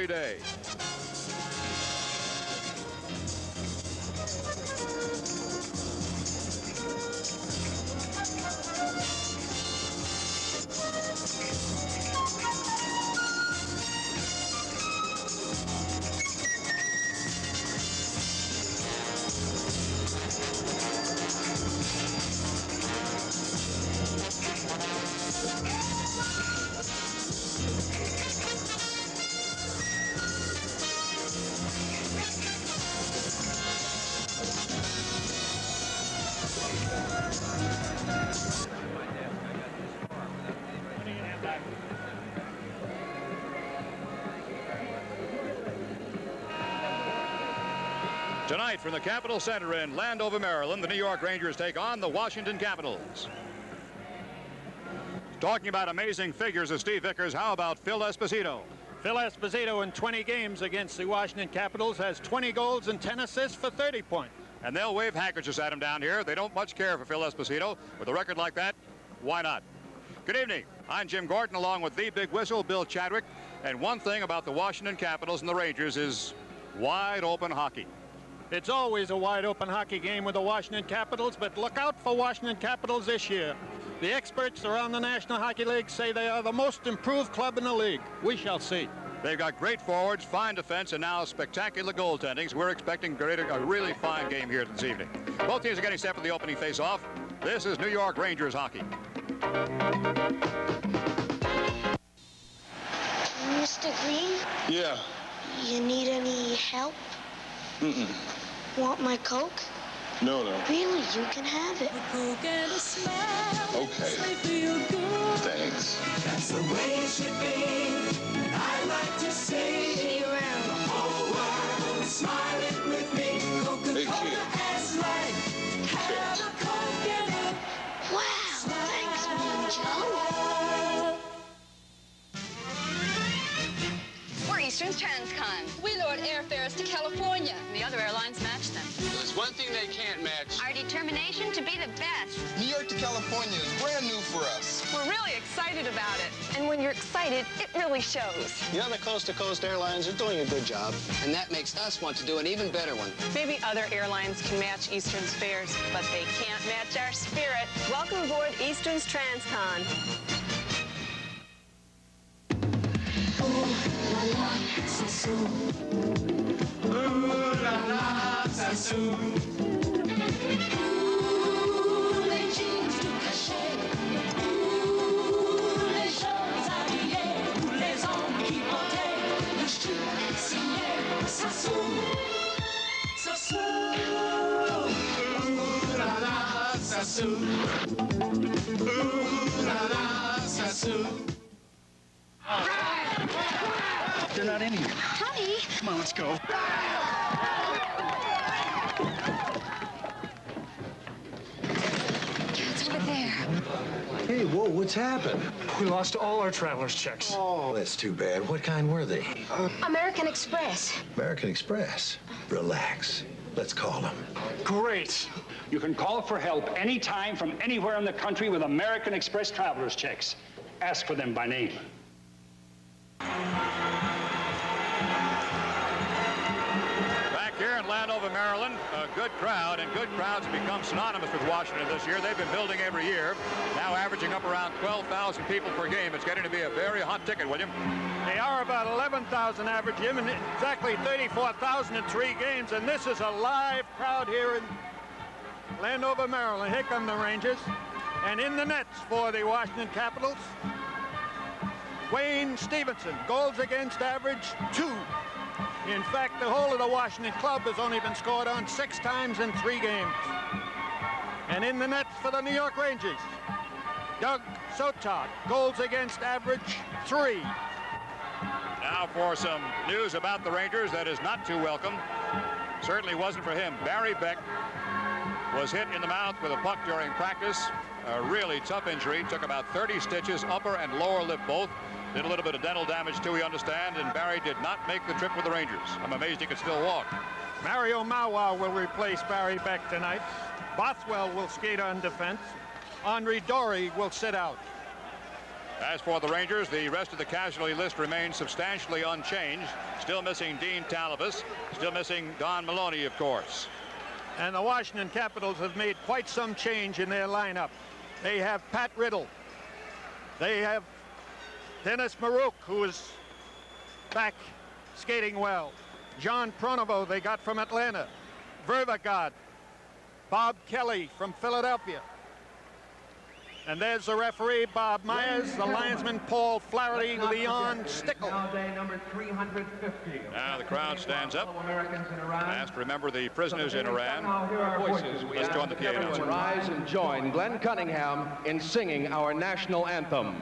every day. Tonight from the Capitol Center in Landover, Maryland, the New York Rangers take on the Washington Capitals. Talking about amazing figures of Steve Vickers, how about Phil Esposito? Phil Esposito in 20 games against the Washington Capitals has 20 goals and 10 assists for 30 points. And they'll wave handkerchiefs at him down here. They don't much care for Phil Esposito. With a record like that, why not? Good evening. I'm Jim Gordon along with the Big Whistle, Bill Chadwick. And one thing about the Washington Capitals and the Rangers is wide open hockey. It's always a wide-open hockey game with the Washington Capitals, but look out for Washington Capitals this year. The experts around the National Hockey League say they are the most improved club in the league. We shall see. They've got great forwards, fine defense, and now spectacular goaltending. So we're expecting a really fine game here this evening. Both teams are getting set for the opening face-off. This is New York Rangers hockey. Mr. Green? Yeah. You need any help? Mm-mm. Want my Coke? No. Really, you can have it. Okay. Thanks. That's the way it should be. I like to say, See you around. the whole world is smiling with me. Hey, Coca-Cola kid. has life. Have a Coke and a Wow, thanks, Mean Joe. We're Eastern's Transcon. We lowered airfares to California. The other airlines match them. There's one thing they can't match. Our determination to be the best. New York to California is brand new for us. We're really excited about it. And when you're excited, it really shows. The other coast-to-coast airlines are doing a good job. And that makes us want to do an even better one. Maybe other airlines can match Eastern's fares, but they can't match our spirit. Welcome aboard Eastern's Transcon. les jeans tout cachés. Les choses habillées, tous les hommes qui portaient le style signé Sassou. Ooh la la, Sassou. Ooh la la, Sassou. They're not in here. Honey. Come on, let's go. It's over there. Hey, whoa, what's happened? We lost all our traveler's checks. Oh, that's too bad. What kind were they? American Express. American Express. Relax. Let's call them. Great. You can call for help anytime from anywhere in the country with American Express traveler's checks. Ask for them by name. Back here in Landover, Maryland, a good crowd, and good crowds have become synonymous with Washington this year. They've been building every year, now averaging up around 12,000 people per game. It's getting to be a very hot ticket, William. They are about 11,000 average, Jim, and exactly 34,000 in 3 games. And this is a live crowd here in Landover, Maryland. Here come the Rangers. And in the nets for the Washington Capitals, Wayne Stevenson, goals against average 2. In fact, the whole of the Washington club has only been scored on 6 times in 3 games. And in the nets for the New York Rangers, Doug Sotot, goals against average 3. Now for some news about the Rangers that is not too welcome. Certainly wasn't for him. Barry Beck was hit in the mouth with a puck during practice. A really tough injury. Took about 30 stitches, upper and lower lip both. Did a little bit of dental damage too, we understand, and Barry did not make the trip with the Rangers. I'm amazed he could still walk. Mario Mawa will replace Barry Beck tonight. Bothwell will skate on defense. Henri Dory will sit out. As for the Rangers, the rest of the casualty list remains substantially unchanged. Still missing Dean Talabas. Still missing Don Maloney, of course. And the Washington Capitals have made quite some change in their lineup. They have Pat Riddle. They have Dennis Marouk, who is back skating well. John Pronovo they got from Atlanta. Vervegard. Bob Kelly from Philadelphia. And there's the referee, Bob Myers, the linesman, Paul Flaherty, Leon Stickle. Now day number 350. Now the crowd stands up. Asked to remember the prisoners in Iran. Let's join the PA announcer. Rise and join Glenn Cunningham in singing our national anthem.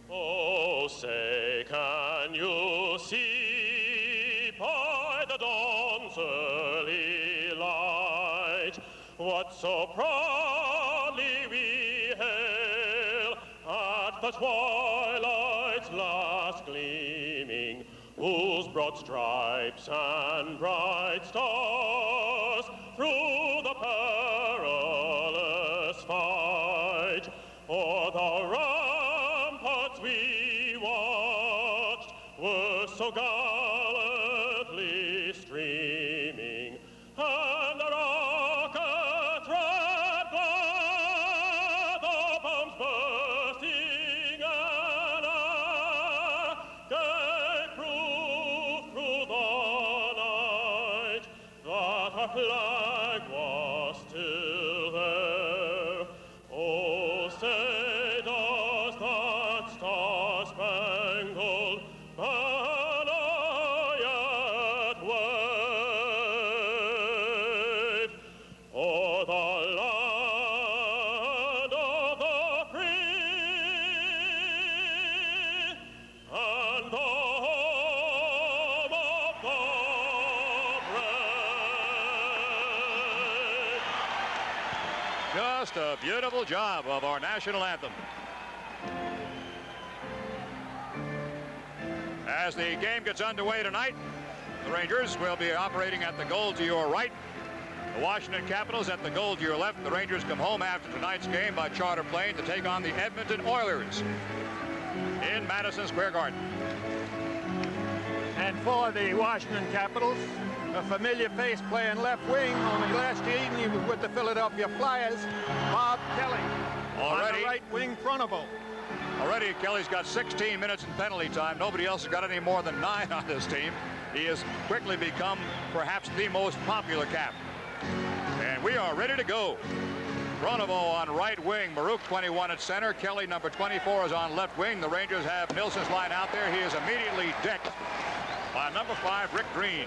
Oh, say, can you see by the dawn's early light what so proudly we hail at the twilight's last gleaming, whose broad stripes and bright stars through the perilous fight o'er the ramparts we watched were so gallantly streaming, and the rockets red glad, the bombs bursting, and gave proof through the night that our flag was still there. Oh, say does that star-spangled banner yet wave o'er the land of the free and the home of the brave? Just a beautiful job of our national anthem. As the game gets underway tonight, the Rangers will be operating at the goal to your right. The Washington Capitals at the goal to your left. The Rangers come home after tonight's game by charter plane to take on the Edmonton Oilers in Madison Square Garden. And for the Washington Capitals, a familiar face playing left wing. Only last evening he was with the Philadelphia Flyers, Bob Kelly. Already, on the right wing, Pronovo. Already, Kelly's got 16 minutes in penalty time. Nobody else has got any more than 9 on this team. He has quickly become perhaps the most popular cap. And we are ready to go. Pronovo on right wing, Marouk 21 at center, Kelly number 24 is on left wing. The Rangers have Nilsson's line out there. He is immediately decked by number 5, Rick Green.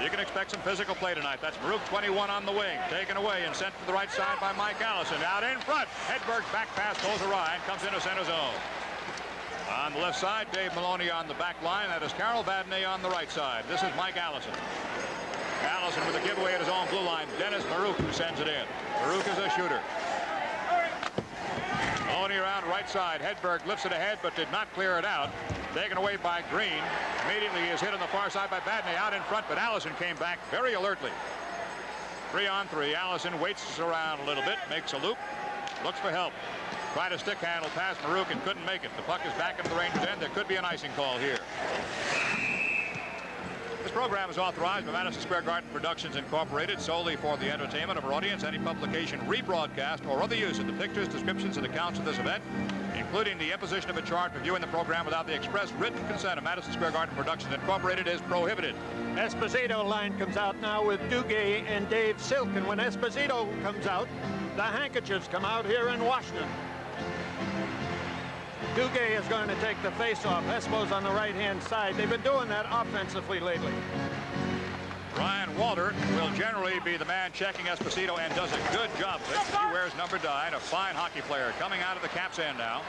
You can expect some physical play tonight. That's Marouk 21 on the wing, taken away and sent to the right side by Mike Allison. Out in front, Hedberg's back pass goes awry and comes into center zone. On the left side, Dave Maloney on the back line. That is Carol Vadnais on the right side. This is Mike Allison. Allison with a giveaway at his own blue line. Dennis Marouk who sends it in. Marouk is a shooter. Maloney around right side. Hedberg lifts it ahead but did not clear it out. Taken away by Green. Immediately he is hit on the far side by Vadnais out in front, but Allison came back very alertly. 3-on-3. Allison waits around a little bit, makes a loop, looks for help. Tried a stick handle past Marouk and couldn't make it. The puck is back into the Rangers' end. There could be an icing call here. This program is authorized by Madison Square Garden Productions Incorporated solely for the entertainment of our audience. Any publication, rebroadcast, or other use of the pictures, descriptions, and accounts of this event, including the imposition of a charge for viewing the program without the express written consent of Madison Square Garden Productions Incorporated, is prohibited. Esposito line comes out now with Duguay and Dave Silk. And when Esposito comes out, the handkerchiefs come out here in Washington. Duguay is going to take the face-off. Espo's on the right-hand side. They've been doing that offensively lately. Ryan Walter will generally be the man checking Esposito and does a good job of it. He wears number 9, a fine hockey player. Coming out of the Caps' end now.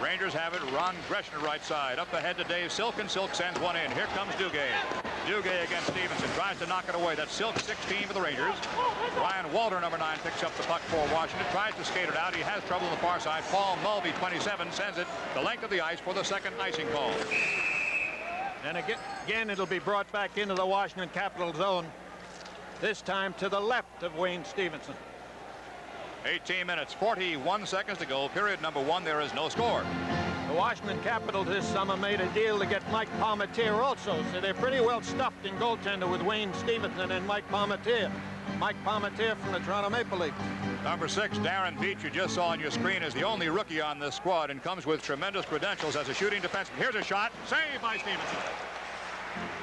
Rangers have it. Ron Greshner right side. Up ahead to Dave Silk, and Silk sends one in. Here comes Duguay. Duguay against Stevenson. Tries to knock it away. That's Silk 16 for the Rangers. Ryan Walter, number 9, picks up the puck for Washington. Tries to skate it out. He has trouble on the far side. Paul Mulvey, 27, sends it the length of the ice for the second icing call. And again, it'll be brought back into the Washington Capital zone. This time to the left of Wayne Stevenson. 18 minutes, 41 seconds to go. Period number 1. There is no score. The Washington Capitals this summer made a deal to get Mike Palmateer also, so they're pretty well stuffed in goaltender with Wayne Stevenson and Mike Palmateer. Mike Palmateer from the Toronto Maple Leafs. Number 6, Darren Beach, you just saw on your screen, is the only rookie on this squad and comes with tremendous credentials as a shooting defenseman. Here's a shot, saved by Stevenson.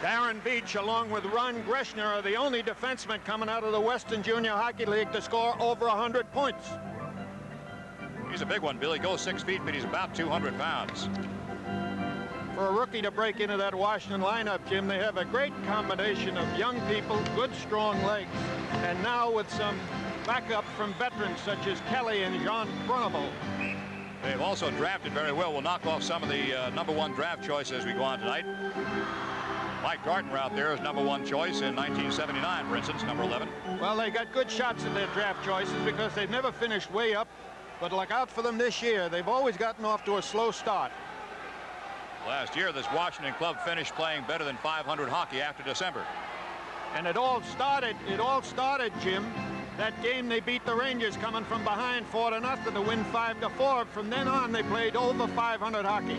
Darren Beach, along with Ron Greshner, are the only defensemen coming out of the Western Junior Hockey League to score over 100 points. He's a big one, Bill. He goes 6 feet, but he's about 200 pounds. For a rookie to break into that Washington lineup, Jim, they have a great combination of young people, good, strong legs, and now with some backup from veterans such as Kelly and Jean Brunneau. They've also drafted very well. We'll knock off some of the number 1 draft choices as we go on tonight. Mike Gardner out there is number 1 choice in 1979, for instance, number 11. Well, they got good shots at their draft choices because they've never finished way up, but look out for them this year. They've always gotten off to a slow start. Last year, this Washington club finished playing better than 500 hockey after December. And it all started, Jim. That game they beat the Rangers coming from behind 4-0 to win 5-4. From then on, they played over 500 hockey.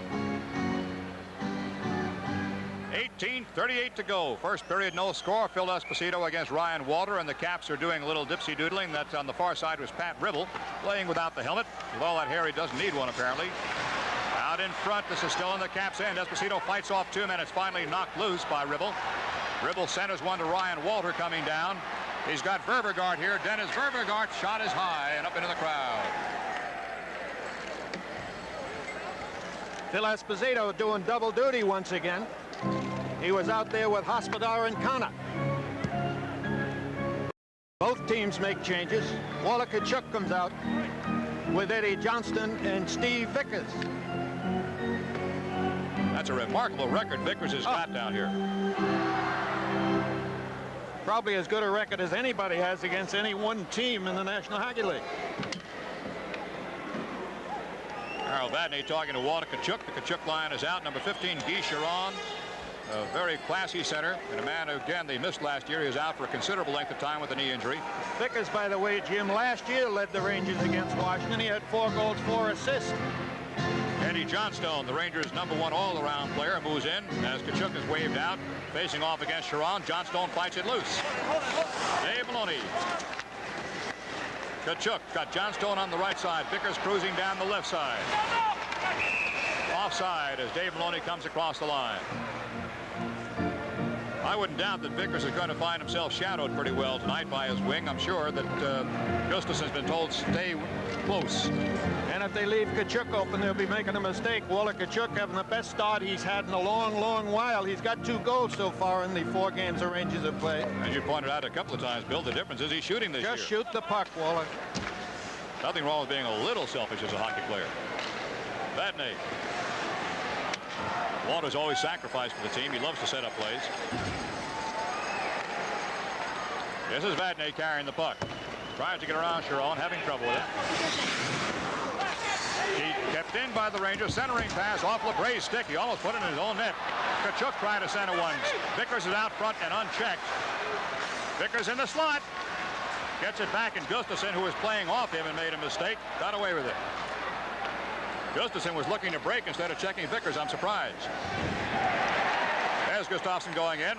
18:38 to go. First period, no score. Phil Esposito against Ryan Walter, and the Caps are doing a little dipsy-doodling. That's on the far side was Pat Ribble, playing without the helmet. With all that hair, he doesn't need one, apparently. Out in front, this is still in the Caps' end. Esposito fights off 2 minutes, finally knocked loose by Ribble. Ribble centers one to Ryan Walter coming down. He's got Ververgaard here. Dennis Ververgaard shot is high and up into the crowd. Phil Esposito doing double duty once again. He was out there with Hospodar and Kana. Both teams make changes. Walla Tkachuk comes out with Eddie Johnston and Steve Vickers. That's a remarkable record Vickers has got down here. Probably as good a record as anybody has against any one team in the National Hockey League. Harold Vadney talking to Walter Tkachuk. The Tkachuk line is out. Number 15, Guy Chiron, a very classy center, and a man who, again, they missed last year. He was out for a considerable length of time with a knee injury. Vickers, by the way, Jim, last year led the Rangers against Washington. He had 4 goals, 4 assists. Eddie Johnstone, the Rangers' number 1 all-around player, moves in as Tkachuk is waved out. Facing off against Chiron, Johnstone fights it loose. Dave Maloney. Tkachuk got Johnstone on the right side. Vickers cruising down the left side. Offside as Dave Maloney comes across the line. I wouldn't doubt that Vickers is going to find himself shadowed pretty well tonight by his wing. I'm sure that Gustafson's been told stay close. And if they leave Tkachuk open, they'll be making a mistake. Walla Tkachuk having the best start he's had in a long, long while. He's got 2 goals so far in the 4 games the Rangers have played. As you pointed out a couple of times, Bill, the difference is he's shooting this year. Just shoot the puck, Walla. Nothing wrong with being a little selfish as a hockey player. Vadney. Walter's always sacrificed for the team. He loves to set up plays. This is Vadney carrying the puck. Tries to get around Chiron, having trouble with it. He kept in by the Rangers. Centering pass off LeBray's stick. He almost put it in his own net. Tkachuk trying to center one. Vickers is out front and unchecked. Vickers in the slot. Gets it back, and Gustafson, who was playing off him and made a mistake, got away with it. Gustafson was looking to break instead of checking Vickers. I'm surprised. There's Gustafson going in,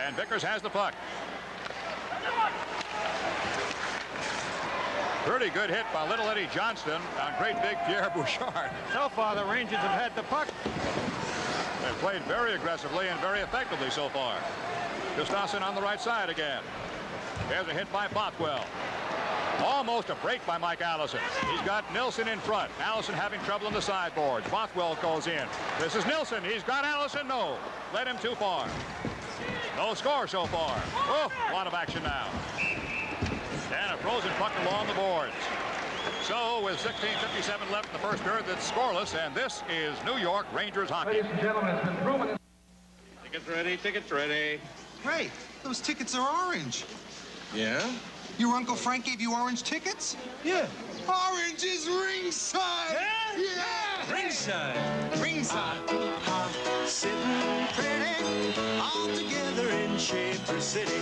and Vickers has the puck. Pretty good hit by little Eddie Johnston on great big Pierre Bouchard. So far, the Rangers have had the puck. They've played very aggressively and very effectively so far. Gustafson on the right side again. There's a hit by Bothwell. Almost a break by Mike Allison. He's got Nilsson in front. Allison having trouble in the sideboards. Bothwell goes in. This is Nilsson. He's got Allison. No. Led him too far. No score so far. Oh, a lot of action now. And a frozen puck along the boards. So with 16:57 left in the first period, that's scoreless, and this is New York Rangers hockey. Ladies and gentlemen, it's been proven. Tickets ready, tickets ready. Ray, those tickets are orange. Yeah? Your Uncle Frank gave you orange tickets? Yeah. Orange is ringside! Yeah? Yeah! Ringside. Ringside. Sitting pretty, all together in Shaper City.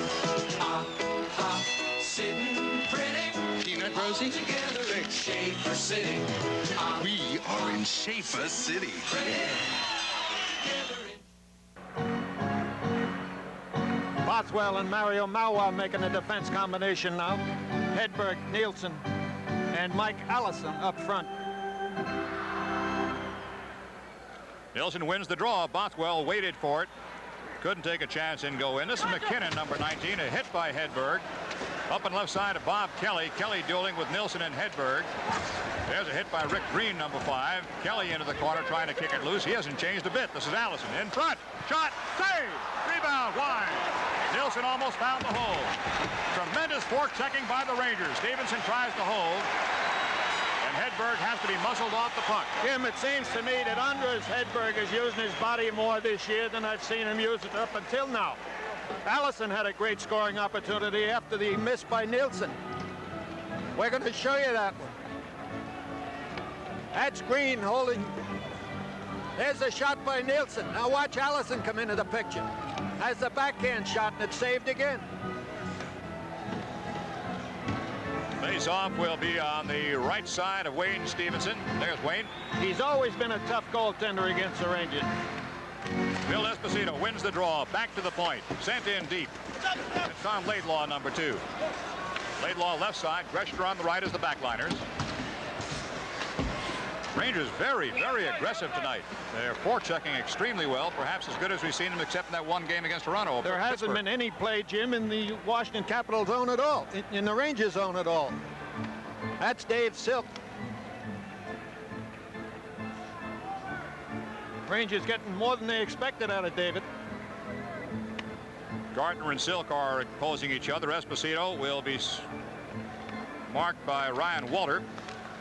Sitting pretty. Peanut Rosie? Schaefer City. We are in Schaefer City. Bothwell and Mario Maua making a defense combination now. Hedberg, Nielsen, and Mike Allison up front. Nielsen wins the draw. Bothwell waited for it. Couldn't take a chance and go in. This is McKinnon, number 19, a hit by Hedberg. Up on left side of Bob Kelly. Kelly dueling with Nielsen and Hedberg. There's a hit by Rick Green, number 5. Kelly into the corner trying to kick it loose. He hasn't changed a bit. This is Allison in front. Shot. Save. Rebound. Wide. Nielsen almost found the hole. Tremendous forechecking by the Rangers. Stevenson tries to hold. And Hedberg has to be muscled off the puck. Jim, it seems to me that Andres Hedberg is using his body more this year than I've seen him use it up until now. Allison had a great scoring opportunity after the miss by Nielsen. We're going to show you that one. That's Green holding. There's a shot by Nielsen. Now watch Allison come into the picture. Has the backhand shot, and it's saved again. Face-off will be on the right side of Wayne Stevenson. There's Wayne. He's always been a tough goaltender against the Rangers. Bill Esposito wins the draw. Back to the point. Sent in deep. It's Tom Laidlaw, number 2. Laidlaw left side. Greshner on the right as the backliners. Rangers very, very aggressive tonight. They're forechecking extremely well, perhaps as good as we've seen them, except in that one game against Toronto. There hasn't been any play, Jim, in the Washington Capitol zone at all, in the Rangers zone at all. That's Dave Silk. Rangers getting more than they expected out of David. Gardner and Silk are opposing each other. Esposito will be marked by Ryan Walter.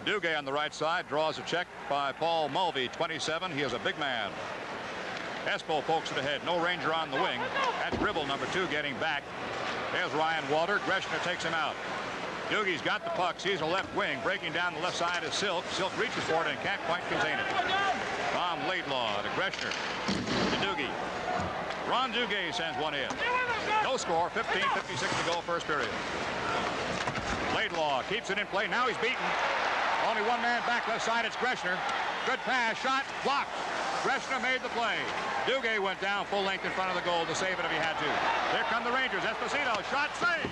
Duguay on the right side draws a check by Paul Mulvey, 27. He is a big man. Espo pokes it ahead. No Ranger on the wing. That's Gribble, number 2, getting back. There's Ryan Walter. Greshner takes him out. Dugay's got the puck. Sees a left wing. Breaking down the left side is Silk. Silk reaches for it and can't quite contain it. Tom Laidlaw to Greshner. To Dugay. Ron Duguay sends one in. No score. 15:56 to go, first period. Laidlaw keeps it in play. Now he's beaten. Only one man back left side. It's Greshner. Good pass. Shot. Blocked. Greshner made the play. Duguay went down full length in front of the goal to save it if he had to. There come the Rangers. Esposito. Shot. Save.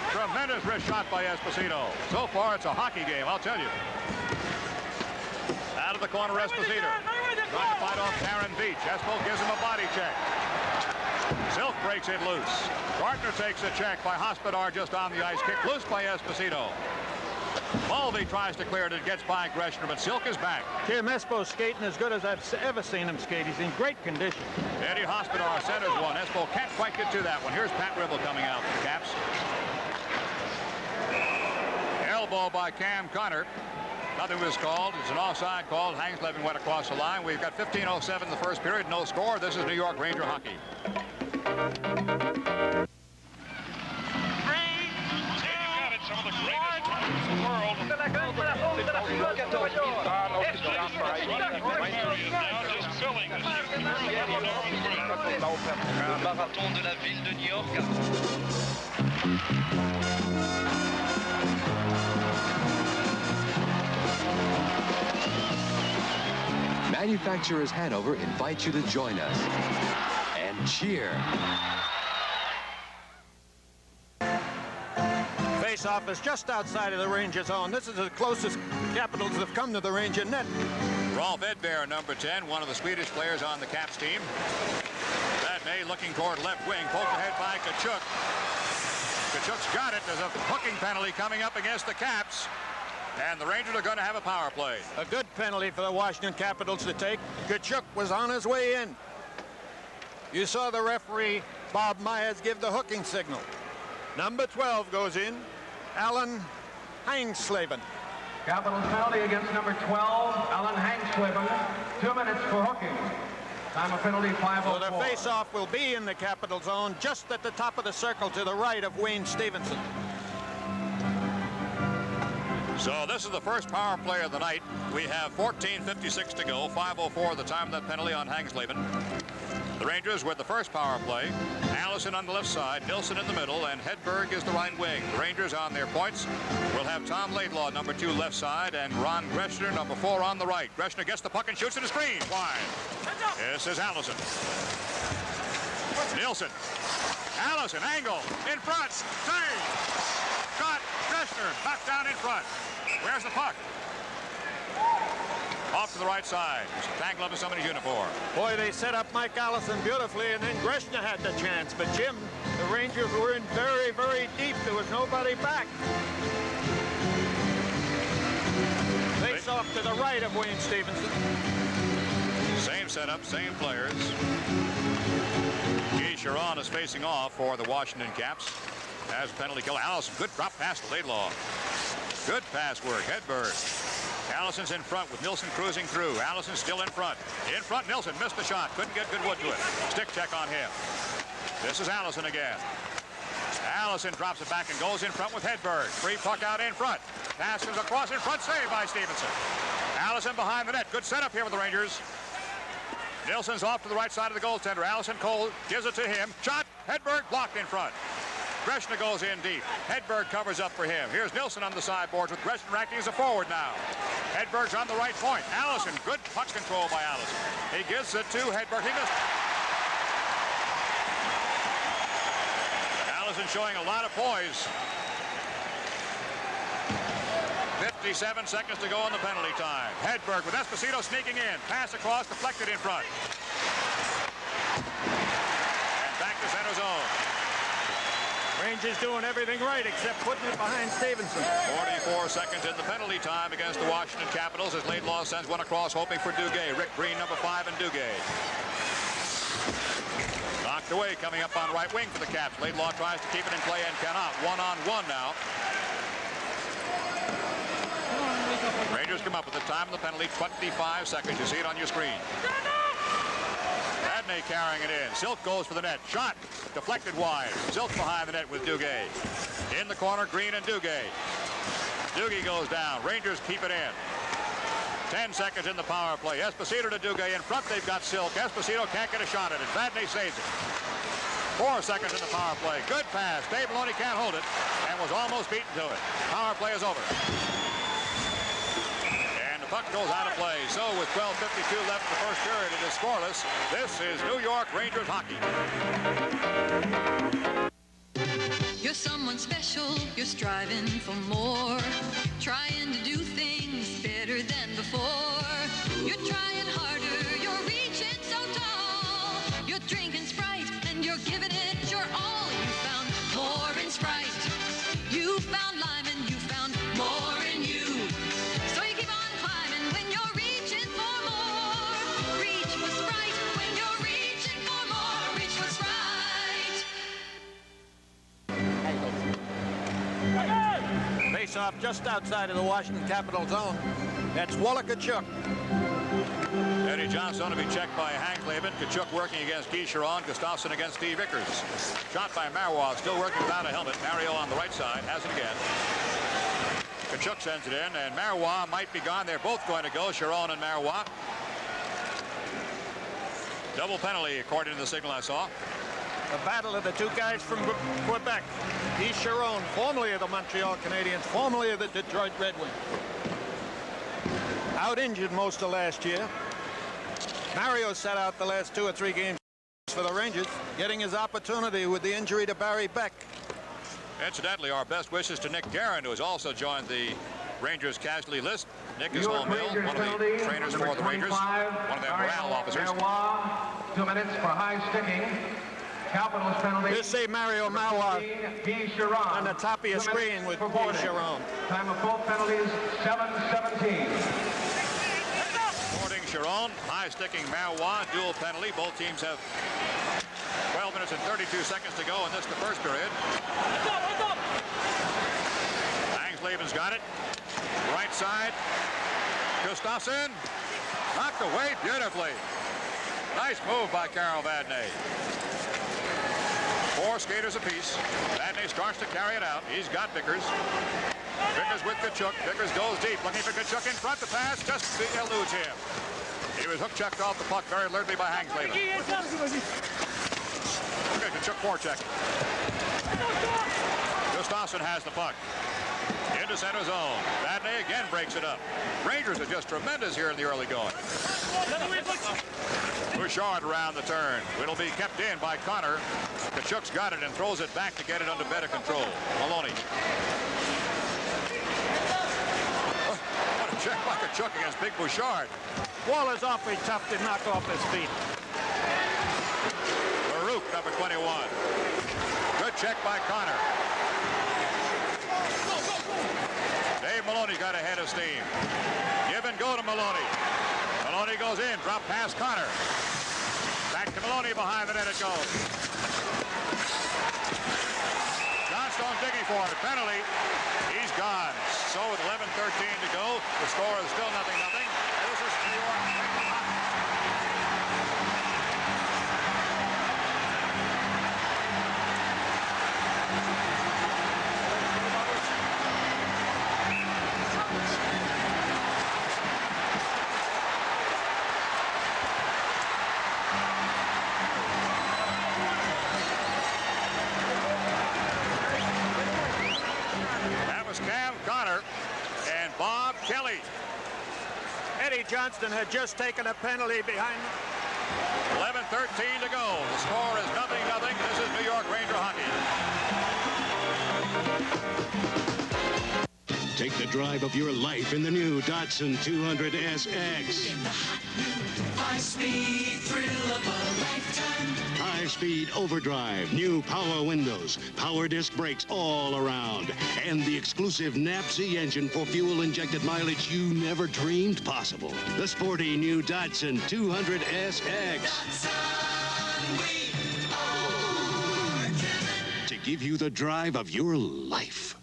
Tremendous wrist shot by Esposito. So far, it's a hockey game, I'll tell you. Out of the corner, Esposito. Trying to fight off Darren Beach. Espo gives him a body check. Silk breaks it loose. Gardner takes a check by Hospodar just on the ice. Kick loose by Esposito. Mulvey tries to clear it. It gets by Greshner, but Silk is back. Tim Espo's skating as good as I've ever seen him skate. He's in great condition. Eddie Hospodar centers one. Espo can't quite get to that one. Here's Pat Ribble coming out for the Caps. Elbow by Cam Connor. Nothing was called. It's an offside call. Hangsleben went across the line. We've got 15:07 in the first period. No score. This is New York Ranger hockey. Some of the greatest players in the world. Now just filling the marathon de la ville de New York. Manufacturers Hanover invite you to join us and cheer. Face-off is just outside of the Ranger zone. This is the closest Capitals have come to the Ranger net. Rolf Edberg, number 10, one of the Swedish players on the Caps team. That May looking toward left wing, poked ahead by Tkachuk. Tkachuk's got it. There's a hooking penalty coming up against the Caps. And the Rangers are going to have a power play. A good penalty for the Washington Capitals to take. Tkachuk was on his way in. You saw the referee, Bob Myers, give the hooking signal. Number 12 goes in. Alan Hangsleben. Capitals penalty against number 12, Alan Hangsleben. 2 minutes for hooking. Time of penalty 5:04. So the face-off will be in the Capital zone, just at the top of the circle to the right of Wayne Stevenson. So this is the first power play of the night. We have 14:56 to go. 5:04 the time of that penalty on Hangsleben. The Rangers with the first power play. Allen Allison on the left side, Nilsson in the middle, and Hedberg is the right wing. The Rangers on their points will have Tom Laidlaw, number 2, left side, and Ron Greshner, number 4, on the right. Greshner gets the puck and shoots at the screen. Wide. This is Allison. Nilsson. Allison, angle, in front, save. Shot, Greshner, knocked down in front. Where's the puck? Off to the right side. Tangled up in somebody's uniform. Boy, they set up Mike Allison beautifully, and then Greshner had the chance. But Jim, the Rangers were in very, very deep. There was nobody back. Face off to the right of Wayne Stevenson. Same setup, same players. Guy Chiron is facing off for the Washington Caps. As a penalty kill. Allison, good drop pass to Laidlaw. Good pass work. Hedberg. Allison's in front with Nilsson cruising through. Allison still in front. In front, Nilsson missed the shot. Couldn't get good wood to it. Stick check on him. This is Allison again. Allison drops it back and goes in front with Hedberg. Free puck out in front. Passes across in front. Saved by Stevenson. Allison behind the net. Good setup here with the Rangers. Nilsson's off to the right side of the goaltender. Allison Cole gives it to him. Shot. Hedberg blocked in front. Greshner goes in deep. Hedberg covers up for him. Here's Nilsson on the sideboards with Greshner acting as a forward now. Hedberg's on the right point. Allison, good puck control by Allison. He gives it to Hedberg. He missed it. Allison showing a lot of poise. 57 seconds to go in the penalty time. Hedberg with Esposito sneaking in. Pass across, deflected in front. And back to center zone. Rangers doing everything right except putting it behind Stevenson. 44 seconds in the penalty time against the Washington Capitals as Laidlaw sends one across hoping for Duguay. Rick Green, number 5, and Duguay. Knocked away coming up on right wing for the Caps. Laidlaw tries to keep it in play and cannot. 1-on-1 now. Rangers come up with the time of the penalty, 25 seconds. You see it on your screen. Vadnais carrying it in. Silk goes for the net. Shot. Deflected wide. Silk behind the net with Duguay. In the corner, Green and Duguay. Duguay goes down. Rangers keep it in. 10 seconds in the power play. Esposito to Duguay. In front, they've got Silk. Esposito can't get a shot at it. Vadnais saves it. 4 seconds in the power play. Good pass. Dave Maloney can't hold it and was almost beaten to it. Power play is over. Puck goes out of play. So with 12:52 left in the first period, it is scoreless. This is New York Rangers hockey. You're someone special. You're striving for more. Trying to do things better than before. You're trying harder. You're reaching so tall. You're drinking Sprite and you're giving it your all. You found more in Sprite. You found lime and you found more in you. Face off just outside of the Washington Capitol zone. That's Wallach Tkachuk. Eddie Johnson to be checked by Hank Laban. Tkachuk working against Guy Chiron. Gustafsson against Steve Vickers. Shot by Marois, still working without a helmet. Mario on the right side, has it again. Tkachuk sends it in, and Marois might be gone. They're both going to go, Chiron and Marois. Double penalty, according to the signal I saw. The battle of the two guys from Quebec. Guy Chiron, formerly of the Montreal Canadiens, formerly of the Detroit Red Wings. Out injured most of last year. Mario sat out the last 2 or 3 games for the Rangers, getting his opportunity with the injury to Barry Beck. Incidentally, our best wishes to Nick Guerin, who has also joined the Rangers casualty list. Nick is home ill, one of the trainers for the Rangers, one of their morale officers. 2 minutes for high sticking. Capitals penalty. Just say Mario Marois on the top of your screen with Guy Chiron. Time of both penalties, 7:17. Boarding Chiron, high-sticking Marois, dual penalty. Both teams have 12 minutes and 32 seconds to go in this, the first period. Laban's got it. Right side. Gustafsson knocked away beautifully. Nice move by Carol Vadnais. 4 skaters apiece. Vadnais starts to carry it out. He's got Vickers. Vickers with Tkachuk. Vickers goes deep, looking for Tkachuk in front. The pass just eludes him. He was hook-checked off the puck very alertly by Hank Laban. Look at Kachuk forechecking. Gustafsson has the puck. Into center zone. Vadnais again breaks it up. Rangers are just tremendous here in the early going. Bouchard around the turn. It'll be kept in by Connor. Kachuk's got it and throws it back to get it under better control. Maloney. What a check by Kachuk against Big Bouchard. Wall is awfully tough to knock off his feet. Baruch, number 21. Good check by Connor. Dave Maloney got ahead of steam. Give and go to Maloney. Maloney goes in, drop past Connor. Back to Maloney, behind the net it goes. Johnstone digging for it. Penalty. He's gone. So with 11:13 to go, the score is still 0-0. And this is New York. Bob Kelly. Eddie Johnston had just taken a penalty behind. 11:13 to go. The score is 0-0. This is New York Ranger hockey. Take the drive of your life in the new Datsun 200 SX. In the hot new 5-speed thrill of a lifetime. High-speed overdrive, new power windows, power disc brakes all around, and the exclusive NAPC engine for fuel-injected mileage you never dreamed possible. The sporty new Datsun 200 SX. Datsun, we own. To give you the drive of your life.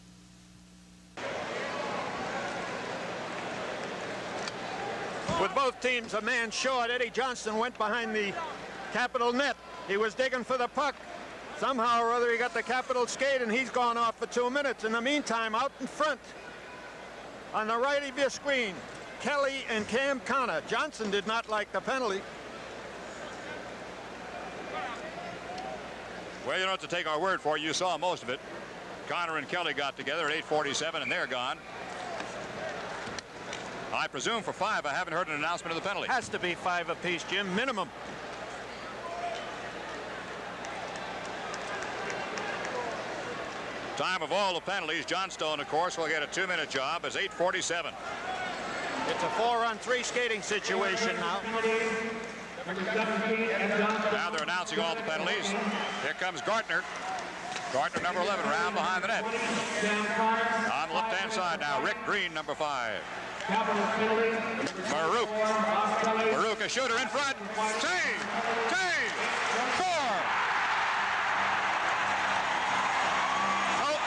With both teams a man short, Eddie Johnston went behind the Capital net. He was digging for the puck. Somehow or other he got the Capital skate and he's gone off for 2 minutes. In the meantime, out in front, on the right of your screen, Kelly and Cam Connor. Johnson did not like the penalty. Well, you don't have to take our word for it. You saw most of it. Connor and Kelly got together at 8:47 and they're gone. I presume for 5. I haven't heard an announcement of the penalty. Has to be 5 apiece, Jim, minimum. Time of all the penalties. Johnstone, of course, will get a 2-minute job. It's 8:47. It's a 4-on-3 skating situation now. Now they're announcing all the penalties. Here comes Gartner. Gartner, number 11, round behind the net. On the left-hand side now, Rick Green, number 5. Baruch. Baruch, a shooter in front. Save! Save! Score! Oh.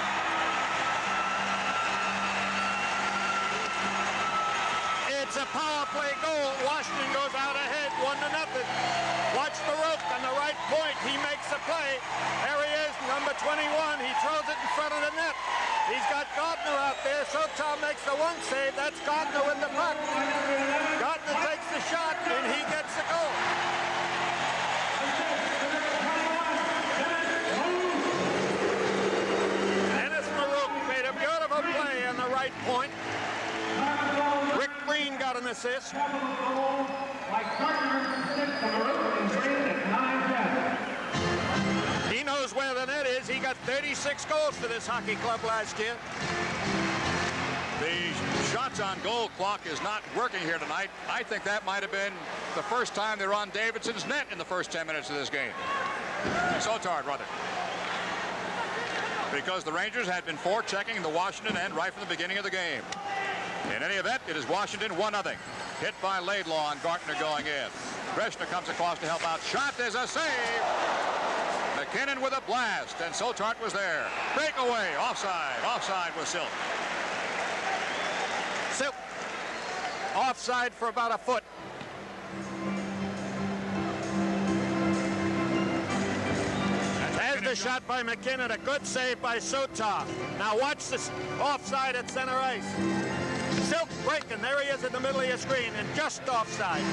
It's a power play goal. Washington goes out ahead, 1-0. Watch Baruch on the right point. He makes the play. There he is, number 21. He throws it in front of the net. He's got Gardner out there. Sotar makes the one save. That's Gardner with the puck. Gardner takes the shot, and he gets the goal. Dennis Baruch made a beautiful play on the right point. Rick Green got an assist. He knows where the net is. He got 36 goals for this hockey club last year. The shots on goal clock is not working here tonight. I think that might have been the first time they were on Davidson's net in the first 10 minutes of this game. Sotar, brother. Because the Rangers had been forechecking the Washington end right from the beginning of the game. In any event, it is Washington 1-0. Hit by Laidlaw and Gartner going in. Greshner comes across to help out. Shot, there's a save. McKinnon with a blast, and Sotart was there. Breakaway, offside. Offside with Silk. Silk, offside for about a foot. There's the shot by McKinnon, a good save by Sotar. Now watch this offside at center ice. Silk breaking, there he is in the middle of your screen, and just offside.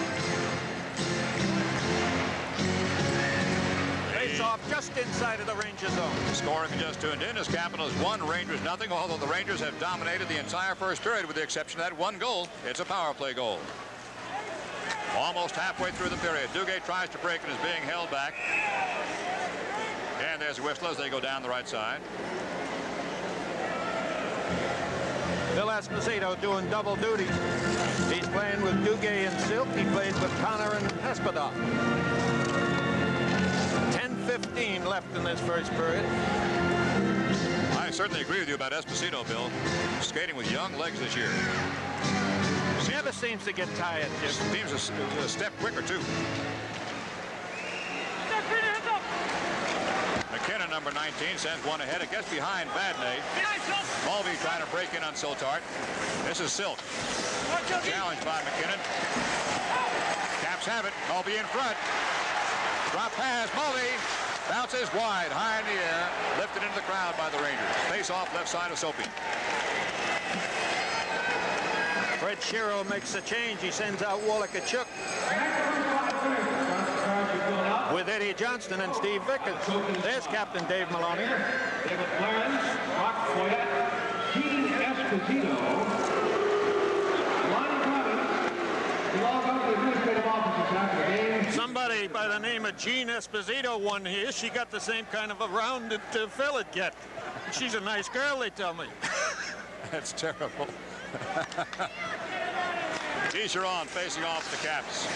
The face-off just inside of the Ranger zone. Score, if you just tuned in, is Capitals 1, Rangers nothing, although the Rangers have dominated the entire first period with the exception of that one goal. It's a power play goal. Almost halfway through the period. Duguay tries to break and is being held back. And there's a whistle as they go down the right side. Bill Esposito doing double duty. He's playing with Duguay and Silk. He plays with Connor and Espadon. 10:15 left in this first period. I certainly agree with you about Esposito, Bill. Skating with young legs this year. Never seems to get tired, Jim. Seems a step quicker, too. McKinnon, number 19, sends one ahead. It gets behind Vadnais. Mulvey trying to break in on Siltart. This is Silk. Challenged by McKinnon. Caps have it. Mulvey in front. Drop pass. Mulvey bounces wide, high in the air. Lifted into the crowd by the Rangers. Face off left side of Soapy. Fred Shero makes a change. He sends out Walla Tkachuk with Eddie Johnston and Steve Vickers. There's Captain Dave Maloney. David Clarence, Brock Foyt, Gene Esposito, Lonnie Clemens, who all go to the administrative offices after the game. Somebody by the name of Gene Esposito won here. She got the same kind of a round that Phil would get. She's a nice girl, they tell me. That's terrible. Chiron facing off the Caps.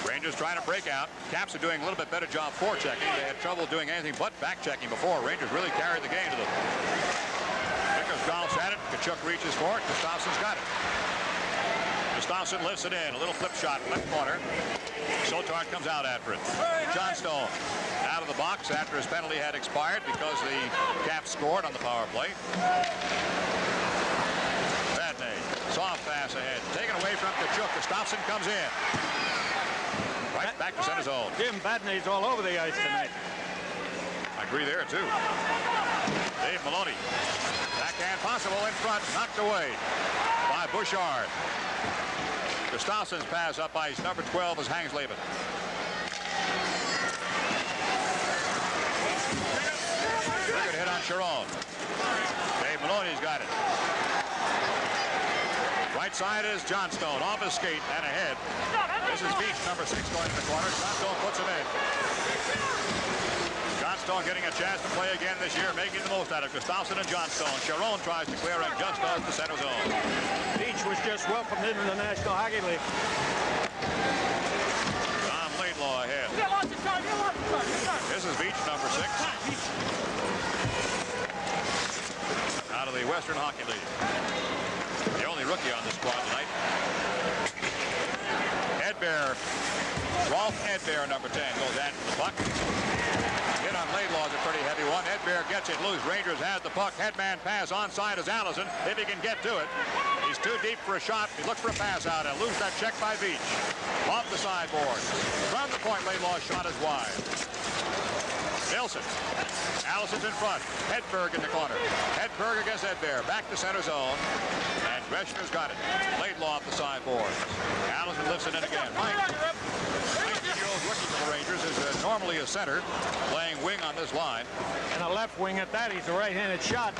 Rangers trying to break out. Caps are doing a little bit better job forechecking. They had trouble doing anything but back-checking before. Rangers really carried the game to them. Vickers golfs at it. Tkachuk reaches for it. Gustafsson's got it. Gustafsson lifts it in. A little flip shot, left corner. Siltart comes out after it. Johnstone out of the box after his penalty had expired because the Caps scored on the power play. Vadnais, soft pass ahead. Taken away from Tkachuk. Gustafsson comes in. Right back to center zone. Jim, Vadnais's all over the ice tonight. I agree there, too. Dave Maloney. Backhand possible in front. Knocked away by Bouchard. Gustafsson's pass up by number 12 is Hangsleben. Good hit on Chiron. Dave Maloney's got it. Right side is Johnstone off his skate and ahead. This is Veach, number 6, going to the corner. Johnstone puts him in. Johnstone getting a chance to play again this year, making the most out of Gustafsson and Johnstone. Chiron tries to clear and just does the center zone. Veach was just welcomed into the National Hockey League. Tom Laidlaw ahead. This is Veach, number 6. Out of the Western Hockey League. The only rookie on the squad tonight. Edbear, Rolf Edbear, number 10, goes after the puck. Hit on Laidlaw is a pretty heavy one. Edbear gets it loose. Rangers has the puck. Headman pass onside is Allison, if he can get to it. He's too deep for a shot. He looked for a pass out and lose that check by Veach. Off the sideboard. From the point, Laidlaw's shot is wide. Nilsson. Allison's in front. Hedberg in the corner. Hedberg against Edbear. Back to center zone. And Greshner's got it. Laidlaw off the sideboard. Allison lifts it in again. Mike. 19-year-old rookie for the Rangers is normally a center, playing wing on this line. And a left wing at that. He's a right-handed shot.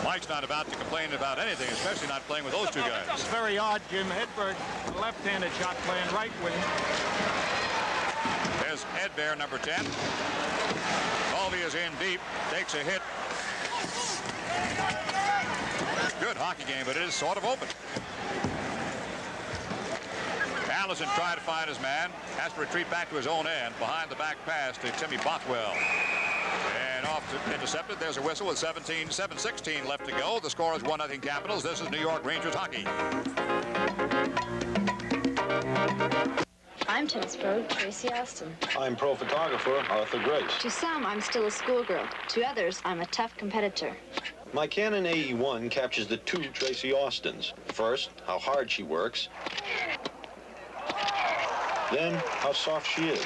Mike's not about to complain about anything, especially not playing with those two guys. It's very odd, Jim. Hedberg, a left-handed shot, playing right wing. There's Edbear, number 10. Mulvey is in deep, takes a hit. Good hockey game, but it is sort of open. Allison tried to find his man, has to retreat back to his own end, behind the back pass to Timmy Bothwell. And off to intercepted. There's a whistle with 7:16 left to go. The score is 1-0 Capitals. This is New York Rangers hockey. I'm tennis pro Tracy Austin. I'm pro photographer Arthur Grace. To some, I'm still a schoolgirl. To others, I'm a tough competitor. My Canon AE-1 captures the two Tracy Austins. First, how hard she works. Then, how soft she is.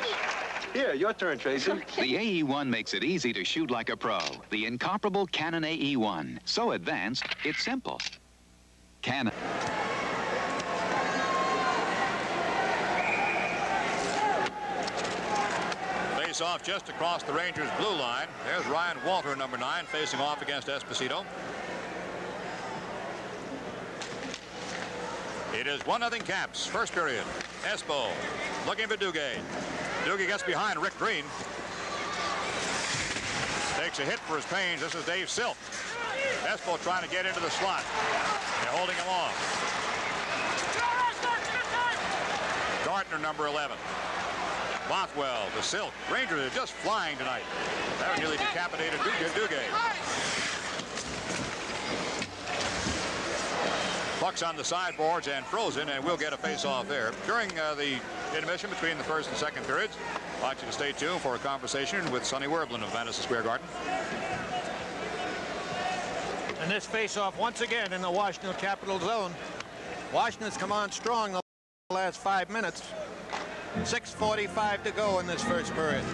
Here, your turn, Tracy. Okay. The AE-1 makes it easy to shoot like a pro. The incomparable Canon AE-1. So advanced, it's simple. Canon. face-off just across the Rangers' blue line. There's Ryan Walter, number 9, facing off against Esposito. It is 1-0 Caps. First period. Espo looking for Duguay. Duguay gets behind Rick Green. Takes a hit for his pains. This is Dave Silk. Espo trying to get into the slot. They're holding him off. Gartner, number 11. Bothwell to Silk. Rangers are just flying tonight. That nearly decapitated Duguay. Puck's on the sideboards and frozen, and we'll get a face-off there. During the intermission between the first and second periods, I'd like you to stay tuned for a conversation with Sonny Werblin of Madison Square Garden. And this face-off once again in the Washington Capital zone. Washington's come on strong the last 5 minutes. 6:45 to go in this first period.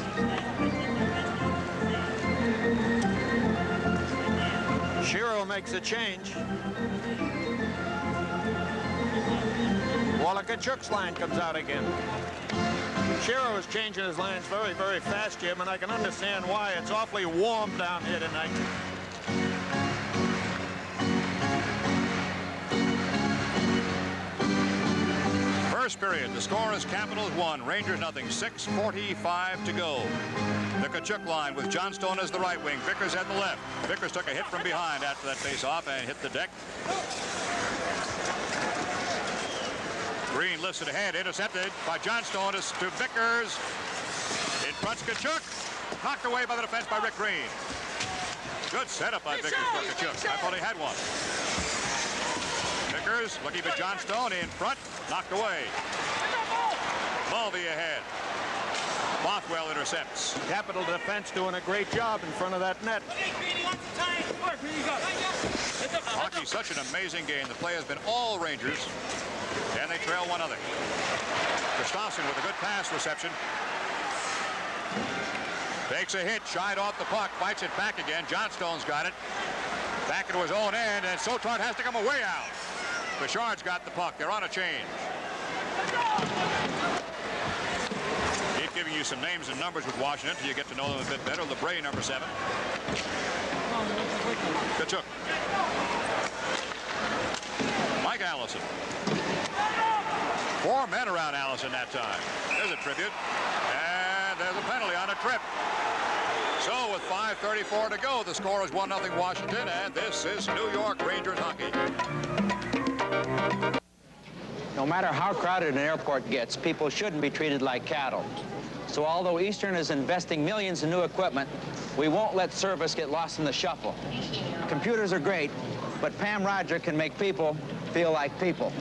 Shiro makes a change. Walla Tkachuk's line comes out again. Shiro is changing his lines very, very fast, Jim, and I can understand why. It's awfully warm down here tonight. First period, the score is Capitals 1, Rangers nothing. 6:45 to go. The Tkachuk line with Johnstone as the right wing, Vickers at the left. Vickers took a hit from behind after that face-off and hit the deck. Green lifts it ahead, intercepted by Johnstone to Vickers. In front, Tkachuk. Knocked away by the defense by Rick Green. Good setup by Vickers for Tkachuk. I thought he had one. Vickers looking for Johnstone in front. Knocked away. Mulvey ahead. Bothwell intercepts. Capital defense doing a great job in front of that net. Hockey's such an amazing game. The play has been all Rangers. And they trail 1-0. Gustafsson with a good pass reception. Takes a hit, shied off the puck, fights it back again. Johnstone's got it. Back into his own end, and Sotard has to come away out. Bouchard's got the puck. They're on a change. Keep giving you some names and numbers with Washington till you get to know them a bit better. LeBray, number 7. Tkachuk. Mike Allison. 4 men around Allison that time. There's a tribute. And there's a penalty on a trip. So with 5:34 to go, the score is 1-0 Washington, and this is New York Rangers hockey. No matter how crowded an airport gets, people shouldn't be treated like cattle. So although Eastern is investing millions in new equipment, we won't let service get lost in the shuffle. Computers are great, but Pam Roger can make people feel like people.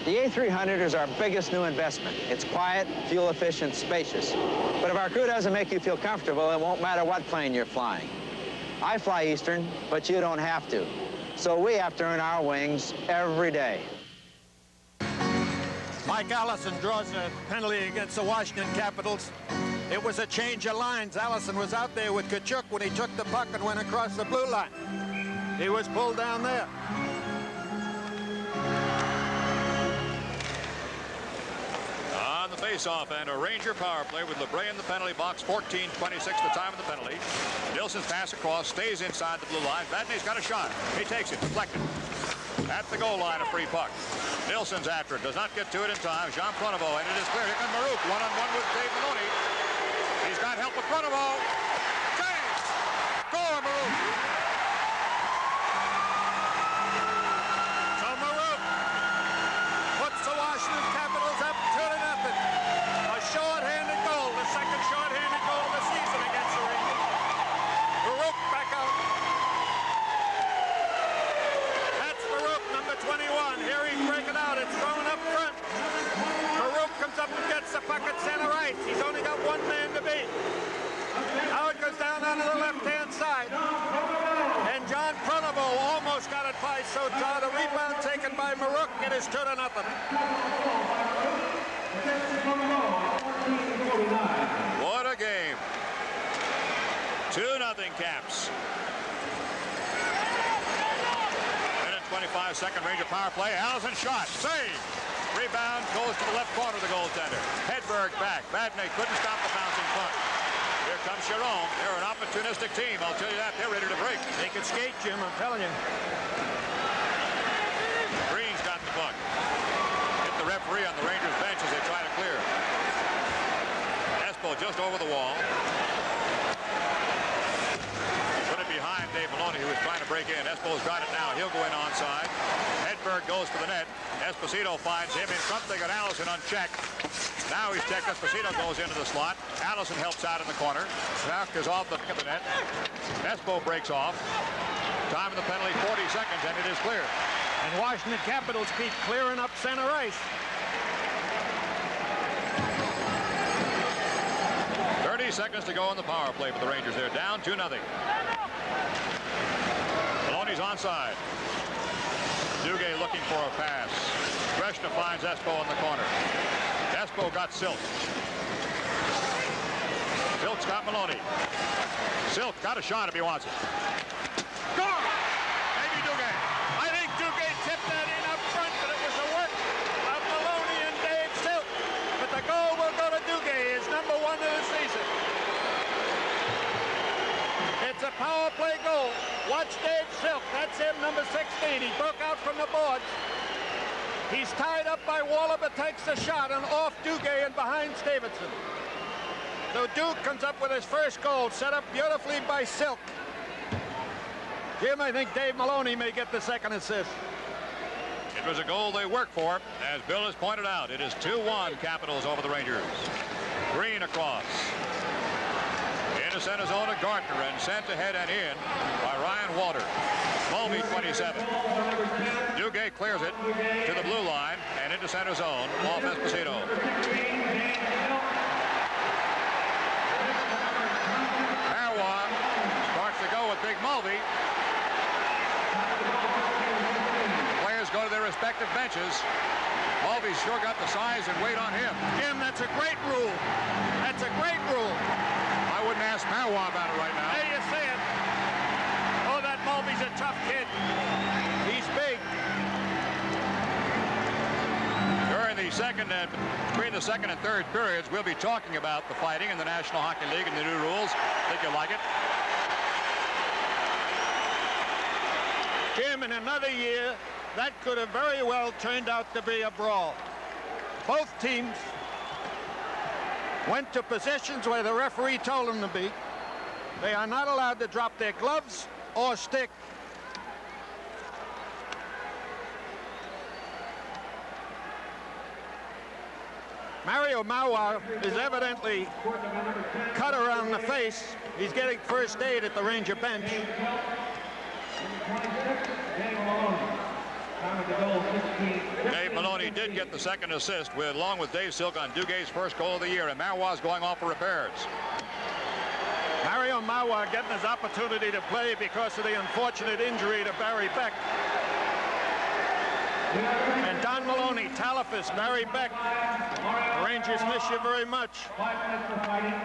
The A300 is our biggest new investment. It's quiet, fuel efficient, spacious. But if our crew doesn't make you feel comfortable, it won't matter what plane you're flying. I fly Eastern, but you don't have to. So we have to earn our wings every day. Mike Allison draws a penalty against the Washington Capitals. It was a change of lines. Allison was out there with Tkachuk when he took the puck and went across the blue line. He was pulled down there. On the face-off, and a Ranger power play with LeBray in the penalty box. 14:26 the time of the penalty. Nilsson's pass across, stays inside the blue line. Vadnais got a shot. He takes it, deflected. At the goal line, a free puck. Nilsson's after it, does not get to it in time. Jean Pronovo, and it is clear. Here comes Marouk, one-on-one with Dave Maloney. He's got help with Pronovo. Save! Score, Marouk! So Marouk puts the Washington Capitals up 2-0. A short-handed goal, the second short-handed goal of the season against the Rangers. Marouk back out. That's Marouk, number 21. Here he's breaking out. It's thrown up front. Marouk comes up and gets the puck at center ice. He's only got one man to beat. Now it goes down onto the left-hand side. And John Pronovo almost got it by Sotard. A rebound taken by Marouk. It is 2-0. What a game. 2-0 Caps. 25-second Ranger power play. Allison shot. Save. Rebound goes to the left corner of the goaltender. Hedberg back. Vadnais couldn't stop the bouncing puck. comes Chiron. They're an opportunistic team. I'll tell you that. They're ready to break. They can skate, Jim. I'm telling you. Green's got the puck. Hit the referee on the Rangers bench as they try to clear. Espo just over the wall. Put it behind Dave Maloney, who was trying to break in. Espo's got it now. He'll go in onside. Hedberg goes to the net. Esposito finds him in front. They got Allison unchecked. Now he's checked. Esposito goes into the slot. Allison helps out in the corner. Kraft is off the net. Espo breaks off. Time of the penalty, 40 seconds, and it is clear. And Washington Capitals keep clearing up center ice. 30 seconds to go in the power play for the Rangers. They're down 2-0. Maloney's onside. Duguay looking for a pass. Greshna finds Espo in the corner. Espo got Silk. Silk's got Maloney. Silk got a shot if he wants it. Score! Maybe Duguay. I think Duguay tipped that in up front, but it was the work of Maloney and Dave Silk. But the goal will go to Duguay, his #1 of the season. It's a power play goal. Watch Dave Silk. That's him, number 16. He broke out from the boards. He's tied up by Waller, but takes the shot and off Duguay and behind Davidson. So Duke comes up with his first goal, set up beautifully by Silk. Jim, I think Dave Maloney may get the second assist. It was a goal they worked for, as Bill has pointed out. It is 2-1 Capitals over the Rangers. Green across. Into center zone to Gartner and sent ahead and in by Ryan Walter. Mulvey 27. Duguay clears it to the blue line and into center zone off Esposito. Marwa starts to go with Big Mulvey. Players go to their respective benches. Mulvey's sure got the size and weight on him. Jim, that's a great rule. That's a great rule. I wouldn't ask Marwa about it right now. There you see it. Oh, that Mulvey's a tough kid. He's big. During the second and between the second and third periods, we'll be talking about the fighting in the National Hockey League and the new rules. Think you'll like it. Jim, in another year, that could have very well turned out to be a brawl. Both teams went to positions where the referee told them to be. They are not allowed to drop their gloves or stick. Mario Marwa is evidently cut around the face. He's getting first aid at the Ranger bench. Dave Maloney did get the second assist along with Dave Silk on Dugay's first goal of the year, and Marwa's going off for repairs. Mario Marwa getting his opportunity to play because of the unfortunate injury to Barry Beck. And Don Maloney, Talafis, Barry Beck. The Rangers miss you very much. 5 minutes for fighting.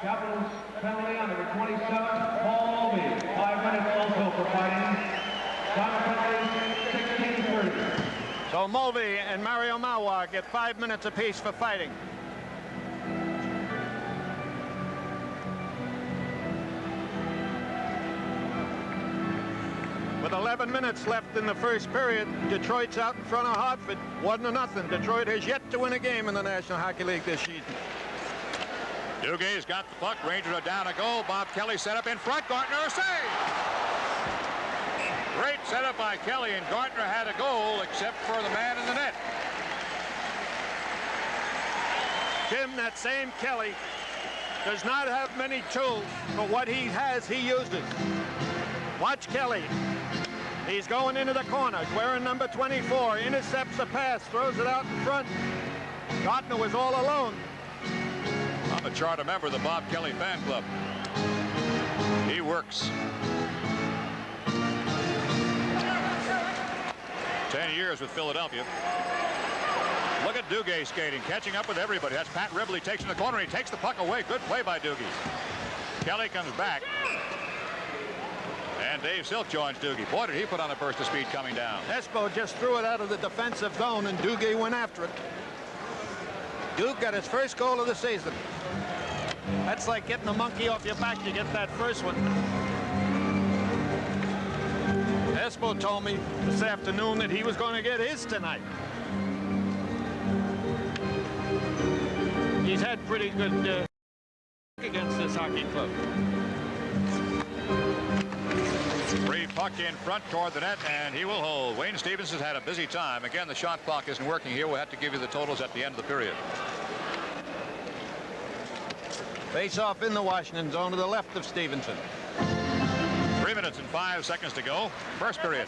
Capitals penalty on number 27, Paul Mulvey. 5 minutes also for fighting. Time penalty, 16:30. So Mulvey and Mario Marwa get 5 minutes apiece for fighting. With 11 minutes left in the first period, Detroit's out in front of Hartford, 1-0. Detroit has yet to win a game in the National Hockey League this season. Dugay's got the puck. Rangers are down a goal. Bob Kelly set up in front. Gartner a save. Great setup by Kelly, and Gartner had a goal except for the man in the net. Jim, that same Kelly does not have many tools, but what he has, he uses. Watch Kelly. He's going into the corner. He's wearing number 24. Intercepts the pass, throws it out in front. Gartner was all alone. I'm a charter member of the Bob Kelly fan club. He works. 10 years with Philadelphia. Look at Dugay skating, catching up with everybody. That's Pat Ribley, takes in the corner. He takes the puck away. Good play by Dugay. Kelly comes back. And Dave Silk joins Dugay. Boy, did he put on a burst of speed coming down. Espo just threw it out of the defensive zone, and Dugay went after it. Duke got his first goal of the season. That's like getting a monkey off your back to get that first one. Espo told me this afternoon that he was going to get his tonight. He's had pretty good against this hockey club. Free puck in front toward the net, and he will hold. Wayne Stephenson's had a busy time. Again, the shot clock isn't working here. We'll have to give you the totals at the end of the period. Face off in the Washington zone to the left of Stephenson. 3 minutes and 5 seconds to go. First period.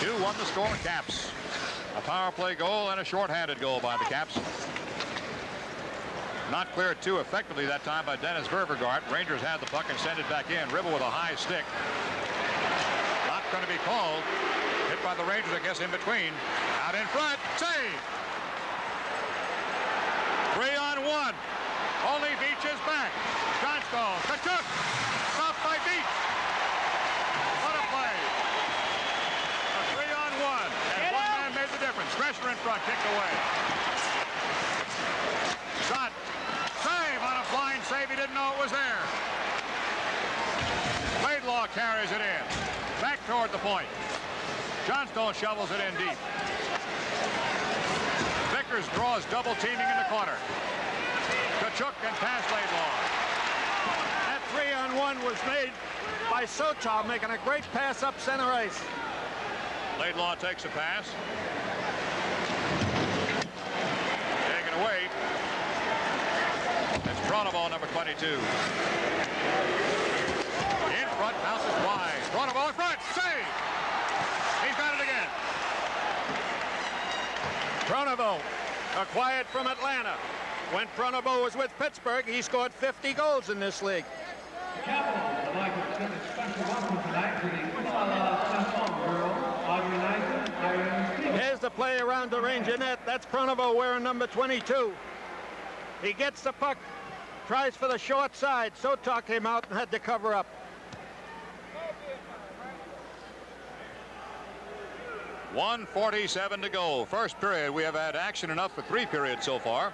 2-1 the score, Caps. A power play goal and a shorthanded goal by the Caps. Not cleared too effectively that time by Dennis Ververgaard. Rangers had the puck and send it back in. Ribble with a high stick. Not going to be called. Hit by the Rangers, I guess, in between. Out in front. Save! 3-on-1. Only Beach is back. Johnstone. Tkachuk. Stopped by Beach. What a play. A 3-on-1. And one man made the difference. Greshner in front. Kicked away. Shot. Save on a flying save. He didn't know it was there. Laidlaw carries it in. Back toward the point. Johnstone shovels it in deep. Vickers draws double teaming in the corner. Tkachuk and pass Laidlaw. That 3-on-1 was made by Sotol, making a great pass up center ice. Laidlaw takes a pass. Taken away. It's Pronovo, number 22. In front, bounces wide. Pronovo in front, save! He's got it again. Pronovo, acquired from Atlanta. When Pronovo was with Pittsburgh, he scored 50 goals in this league. The Capitals would like to extend a special welcome tonight to the Kuala Sampong girls, Audrey Nyson, Irene Stevens. Here's the play around the Ranger net. That's Pronovo wearing number 22. He gets the puck, tries for the short side. Sotol came out and had to cover up. .147 to go. First period. We have had action enough for 3 periods so far.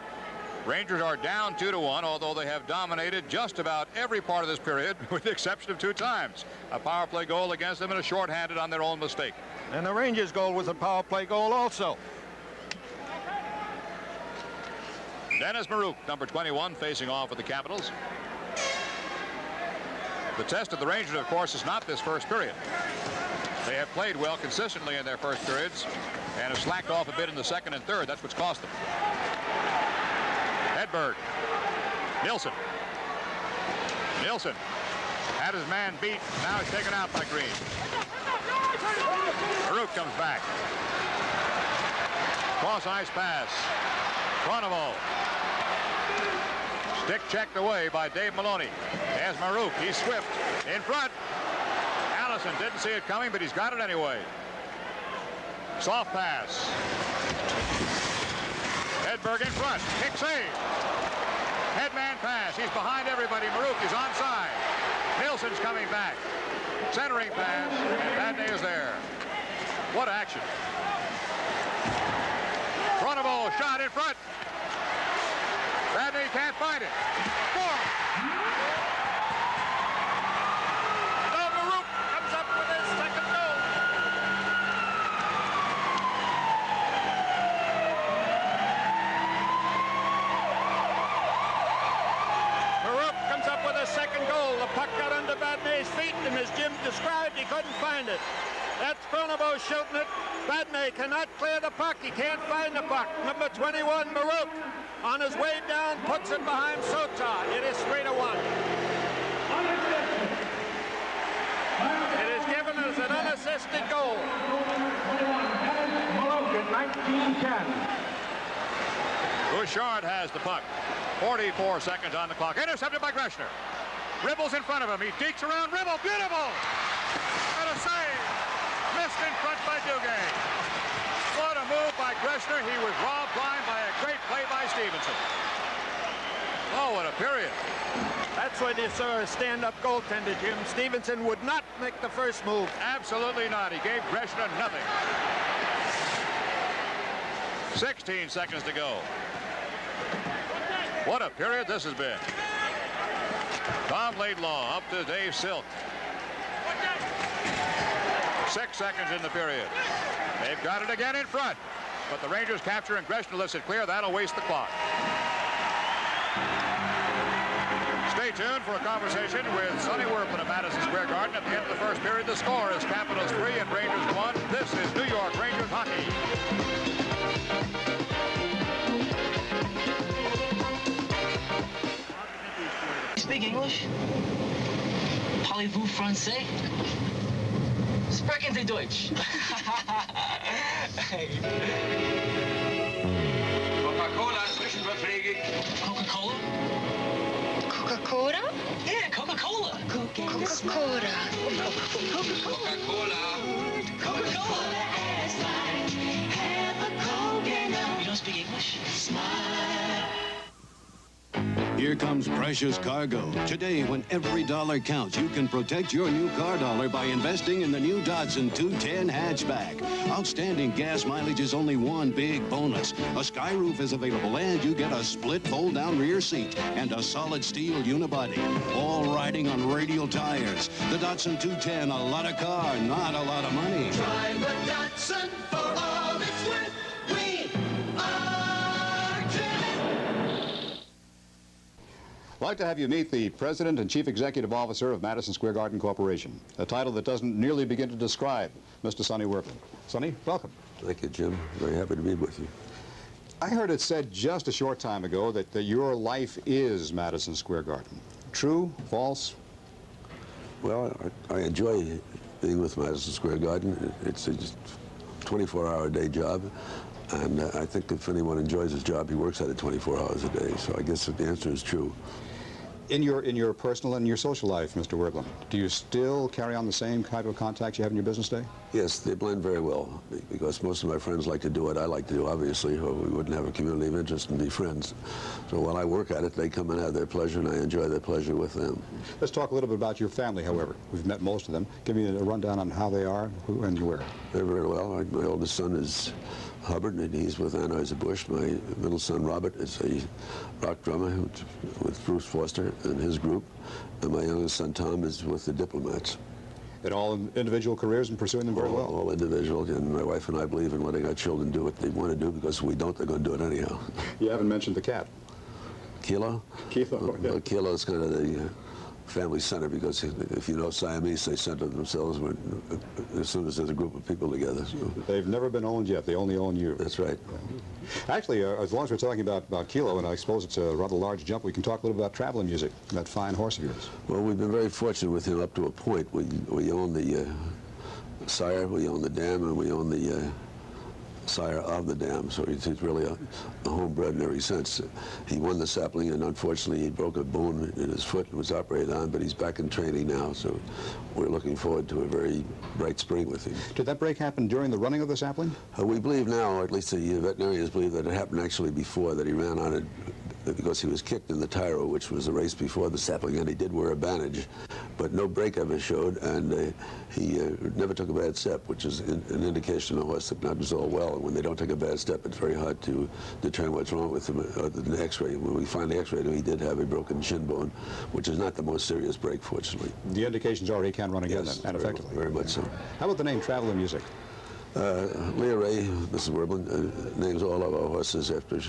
Rangers are down 2-1, although they have dominated just about every part of this period, with the exception of 2 times. A power play goal against them and a shorthanded on their own mistake. And the Rangers' goal was a power play goal also. Dennis Maruk, number 21, facing off with the Capitals. The test of the Rangers, of course, is not this first period. They have played well consistently in their first periods and have slacked off a bit in the second and third. That's what's cost them. Hedberg. Nilsson. Nilsson had his man beat. Now he's taken out by Green. Maruk comes back. Cross ice pass. Pronovo. Stick checked away by Dave Maloney. As Maruk, he's swift. In front. Allison didn't see it coming, but he's got it anyway. Soft pass. Hedberg in front. Kick save. Headman pass. He's behind everybody. Maruk is onside. Nilsson's coming back. Centering pass. And Vadnais is there. What action. Pronovo shot in front. Vadnais can't find it. Score. Maruk comes up with his second goal. Maruk comes up with a second goal. The puck got under Vadnais' feet, and as Jim described, he couldn't find it. That's Pronovo shooting it. Vadnais cannot clear the puck. He can't find the puck. Number 21, Maruk, on his way down, puts it behind Sotol. It is 3-1. It is given as an unassisted goal. Malone, 1910. Bouchard has the puck. 44 seconds on the clock. Intercepted by Greshner. Ribble's in front of him. He dekes around Ribble. Beautiful! And a save. Missed in front by Duguay. What a move by Greshner. He was robbed blind by a great play by Stevenson. Oh, what a period. That's when you saw a stand-up goaltender, Jim. Stevenson would not make the first move. Absolutely not. He gave Greshner nothing. 16 seconds to go. What a period this has been. Tom Laidlaw up to Dave Silk. 6 seconds in the period. They've got it again in front, but the Rangers capture and Gresham lifts it clear. That'll waste the clock. Stay tuned for a conversation with Sonny Werblin at Madison Square Garden. At the end of the first period, the score is Capitals 3 and Rangers 1. This is New York Rangers hockey. You speak English? Parlez-vous français? Sprechen Sie Deutsch? Coca-Cola zwischenverpflegig. Coca-Cola? Coca-Cola? Yeah, Coca-Cola. Coca-Cola. Coca-Cola. Coca-Cola. You don't speak English? Here comes Precious Cargo. Today, when every dollar counts, you can protect your new car dollar by investing in the new Datsun 210 hatchback. Outstanding gas mileage is only one big bonus. A sky roof is available, and you get a split fold-down rear seat and a solid steel unibody. All riding on radial tires. The Datsun 210, a lot of car, not a lot of money. Drive a Datsun for all it's worth. We are driven. I'd like to have you meet the President and Chief Executive Officer of Madison Square Garden Corporation, a title that doesn't nearly begin to describe Mr. Sonny Werblin. Sonny, welcome. Thank you, Jim. Very happy to be with you. I heard it said just a short time ago that your life is Madison Square Garden. True? False? Well, I enjoy being with Madison Square Garden. It's a 24-hour-a-day job. And I think if anyone enjoys his job, he works at it 24 hours a day. So I guess the answer is true. In your personal and your social life, Mr. Werblin, do you still carry on the same type of contacts you have in your business day? Yes, they blend very well, because most of my friends like to do what I like to do, obviously, or we wouldn't have a community of interest and be friends. So while I work at it, they come and have their pleasure, and I enjoy their pleasure with them. Let's talk a little bit about your family, however. We've met most of them. Give me a rundown on how they are, who and where. They're very well. My oldest son is Hubbard, and he's with Anheuser-Busch. My middle son, Robert, is a rock drummer with Bruce Foster and his group. And my youngest son, Tom, is with the Diplomats. And all individual careers and pursuing them very well? All individual, and my wife and I believe in letting our children do what they want to do, because if we don't, they're going to do it anyhow. You haven't mentioned the cat. Kilo? Kilo, yeah. Well, Kilo is kind of the family center, because if you know Siamese, they center themselves as soon as there's a group of people together. So. They've never been owned yet. They only own you. That's right. Yeah. Actually, as long as we're talking about Kilo, and I suppose it's a rather large jump, we can talk a little about traveling music, that fine horse of yours. Well, we've been very fortunate with him up to a point. We own the sire, we own the dam, and we own the sire of the dam, so he's really a homebred in every sense. He won the sapling, and unfortunately he broke a bone in his foot and was operated on, but he's back in training now, so we're looking forward to a very bright spring with him. Did that break happen during the running of the sapling? We believe now, or at least the veterinarians believe, that it happened actually before, that he ran on it because he was kicked in the Tyro, which was the race before the sapling, and he did wear a bandage, but no break ever showed, and he never took a bad step, which is an indication of a horse that is all well. And when they don't take a bad step, it's very hard to determine what's wrong with him other than the X-ray. When we finally X-rayed him, he did have a broken shin bone, which is not the most serious break, fortunately. The indications are he can run again, yes, then, and effectively. Very much so. How about the name Traveling Music? Leah Ray, Mrs. Werblin, names all of our horses after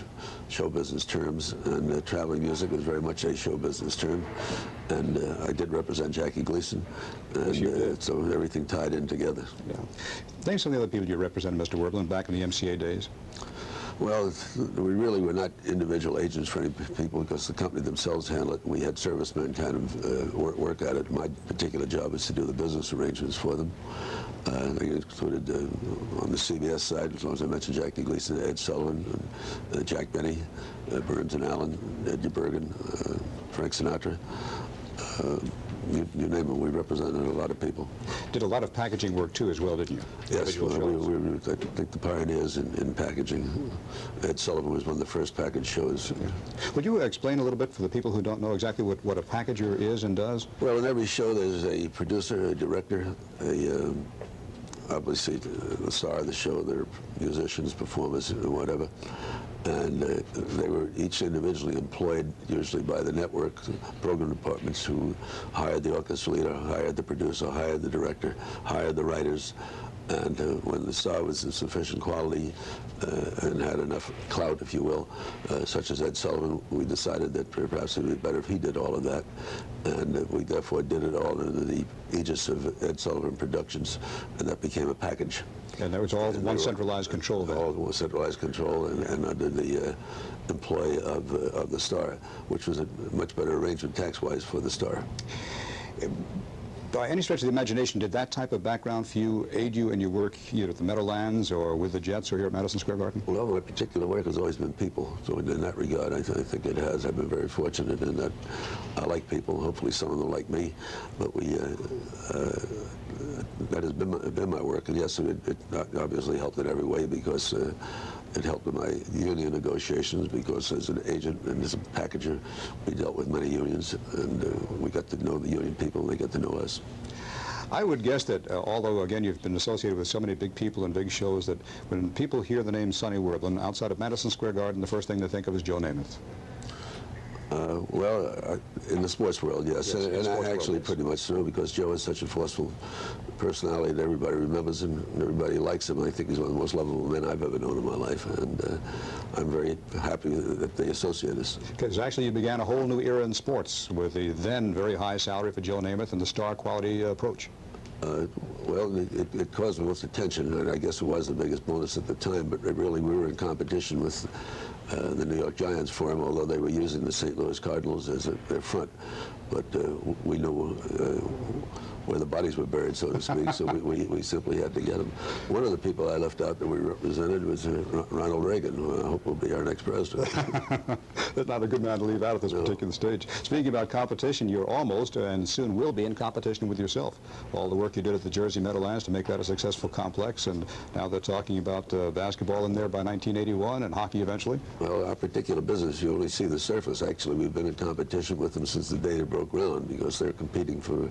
show business terms, and Traveling Music is very much a show business term. And I did represent Jackie Gleason, and so everything tied in together. Yeah. Name some of the other people you represented, Mr. Werblin, back in the MCA days. Well, we really were not individual agents for any people, because the company themselves handled it. We had servicemen kind of work at it. My particular job was to do the business arrangements for them. They included, on the CBS side, as long as I mentioned Jackie Gleason, Ed Sullivan, Jack Benny, Burns and Allen, Edgar Bergen, Frank Sinatra. You name it, we represented a lot of people. Did a lot of packaging work, too, as well, didn't you? Yes, we were, I think, the pioneers in packaging. Ed Sullivan was one of the first package shows. Would you explain a little bit for the people who don't know exactly what a packager is and does? Well, in every show there's a producer, a director, obviously the star of the show, they're musicians, performers, or whatever. And they were each individually employed, usually by the network program departments, who hired the orchestra leader, hired the producer, hired the director, hired the writers. And when the star was of sufficient quality and had enough clout, if you will, such as Ed Sullivan, we decided that perhaps it would be better if he did all of that. And we therefore did it all under the aegis of Ed Sullivan Productions, and that became a package. And there was all one centralized control then? All one centralized control and under the employ of the star, which was a much better arrangement tax-wise for the star. By any stretch of the imagination, did that type of background for you aid you in your work either at the Meadowlands or with the Jets or here at Madison Square Garden? Well, my particular work has always been people. So in that regard, I think it has. I've been very fortunate in that I like people. Hopefully some of them like me. But that has been my work. And yes, it obviously helped in every way because it helped in my union negotiations, because as an agent and as a packager, we dealt with many unions, and we got to know the union people, and they got to know us. I would guess that, although, again, you've been associated with so many big people and big shows, that when people hear the name Sonny Werblin outside of Madison Square Garden, the first thing they think of is Joe Namath. Well, in the sports world, yes, and I actually pretty much so, because Joe is such a forceful personality that everybody remembers him and everybody likes him. I think he's one of the most lovable men I've ever known in my life, and I'm very happy that they associate us. Because actually you began a whole new era in sports with the then very high salary for Joe Namath and the star quality approach. Well, it caused the most attention, and I guess it was the biggest bonus at the time, but really we were in competition with the New York Giants for him, although they were using the St. Louis Cardinals as their front. But we knew where the bodies were buried, so to speak, so we simply had to get them. One of the people I left out that we represented was Ronald Reagan, who I hope will be our next president. That's not a good man to leave out at this particular stage. Speaking about competition, you're almost, and soon will be, in competition with yourself. All the work you did at the Jersey Meadowlands to make that a successful complex, and now they're talking about basketball in there by 1981 and hockey eventually. Well, our particular business, you only see the surface. Actually, we've been in competition with them since the day they broke ground, because they're competing for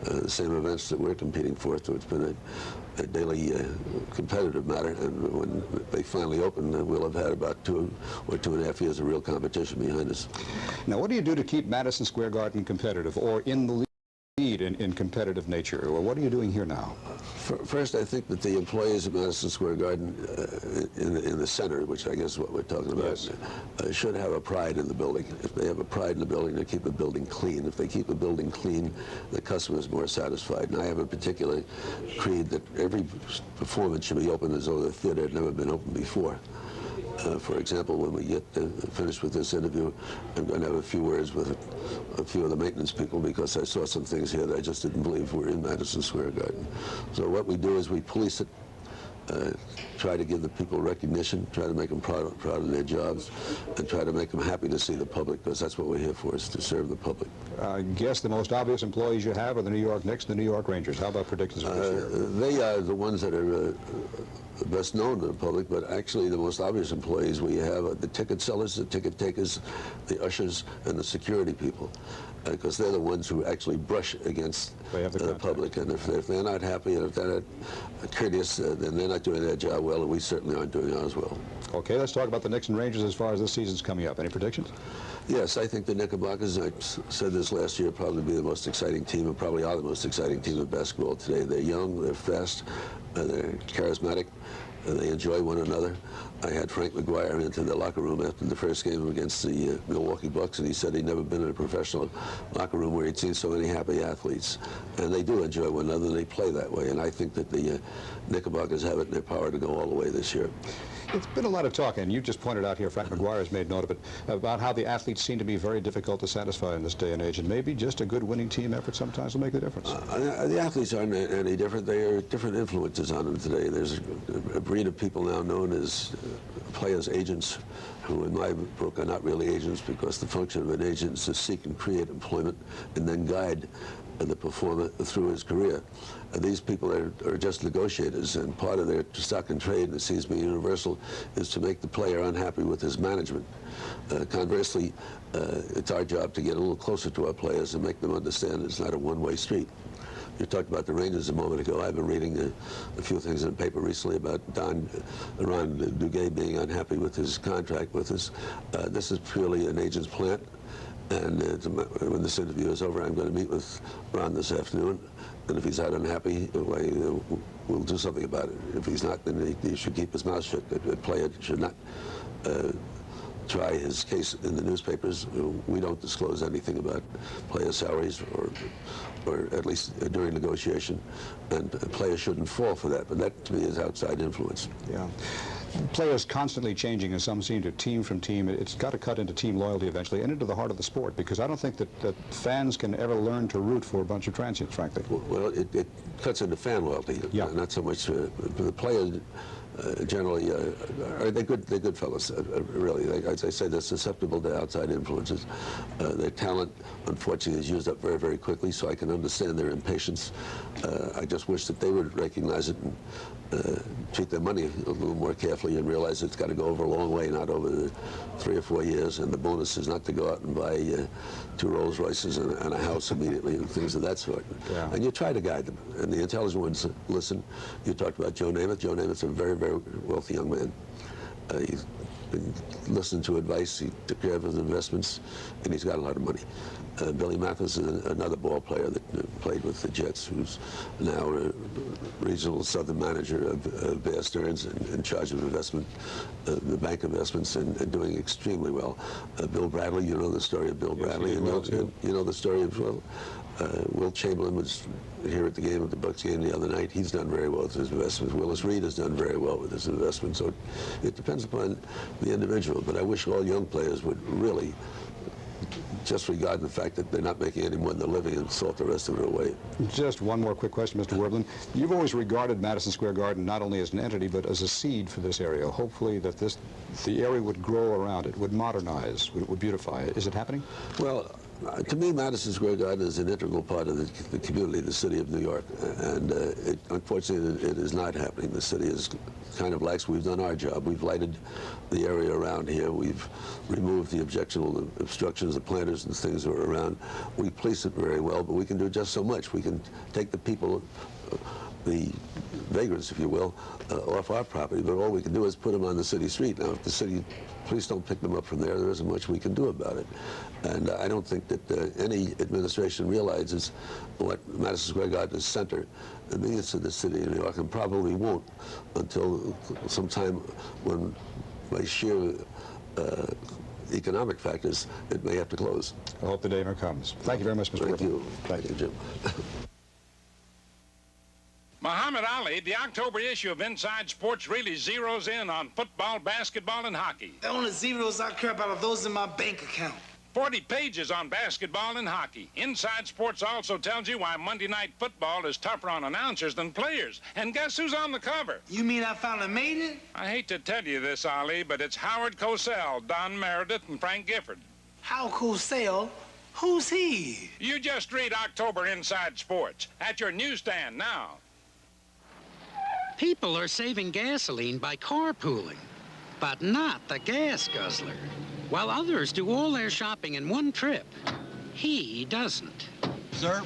the same events that we're competing for, so it's been a daily competitive matter, and when they finally open, we'll have had about 2 or 2.5 years of real competition behind us. Now, what do you do to keep Madison Square Garden competitive, or in the lead in competitive nature, or what are you doing here now? First, I think that the employees at Madison Square Garden in the center, which I guess is what we're talking about, yes, should have a pride in the building. If they have a pride in the building, they keep the building clean. If they keep the building clean, the customer is more satisfied. And I have a particular creed that every performance should be open as though the theater had never been open before. For example, when we get finished with this interview, I'm going to have a few words with a few of the maintenance people, because I saw some things here that I just didn't believe were in Madison Square Garden. So what we do is we police it, try to give the people recognition, try to make them proud of their jobs, and try to make them happy to see the public, because that's what we're here for, is to serve the public. I guess the most obvious employees you have are the New York Knicks and the New York Rangers. How about predictions for this year? They are the ones that are best known to the public, but actually the most obvious employees we have are the ticket sellers, the ticket takers, the ushers, and the security people, because they're the ones who actually brush against the public, and if they're not happy and if they're not courteous, then they're not doing their job well, and we certainly aren't doing ours well. Okay, let's talk about the Knicks and Rangers as far as this season's coming up. Any predictions? Yes, I think the Knickerbockers, I said this last year, probably be the most exciting team, and probably are the most exciting team in basketball today. They're young, they're fast, they're charismatic, they enjoy one another. I had Frank McGuire into the locker room after the first game against the Milwaukee Bucks, and he said he'd never been in a professional locker room where he'd seen so many happy athletes. And they do enjoy one another, and they play that way. And I think that the Knickerbockers have it in their power to go all the way this year. It's been a lot of talk, and you just pointed out here, Frank McGuire has made note of it, about how the athletes seem to be very difficult to satisfy in this day and age, and maybe just a good winning team effort sometimes will make the difference. The athletes aren't any different. They are different influences on them today. There's a breed of people now known as players' agents, who in my book are not really agents, because the function of an agent is to seek and create employment and then guide the performer through his career. These people are just negotiators, and part of their stock and trade, and it seems to be universal, is to make the player unhappy with his management. Conversely, it's our job to get a little closer to our players and make them understand it's not a one-way street. You talked about the Rangers a moment ago. I've been reading a few things in the paper recently about Ron Duguay being unhappy with his contract with us. This is purely an agent's plant. And when this interview is over, I'm going to meet with Ron this afternoon. And if he's not unhappy, we'll do something about it. If he's not, then he should keep his mouth shut. A player should not try his case in the newspapers. We don't disclose anything about player salaries, or at least during negotiation. And players shouldn't fall for that. But that, to me, is outside influence. Yeah. Players constantly changing, as some seem to, team from team. It's got to cut into team loyalty eventually and into the heart of the sport, because I don't think that fans can ever learn to root for a bunch of transients, frankly. Well, it cuts into fan loyalty, not so much the players. Generally, they're good fellows, really. As I say, they're susceptible to outside influences. Their talent, unfortunately, is used up very, very quickly, so I can understand their impatience. I just wish that they would recognize it and treat their money a little more carefully and realize it's got to go over a long way, not over the 3 or 4 years, and the bonus is not to go out and buy 2 Rolls Royces and a house immediately and things of that sort. Yeah. And you try to guide them, and the intelligent ones listen. You talked about Joe Namath. Joe Namath's a very, very wealthy young man. He's been listening to advice. He took care of his investments, and he's got a lot of money. Billy Mathis is another ball player that played with the Jets, who's now a regional southern manager of Bear Stearns and in charge of investment, the bank investments, and doing extremely well. Bill Bradley, you know the story of Bill Bradley. You know the story of Will Chamberlain was here at the game, at the Bucks game the other night. He's done very well with his investments. Willis Reed has done very well with his investments. So it depends upon the individual. But I wish all young players would really just regard the fact that they're not making any more than a living and salt the rest of it away. Just one more quick question, Mr. Werblin. You've always regarded Madison Square Garden not only as an entity, but as a seed for this area. Hopefully that the area would grow around it, would modernize, would beautify. Is it happening? Well, to me, Madison Square Garden is an integral part of the community, the city of New York, and unfortunately, it is not happening. The city is kind of lax. We've done our job. We've lighted the area around here. We've removed the objectionable obstructions, the planters and things that are around. We police it very well, but we can do just so much. We can take the people, the vagrants, if you will, off our property, but all we can do is put them on the city street. Now, if the city police don't pick them up from there, there isn't much we can do about it. And I don't think that any administration realizes what Madison Square Garden is center means to the city of New York, and probably won't until some time when, by sheer economic factors, it may have to close. I hope the day never comes. Thank you very much, Mr. Werblin. Thank you, Jim. Muhammad Ali, the October issue of Inside Sports really zeroes in on football, basketball, and hockey. The only zeros I care about are those in my bank account. 40 pages on basketball and hockey. Inside Sports also tells you why Monday Night Football is tougher on announcers than players. And guess who's on the cover? You mean I finally made it? I hate to tell you this, Ali, but it's Howard Cosell, Don Meredith, and Frank Gifford. Howard Cosell? Who's he? You just read October Inside Sports at your newsstand now. People are saving gasoline by carpooling, but not the gas guzzler. While others do all their shopping in one trip, he doesn't. Sir,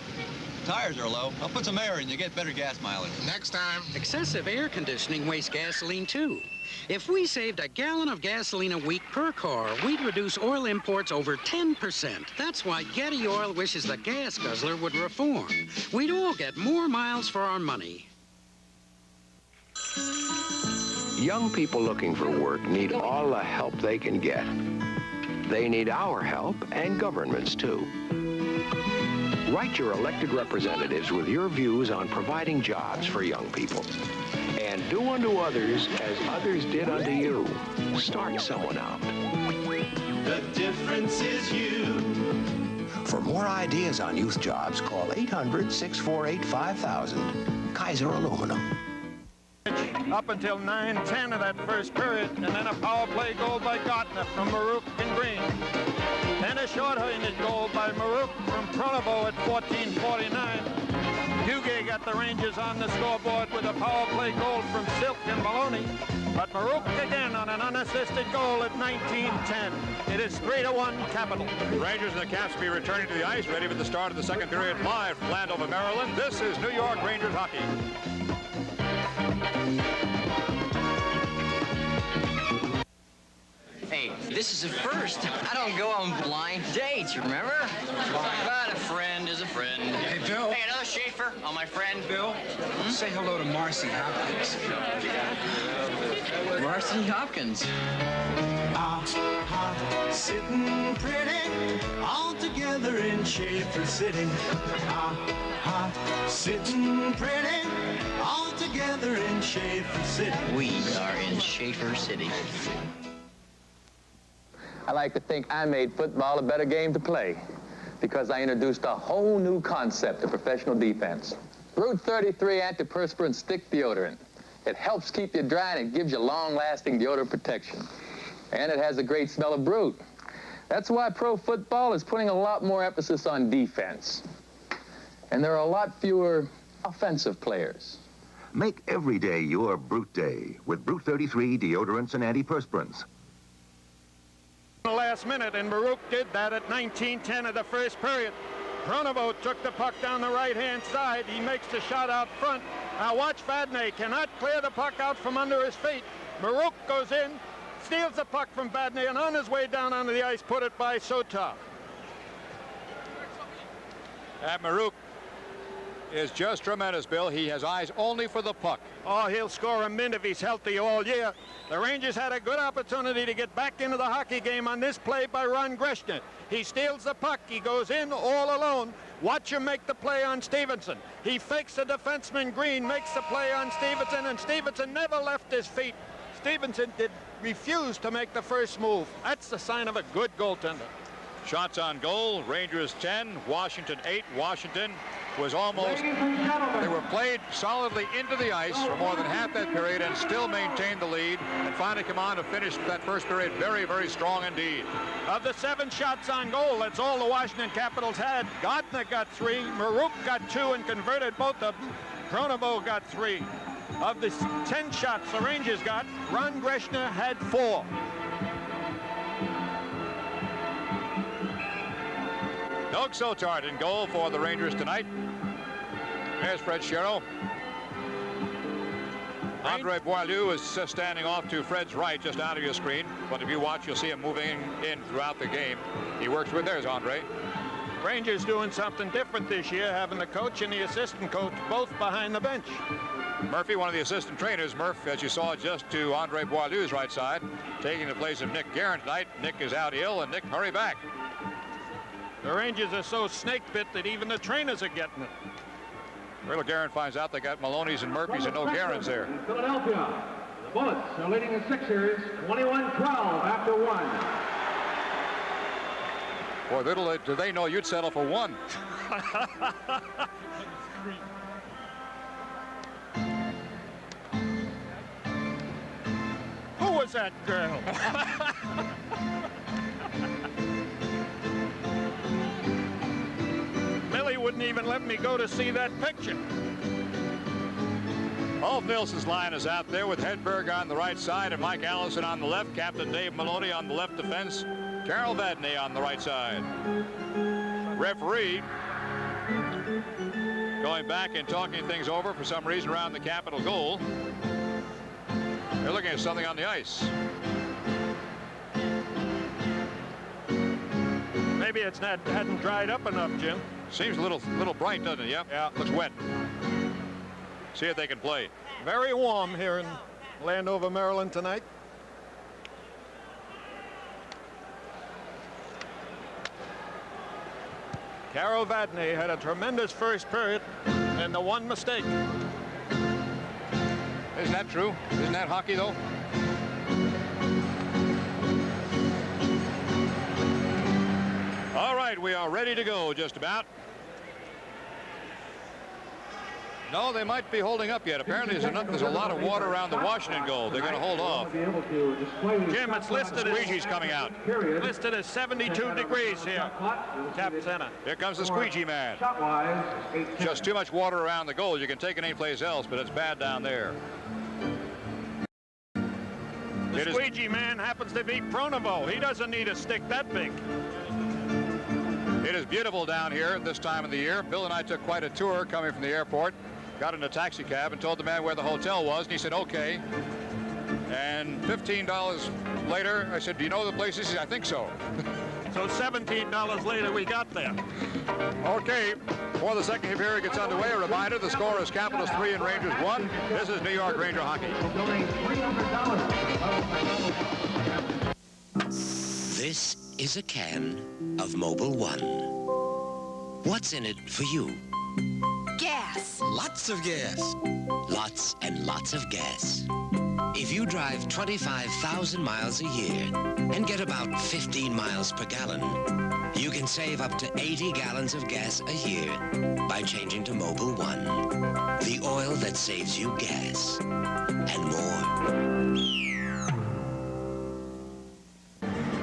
tires are low. I'll put some air in, you get better gas mileage. Next time. Excessive air conditioning wastes gasoline, too. If we saved a gallon of gasoline a week per car, we'd reduce oil imports over 10%. That's why Getty Oil wishes the gas guzzler would reform. We'd all get more miles for our money. Young people looking for work need all the help they can get. They need our help and government's too. Write your elected representatives with your views on providing jobs for young people. And do unto others as others did unto you. Start someone out. The difference is you. For more ideas on youth jobs, call 800-648-5000. Kaiser Aluminum. Up until 9:10 of that first period, and then a power play goal by Gartner from Marouk and Green. Then a short-handed goal by Marouk from Pronovo at 14:49. Huguet got the Rangers on the scoreboard with a power play goal from Silk and Maloney. But Marouk again on an unassisted goal at 19-10. It is 3-1 Capital. The Rangers and the Caps will be returning to the ice, ready for the start of the second period live from Landover, Maryland. This is New York Rangers hockey. Hey, this is a first. I don't go on blind dates, remember? But a friend is a friend. Hey, Bill. Hey, another Schaefer on my friend. Bill, say hello to Marcy Hopkins. Marcy Hopkins. Sitting pretty, all together in Schaefer City. Sitting pretty, all together in Schaefer City. We are in Schaefer City. I like to think I made football a better game to play because I introduced a whole new concept of professional defense. Brute 33 antiperspirant stick deodorant. It helps keep you dry and it gives you long-lasting deodorant protection. And it has a great smell of Brute. That's why pro football is putting a lot more emphasis on defense. And there are a lot fewer offensive players. Make every day your Brute day with Brute 33 deodorants and antiperspirants. The last minute, and Marouk did that at 19-10 of the first period. Pronovo took the puck down the right-hand side. He makes the shot out front. Now watch Vadnais cannot clear the puck out from under his feet. Marouk goes in, steals the puck from Vadnais, and on his way down onto the ice, put it by Sotar. Marouk is just tremendous, Bill. He has eyes only for the puck. Oh, he'll score a min if he's healthy all year. The Rangers had a good opportunity to get back into the hockey game on this play by Ron Greshner. He steals the puck. He goes in all alone. Watch him make the play on Stevenson. He fakes the defenseman Green, makes the play on Stevenson, and Stevenson never left his feet. Stevenson refused to make the first move. That's the sign of a good goaltender. Shots on goal, Rangers 10, Washington 8. Washington was almost, they were played solidly into the ice for more than half that period and still maintained the lead and finally come on to finish that first period very, very strong indeed. Of the 7 shots on goal, that's all the Washington Capitals had. Gardner got 3, Marouk got 2 and converted both of them. Pronovo got 3. Of the 10 shots the Rangers got, Ron Greshner had 4. Doug Sotar in goal for the Rangers tonight. There's Fred Sherrill. Andre Boileau is standing off to Fred's right, just out of your screen. But if you watch, you'll see him moving in throughout the game. He works with, there's Andre. Rangers doing something different this year, having the coach and the assistant coach both behind the bench. Murphy, one of the assistant trainers. Murph, as you saw, just to Andre Boileau's right side, taking the place of Nick Guerin tonight. Nick is out ill, and Nick, hurry back. The Rangers are so snake-bit that even the trainers are getting it. Little Guerin finds out they got Maloney's and Murphy's and no Guerins there. In Philadelphia, the Bullets are leading the Sixers 21-12 after 1. Boy, little do they know you'd settle for 1. Who was that girl? Millie wouldn't even let me go to see that picture. Ulf Nilsson's line is out there with Hedberg on the right side and Mike Allison on the left. Captain Dave Maloney on the left defense. Carol Vadnais on the right side. Referee going back and talking things over for some reason around the Capital goal. They're looking at something on the ice. Maybe it's not hadn't dried up enough, Jim. Seems a little bright, doesn't it? Yep. Yeah. Looks wet. See if they can play. Very warm here in Landover, Maryland tonight. Carol Vadnais had a tremendous first period and the one mistake. Isn't that true? Isn't that hockey, though? All right, we are ready to go just about. No, they might be holding up yet. Apparently, there's a lot of water around the Washington goal. They're going to hold off. Jim, it's listed as Squeegee's coming out. Listed as 72 degrees here. Cap center. Here comes the squeegee man. Just too much water around the goal. You can take it anyplace else, but it's bad down there. The squeegee man happens to be Pronovo. He doesn't need a stick that big. It is beautiful down here at this time of the year. Bill and I took quite a tour coming from the airport. Got in a taxi cab and told the man where the hotel was, and he said, okay. And $15 later, I said, do you know the place? He said, I think so. So $17 later, we got there. Okay, before the second period gets underway, a reminder, the score is Capitals 3 and Rangers 1. This is New York Ranger hockey. This is a can of Mobil 1. What's in it for you? Gas. Lots of gas. Lots and lots of gas. If you drive 25,000 miles a year and get about 15 miles per gallon, you can save up to 80 gallons of gas a year by changing to Mobil 1. The oil that saves you gas and more.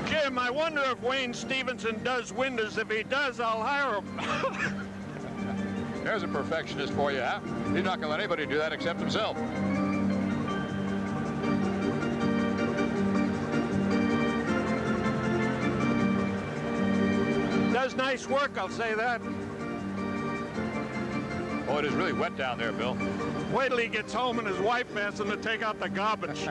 Jim, I wonder if Wayne Stevenson does windows. If he does, I'll hire him. There's a perfectionist for you, huh? He's not going to let anybody do that except himself. Does nice work, I'll say that. Oh, it is really wet down there, Bill. Wait till he gets home and his wife asks him to take out the garbage.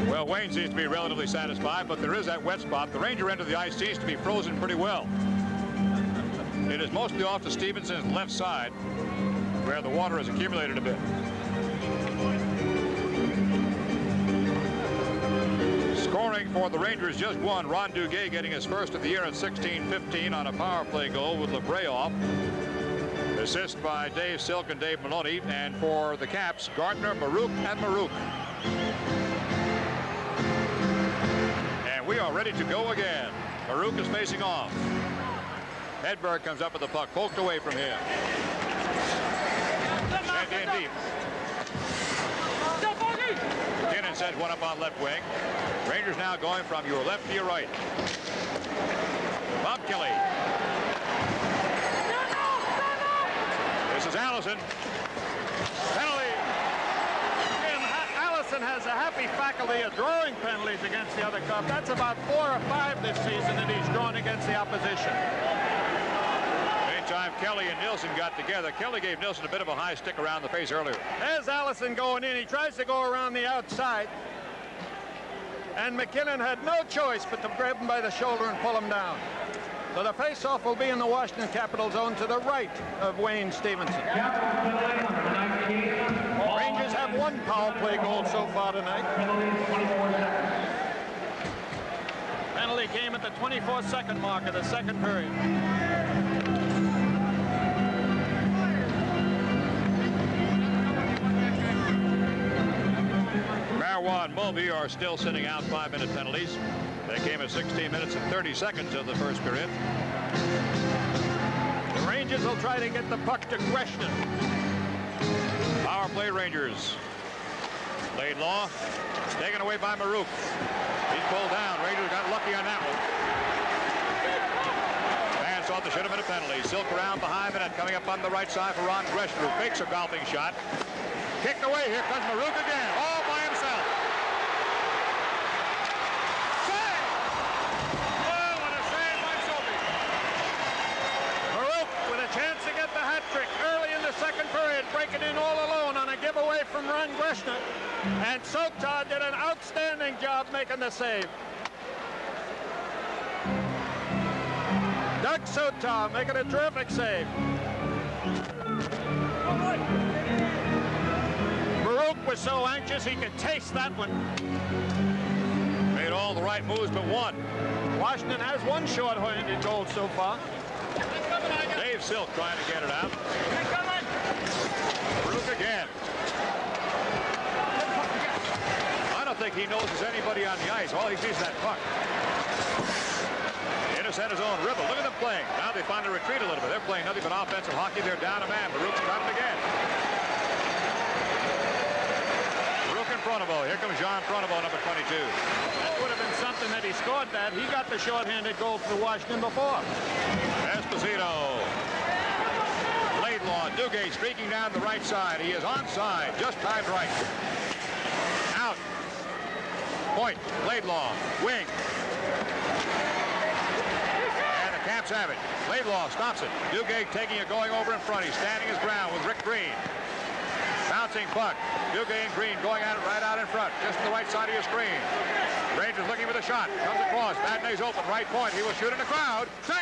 Well, Wayne seems to be relatively satisfied, but there is that wet spot. The Ranger end of the ice seems to be frozen pretty well. It is mostly off to Stevenson's left side, where the water has accumulated a bit. Scoring for the Rangers just one. Ron Duguay getting his first of the year at 16-15 on a power play goal with Labreoff. Assist by Dave Silk and Dave Maloney. And for the Caps, Gardner, Marouk, and Marouk. And we are ready to go again. Marouk is facing off. Hedberg comes up with the puck, poked away from him. Sent in deep. McKinnon sends one up on left wing. Rangers now going from your left to your right. Bob Kelly. This is Allison. Penalty. Allison has a happy faculty of drawing penalties against the other club. That's about 4 or 5 this season that he's drawn against the opposition. Meantime, Kelly and Nilsson got together. Kelly gave Nilsson a bit of a high stick around the face earlier. There's Allison going in. He tries to go around the outside. And McKinnon had no choice but to grab him by the shoulder and pull him down. So the face-off will be in the Washington Capitals zone to the right of Wayne Stevenson. Rangers have 1 power play goal so far tonight. Penalty came at the 24-second mark of the second period. Marwan and Mulvey are still sitting out 5-minute penalties. They came at 16 minutes and 30 seconds of the first period. The Rangers will try to get the puck to Gresham. Power play Rangers. Laidlaw taken away by Marouk. He's pulled down. Rangers got lucky on that one. Fans thought there should have been a penalty. Silk around behind the net, coming up on the right side for Ron Gresham, who fakes a golfing shot. Kicked away. Here comes Marouk again, all by himself. Save! Oh, what a save by Sophie. Marouk with a chance to get the hat trick early in the second period, breaking in all alone on a giveaway from Ron Gresham. And Sotah did an outstanding job making the save. Doug Sotah making a terrific save. Marouk was so anxious he could taste that one. Made all the right moves but one. Washington has 1 short-handed goal so far. Dave Silk trying to get it out. Marouk again. I don't think he knows there's anybody on the ice. All he sees is that puck. Into center zone, Ribble. Look at them playing. Now they finally retreat a little bit. They're playing nothing but offensive hockey. They're down a man. Marouk's got him again. Marouk and Pronovo. Here comes John Pronovo, number 22. That would have been something that he scored that. He got the shorthanded goal for Washington before. Esposito. Laidlaw. Duguay streaking down the right side. He is onside. Just timed right. Out. Point. Laidlaw. Wing. And the Caps have it. Laidlaw stops it. Duguay taking it, going over in front. He's standing his ground with Rick Green. Bouncing puck. Duguay and Green going at it right out in front. Just to the right side of your screen. Rangers looking for the shot. Comes across. Vadnais open. Right point. He will shoot in the crowd. Save!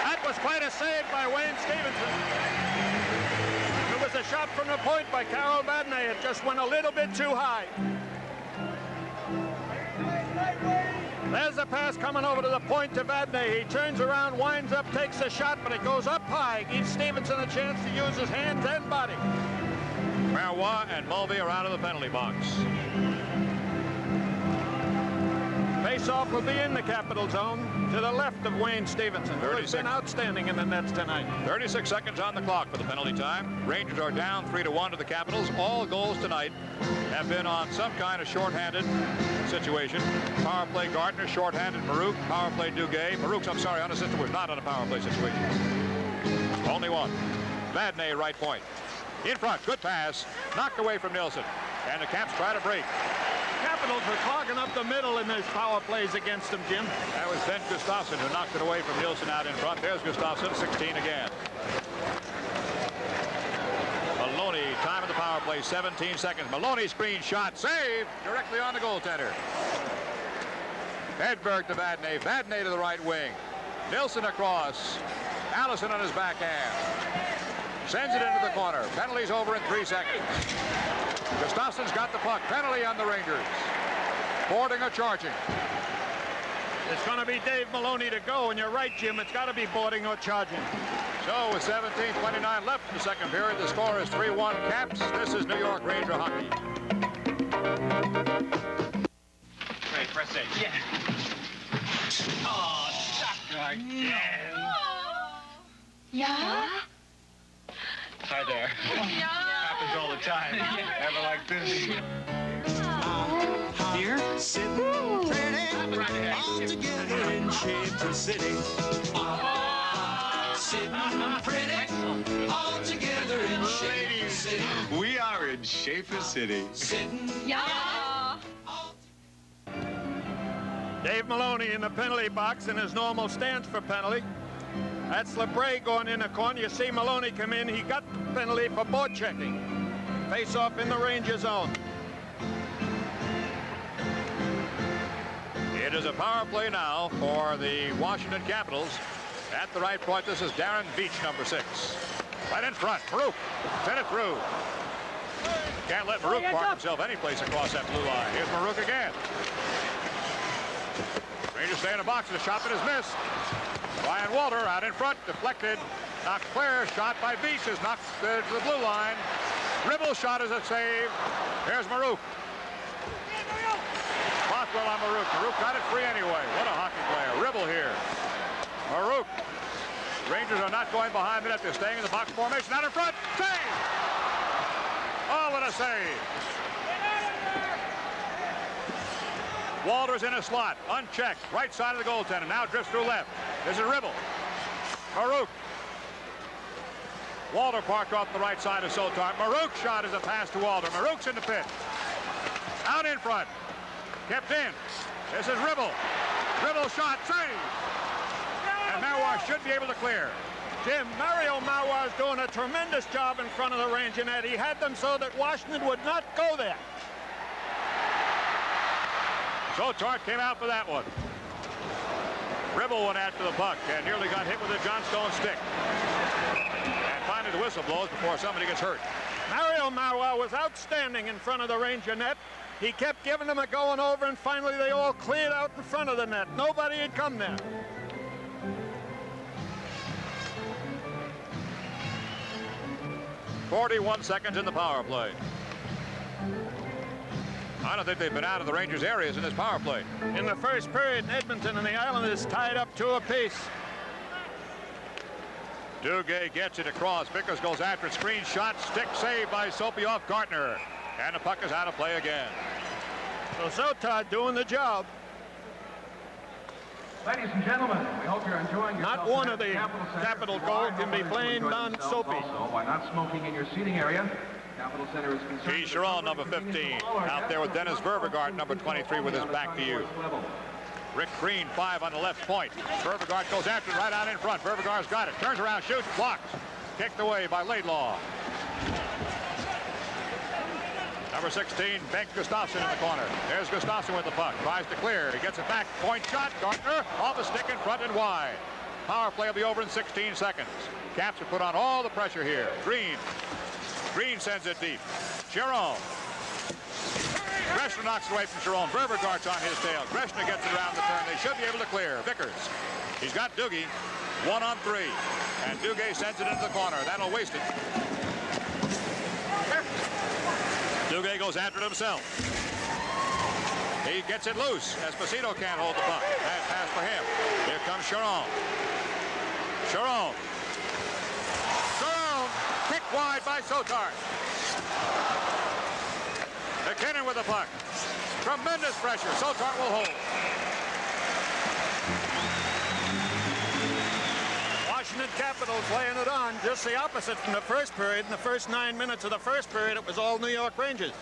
That was quite a save by Wayne Stevenson. It was a shot from the point by Carol Vadnais. It just went a little bit too high. There's a pass coming over to the point to Vadnais. He turns around, winds up, takes a shot, but it goes up high. Gives Stevenson a chance to use his hands and body. Marois and Mulvey are out of the penalty box. Face-off will be in the Capital zone to the left of Wayne Stevenson, who has been outstanding in the nets tonight. 36 seconds on the clock for the penalty time. Rangers are down 3-1 to the Capitals. All goals tonight have been on some kind of shorthanded situation. Power play Gardner, shorthanded Marouk. Power play Duguay. Marouk's, I'm sorry, unassisted, was not on a power play situation. Only one. Vadnais, right point. In front, good pass. Knocked away from Nilsson. And the Caps try to break. Capitals are clogging up the middle in those power plays against them, Jim. That was Ben Gustafsson who knocked it away from Nilsson out in front. There's Gustafsson, 16 again. Maloney, time of the power play, 17 seconds. Maloney screen shot, save, directly on the goaltender. Hedberg to Vadnais, Vadnais to the right wing. Nilsson across, Allison on his backhand. Sends it into the corner. Penalty's over in 3 seconds. Gustafsson's got the puck. Penalty on the Rangers. Boarding or charging. It's going to be Dave Maloney to go, and you're right, Jim. It's got to be boarding or charging. So with 17:29 left in the second period, the score is 3-1 Caps. This is New York Ranger hockey. Great, press it. Yeah. Oh, sucker again. Yeah? Hi there. Yeah. Happens all the time. Ever like this? Here, sitting pretty, all together in Shaper City. Sitting pretty, all together in Shaper City. We are in Shaper City. Sitting, Yeah. Dave Maloney in the penalty box in his normal stance for penalty. That's LeBray going in the corner. You see Maloney come in. He got the penalty for board checking. Face off in the Ranger zone. It is a power play now for the Washington Capitals. At the right point, this is Darren Beach, number 6. Right in front, Marouk. Send it through. Can't let Marouk park himself any place across that blue line. Here's Marouk again. Rangers stay in the box. The shot that is missed. Ryan Walter out in front, deflected. Knocked clear. Shot by Beach is knocked to the blue line. Ribble's shot is a save. Here's Marouk. Bothwell on Marouk. Marouk got it free anyway. What a hockey player. Ribble here. Marouk. Rangers are not going behind the net. They're staying in the box formation. Out in front. Save! Oh, what a save. Walter's in a slot. Unchecked. Right side of the goaltender. Now drifts through left. This is Ribble. Marouk. Walter parked off the right side of Sotar. Marouk's shot is a pass to Walter. Marouk's in the pit. Out in front. Kept in. This is Ribble. Ribble shot. Save! And Marois should be able to clear. Jim, Mario Marois is doing a tremendous job in front of the Ranger net. He had them so that Washington would not go there. Sotar came out for that one. Ribble went after the puck and nearly got hit with a Johnstone stick. And finally the whistle blows before somebody gets hurt. Mario Marois was outstanding in front of the Ranger net. He kept giving them a going over, and finally they all cleared out in front of the net. Nobody had come there. .41 seconds in the power play. I don't think they've been out of the Rangers' areas in this power play. In the first period, Edmonton and the Islanders tied up 2 apiece. Duguay gets it across. Vickers goes after it. Screen shot. Stick save by Soapy off Gartner. And the puck is out of play again. So Sotard doing the job. Ladies and gentlemen, we hope you're enjoying yourself. Not one of the Capital goals can be blamed on Soapy. Also, by not smoking in your seating area. Capital Center is concerned. G. Chiron, number 15, out there with Dennis Vervegard, number 23, with his back to you. Rick Green, 5 on the left point. Vervegard goes after it right out in front. Vervegard's got it. Turns around, shoots, blocked. Kicked away by Laidlaw. Number 16, Bengt Gustafsson in the corner. There's Gustafsson with the puck. Tries to clear. He gets it back. Point shot. Gartner off a stick in front and wide. Power play will be over in 16 seconds. Caps have put on all the pressure here. Green sends it deep. Chiron. Greshner knocks it away from Chiron. Vervegard's on his tail. Greshner gets it around the turn. They should be able to clear. Vickers. He's got Doogie. 1 on 3. And Duguay sends it into the corner. That'll waste it. Duguay goes after it himself. He gets it loose. Esposito can't hold the puck. Bad pass for him. Here comes Chiron. Chiron. Kicked wide by Sotard. McKinnon with the puck. Tremendous pressure. Sotard will hold. Washington Capitals laying it on, just the opposite from the first period. In the first 9 minutes of the first period, it was all New York Rangers.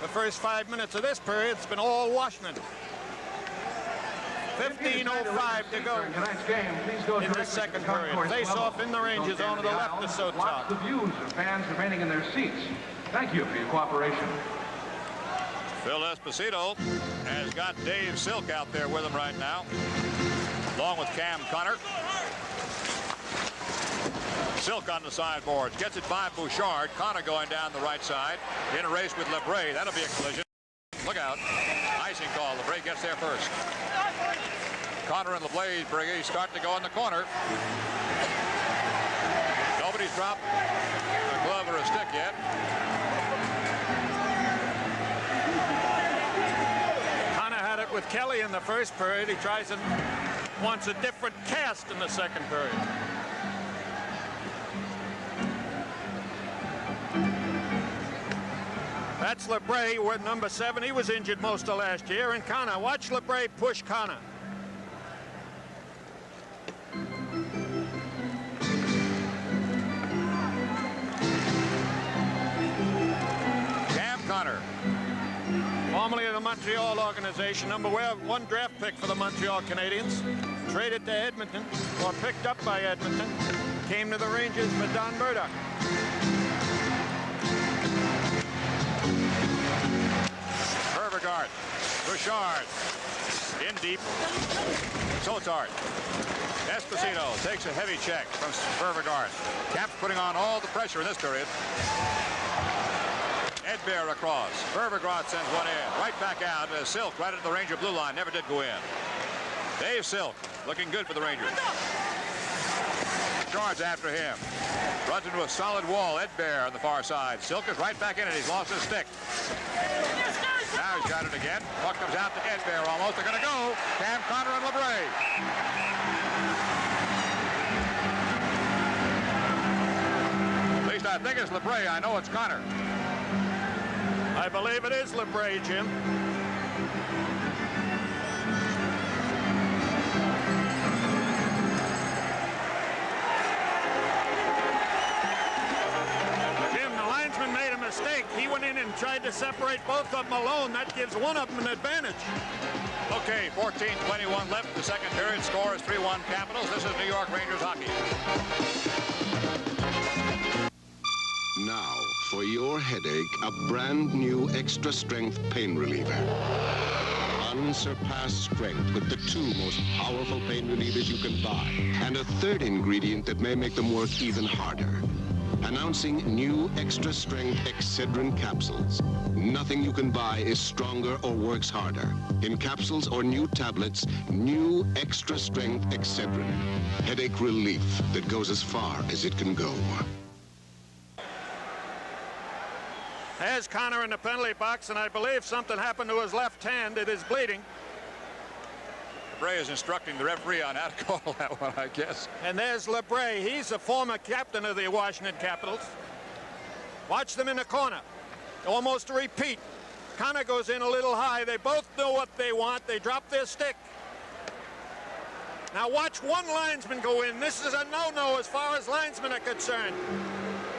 The first 5 minutes of this period, it's been all Washington. 15:05 to go in the second period. Face off in the Rangers zone to the left of Sotard. Watch the views of fans remaining in their seats. Thank you for your cooperation. Phil Esposito has got Dave Silk out there with him right now, along with Cam Connor. Silk on the sideboards. Gets it by Bouchard. Connor going down the right side. In a race with LeBray. That'll be a collision. Look out. Icing call. LeBray gets there first. Connor and LeBray start to go in the corner. Nobody's dropped a glove or a stick yet. Connor had it with Kelly in the first period. He tries and wants a different cast in the second period. That's LeBray with number 7. He was injured most of last year. And Connor, watch LeBray push Connor. Cam Connor. Formerly of the Montreal organization, number 1 draft pick for the Montreal Canadiens. Traded to Edmonton, or picked up by Edmonton. Came to the Rangers for Don Murdoch. Vervegard. Bouchard. In deep. Sotard. Esposito takes a heavy check from Vervegard. Caps putting on all the pressure in this period. Edbear across. Vervegard sends one in. Right back out. Silk right at the Ranger blue line. Never did go in. Dave Silk looking good for the Rangers. Charge after him. Runs into a solid wall. Edbear on the far side. Silk is right back in it. He's lost his stick. Now he's got it again. Puck comes out to Edbear almost. They're going to go. Cam Connor and LeBray. At least I think it's LeBray. I know it's Connor. I believe it is LeBray, Jim. Mistake. He went in and tried to separate both of them alone. That gives one of them an advantage. Okay, 14:21 left. The second period. Score is 3-1 Capitals. This is New York Rangers hockey. Now, for your headache, a brand new extra strength pain reliever. Unsurpassed strength with the 2 most powerful pain relievers you can buy. And a third ingredient that may make them work even harder. Announcing new extra strength Excedrin capsules. Nothing you can buy is stronger or works harder. In capsules or new tablets, new extra strength Excedrin. Headache relief that goes as far as it can go. There's Connor in the penalty box, and I believe something happened to his left hand. It is bleeding. LeBray is instructing the referee on how to call that one, I guess. And there's LeBray. He's a former captain of the Washington Capitals. Watch them in the corner. Almost a repeat. Connor goes in a little high. They both know what they want. They drop their stick. Now watch one linesman go in. This is a no-no as far as linesmen are concerned.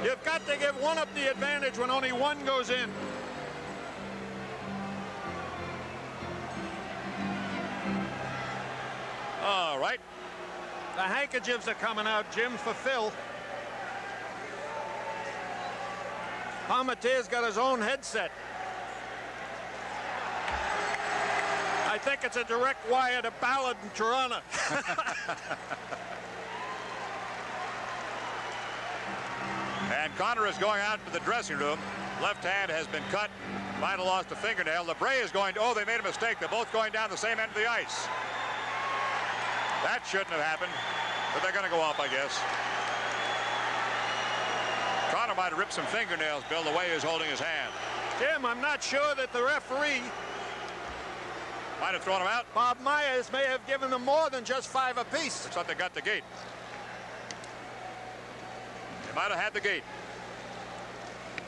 You've got to give one up the advantage when only one goes in. All right. The handkerchiefs are coming out, Jim, for Phil. Palmateer's got his own headset. I think it's a direct wire to Ballard and Toronto. And Connor is going out to the dressing room. Left hand has been cut. Might have lost a fingernail. LeBray is going to, oh, they made a mistake. They're both going down the same end of the ice. That shouldn't have happened, but they're going to go off, I guess. Connor might have ripped some fingernails, Bill, the way he was holding his hand. Jim, I'm not sure that the referee might have thrown him out. Bob Myers may have given them more than just 5 apiece. Looks like they got the gate. They might have had the gate.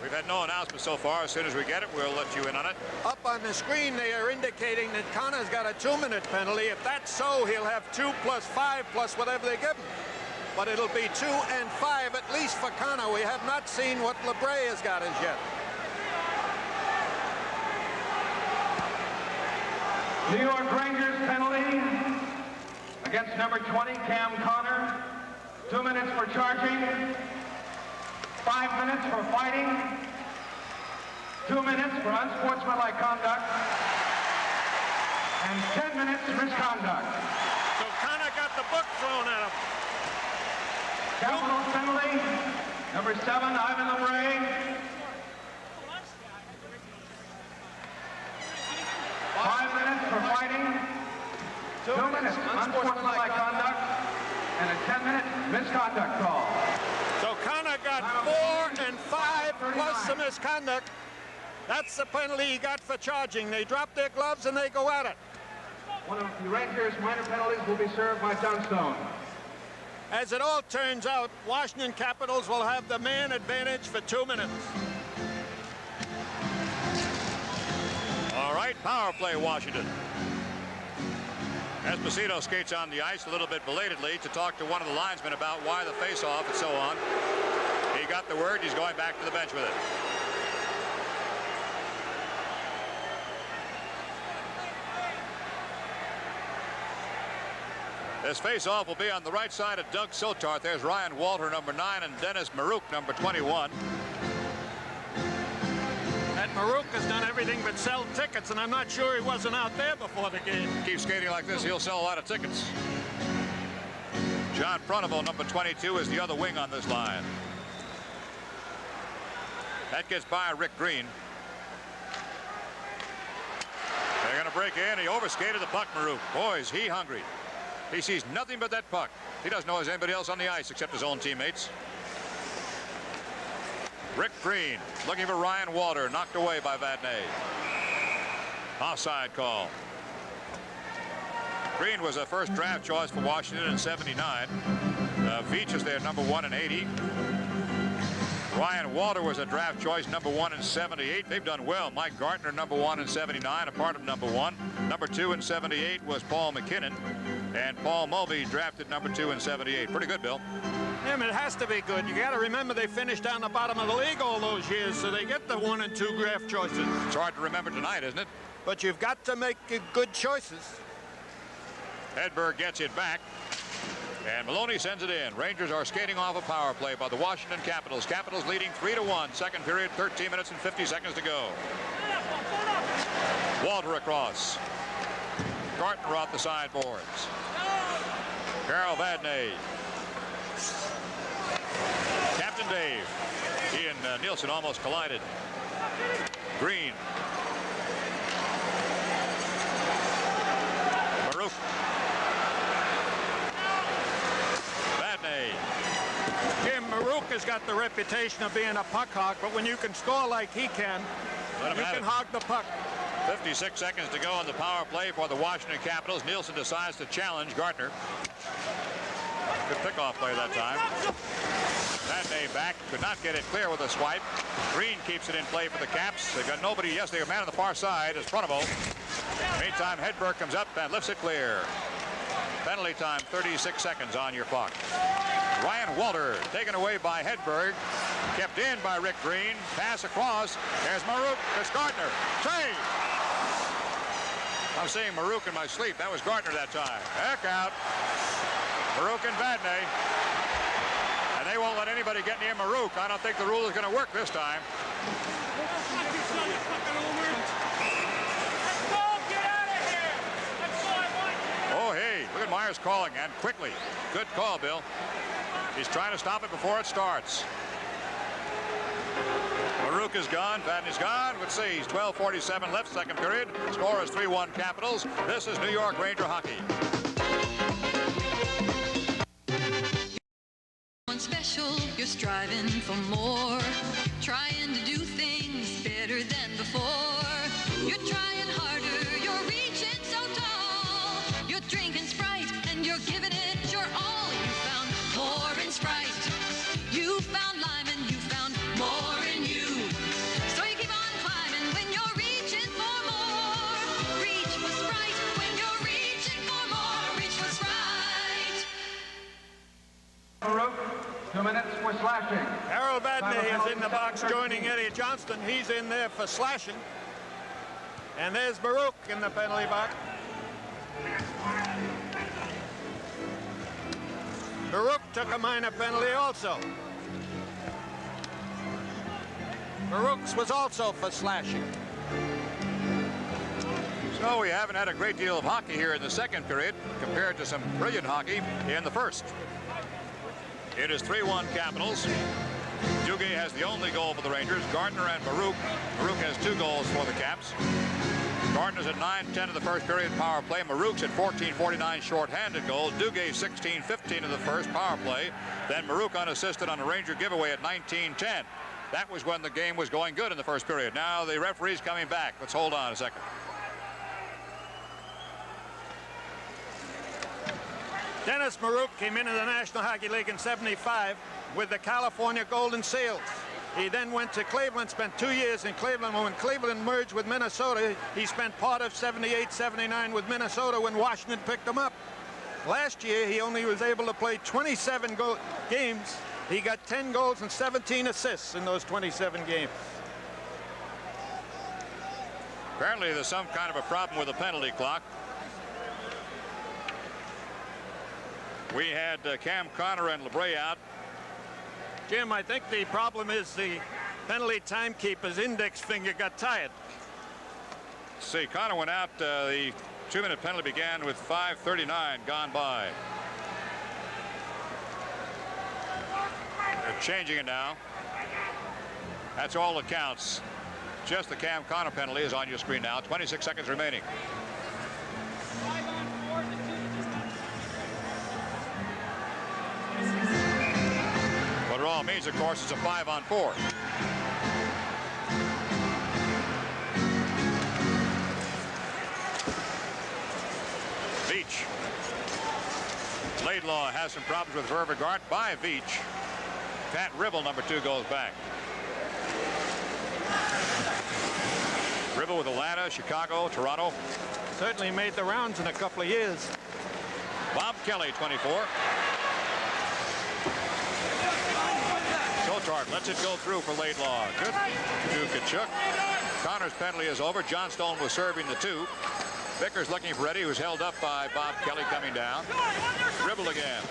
We've had no announcement so far. As soon as we get it, we'll let you in on it. Up on the screen, they are indicating that Connor's got a 2-minute penalty. If that's so, he'll have 2 plus 5 plus whatever they give him. But it'll be 2 and 5 at least for Connor. We have not seen what LeBray has got as yet. New York Rangers penalty against number 20, Cam Connor. 2 minutes for charging, 5 minutes for fighting, 2 minutes for unsportsmanlike conduct, and 10 minutes misconduct. So Connor got the book thrown at him. Capital penalty, number 7, Ivan LeBray. 5 minutes for fighting, 2 minutes unsportsmanlike conduct, and a 10-minute misconduct call. So Connor got 4 and 5 plus the misconduct. That's the penalty he got for charging. They drop their gloves and they go at it. One of the Rangers' minor penalties will be served by Johnstone. As it all turns out, Washington Capitals will have the man advantage for 2 minutes. All right, power play, Washington. Esposito skates on the ice a little bit belatedly to talk to one of the linesmen about why the face-off and so on. He got the word. He's going back to the bench with it. This face-off will be on the right side of Doug Sotarth. There's Ryan Walter, number 9, and Dennis Maruk, number 21. That Maruk has done everything but sell tickets, and I'm not sure he wasn't out there before the game. Keep skating like this, he'll sell a lot of tickets. John Pronovo, number 22, is the other wing on this line. That gets by Rick Green. They're going to break in. He overskated the puck, Maruk. Boy, is he hungry. He sees nothing but that puck. He doesn't know there's anybody else on the ice except his own teammates. Rick Green looking for Ryan Walter, knocked away by Vadnais. Offside call. Green was a first draft choice for Washington in '79. Veach is their number 1 in '80. Ryan Walter was a draft choice number 1 in '78. They've done well. Mike Gartner, number 1 in '79, a part of number 1. Number 2 in '78 was Paul McKinnon. And Paul Mulvey drafted number 2 in '78. Pretty good, Bill. Yeah, it has to be good. You got to remember they finished down the bottom of the league all those years, so they get the 1 and 2 draft choices. It's hard to remember tonight, isn't it? But you've got to make good choices. Hedberg gets it back, and Maloney sends it in. Rangers are skating off a power play by the Washington Capitals. Capitals leading 3-1. Second period, 13 minutes and 50 seconds to go. Walter across. Gartner off the sideboards. Carol Vadnais. Captain Dave. He and Nielsen almost collided. Green. Maruk. Vadnais. Jim, Marouk has got the reputation of being a puck hog, but when you can score like he can, you can hog the puck. 56 seconds to go on the power play for the Washington Capitals. Nielsen decides to challenge Gartner. Good pickoff play that time. Vadnais back, could not get it clear with a swipe. Green keeps it in play for the Caps. They've got nobody. Yes, they have a man on the far side is Pronovo. Meantime, Hedberg comes up and lifts it clear. Penalty time, 36 seconds on your clock. Ryan Walter taken away by Hedberg. Kept in by Rick Green. Pass across. There's Marouk. It's Gartner. Save! I'm saying Marouk in my sleep. That was Gartner that time. Heck out. Marouk and Vadnais. And they won't let anybody get near Marouk. I don't think the rule is going to work this time. Oh, hey, look at Myers calling, and quickly. Good call, Bill. He's trying to stop it before it starts. Marouk is gone. Vadnais gone. Let's see. 12:47 left, second period. Score is 3-1 Capitals. This is New York Ranger hockey. Special, you're striving for more, trying to do things better than before. You're trying harder, you're reaching so tall. You're drinking Sprite and you're giving it your all. You found more in Sprite. You found lime and you found more in you. So you keep on climbing when you're reaching for more. Reach for Sprite when you're reaching for more. Reach for Sprite. 2 minutes for slashing. Harold Vadnais is in the box joining Eddie Johnston. He's in there for slashing. And there's Marouk in the penalty box. Marouk took a minor penalty also. Marouk's was also for slashing. So we haven't had a great deal of hockey here in the second period compared to some brilliant hockey in the first. It is 3-1 Capitals. Duguay has the only goal for the Rangers. Gardner and Marouk. Marouk has 2 goals for the Caps. Gardner's at 9-10 of the first period power play. Marouk's at 14:49 shorthanded goal. Duguay 16-15 of the first power play. Then Marouk unassisted on a Ranger giveaway at 19-10. That was when the game was going good in the first period. Now the referee's coming back. Let's hold on a second. Dennis Marouk came into the National Hockey League in '75 with the California Golden Seals. He then went to Cleveland, spent 2 years in Cleveland. When Cleveland merged with Minnesota, he spent part of '78-'79 with Minnesota when Washington picked him up. Last year, he only was able to play 27 games. He got 10 goals and 17 assists in those 27 games. Apparently, there's some kind of a problem with the penalty clock. We had Cam Connor and LeBray out. Jim, I think the problem is the penalty timekeeper's index finger got tired. See, Connor went out. The 2-minute penalty began with 5:39 gone by. They're changing it now. That's all that counts. Just the Cam Connor penalty is on your screen now. 26 seconds remaining. What it all means, of course, is a 5-on-4. Veach. Laidlaw has some problems with Vervegart by Veach. Pat Ribble, number 2, goes back. Ribble with Atlanta, Chicago, Toronto. Certainly made the rounds in a couple of years. Bob Kelly, 24. Sotard lets it go through for Laidlaw. Good to Kachuk. Connor's penalty is over. John Stone was serving the 2. Vickers looking for Eddie, who's held up by Bob Kelly coming down. Dribbled again.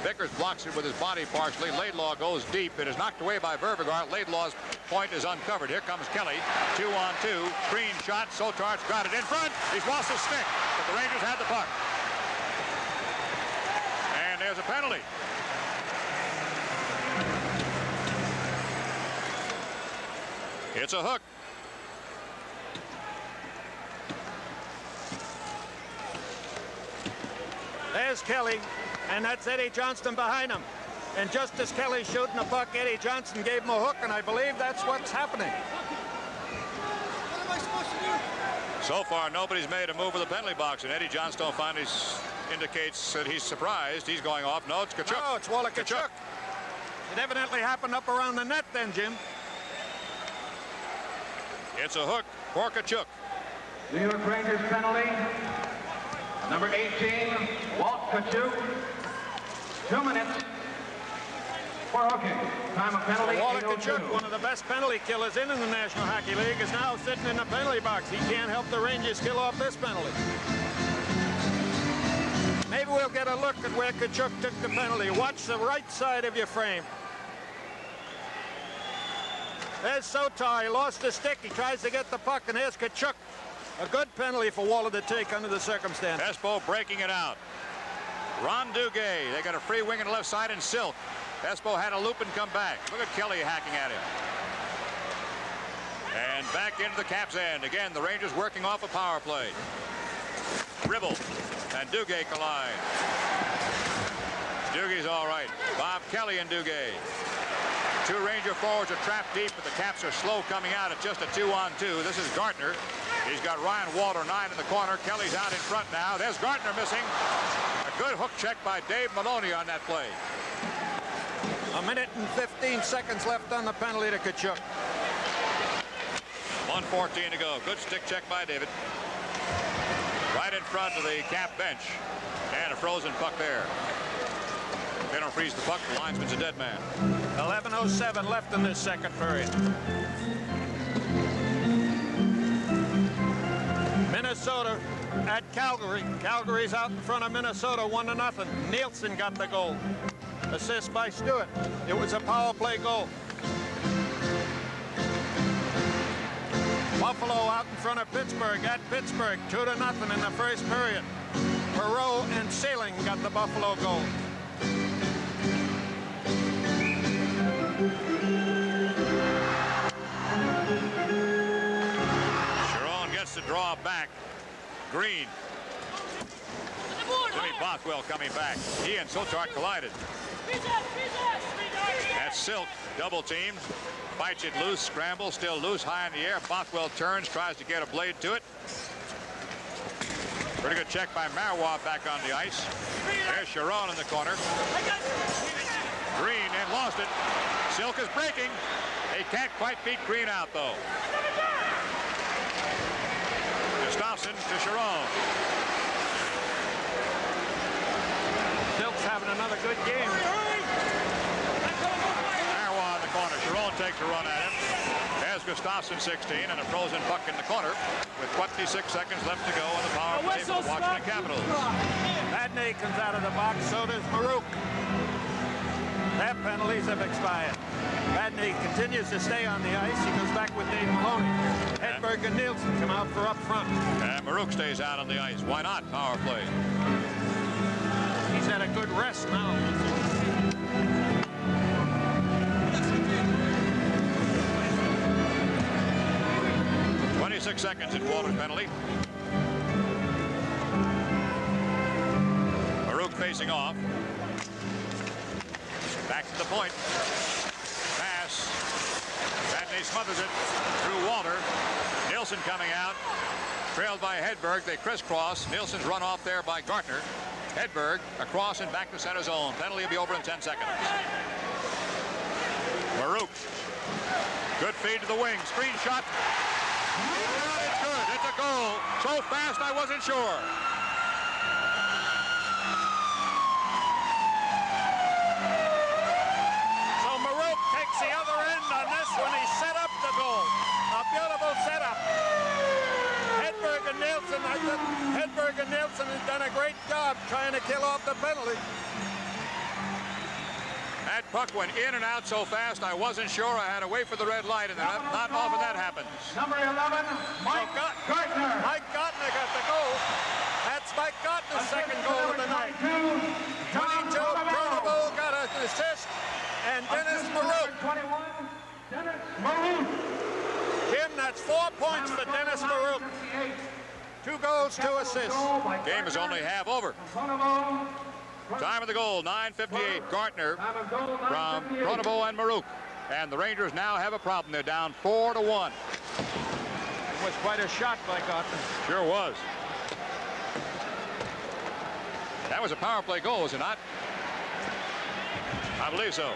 Vickers blocks it with his body partially. Laidlaw goes deep. It is knocked away by Vervegart. Laidlaw's point is uncovered. Here comes Kelly. 2-on-2. Green shot. Sotard's got it in front. He's lost his stick, but the Rangers had the puck. And there's a penalty. It's a hook. There's Kelly, and that's Eddie Johnston behind him. And just as Kelly's shooting the puck, Eddie Johnson gave him a hook, and I believe that's what's happening. So far, nobody's made a move with the penalty box, and Eddie Johnstone finally indicates that he's surprised. He's going off. No, it's Tkachuk. No, it's Walla Tkachuk. It evidently happened up around the net then, Jim. It's a hook for Tkachuk. New York Rangers penalty. Number 18, Walt Tkachuk. 2 minutes for hooking. Time of penalty, Walla 8:02. Tkachuk, one of the best penalty killers in the National Hockey League, is now sitting in the penalty box. He can't help the Rangers kill off this penalty. Maybe we'll get a look at where Tkachuk took the penalty. Watch the right side of your frame. There's Sotar. He lost the stick. He tries to get the puck, and there's Tkachuk. A good penalty for Walla to take under the circumstances. Espo breaking it out. Ron Duguay. They got a free wing on the left side, and Silk. Espo had a loop and come back. Look at Kelly hacking at him. And back into the Caps' end. Again, the Rangers working off a power play. Dribble. And Duguay collide. Dugay's all right. Bob Kelly and Duguay. 2 Ranger forwards are trapped deep, but the Caps are slow coming out at just a 2-on-2. This is Gartner. He's got Ryan Walter 9 in the corner. Kelly's out in front now. There's Gartner missing. A good hook check by Dave Maloney on that play. 1 minute and 15 seconds left on the penalty to Tkachuk. 1:14 to go. Good stick check by David. Right in front of the Cap bench. And a frozen puck there. If they don't freeze the puck, the linesman's a dead man. 11:07 left in this second period. Minnesota at Calgary. Calgary's out in front of Minnesota 1-0. Nielsen got the goal. Assist by Stewart. It was a power play goal. Buffalo out in front of Pittsburgh at Pittsburgh 2-0 in the first period. Perreault and Sailing got the Buffalo goal. Sharon gets the draw back. Green. Jimmy Bothwell coming back. He and Sotar collided. That's Silk, double teamed. Fights it loose, scramble, still loose, high in the air. Bothwell turns, tries to get a blade to it. Pretty good check by Marois back on the ice. There's Sharon in the corner. Green and lost it. Silk is breaking. They can't quite beat Green out, though. Gustafsson to Sharon. Silk's having another good game. Marois in the corner. Sharon takes a run at him. There's Gustafsson, 16, and a frozen puck in the corner with 26 seconds left to go on the power play for the Washington Capitals. Vadnais comes out of the box, so does Marouk. Their penalties have expired. Vadnais continues to stay on the ice. He goes back with Dave Maloney. Hedberg and Nielsen come out for up front. And Marouk stays out on the ice. Why not? Power play. He's had a good rest now. 26 seconds in Walter's penalty. Marouk facing off. Back to the point. Pass. Vadnais smothers it through Walter. Nielsen coming out. Trailed by Hedberg. They crisscross. Nielsen's run off there by Gartner. Hedberg across and back to center zone. Penalty will be over in 10 seconds. Marouk. Good feed to the wing. Screen shot. It's good. It's a goal. So fast I wasn't sure. So Marouk takes the other end on this one. He set up the goal. A beautiful setup. Hedberg and Nielsen has done a great job trying to kill off the penalty. That puck went in and out so fast I wasn't sure. I had to wait for the red light, and not often that happens. Number 11, Mike Gartner. Mike Gartner got the goal. That's Mike Gartner's second goal of the night. 22, Pronovo got an assist, and Dennis Marouk. 21, Dennis Marouk. Jim, that's 4 points for Dennis Marouk. 2 goals, 2 assists. Game is only half over. Time of the goal, 9:58. Gartner from Pronovo and Marouk. And the Rangers now have a problem. They're down 4-1. It was quite a shot by Gartner. Sure was. That was a power play goal, was it not? I believe so.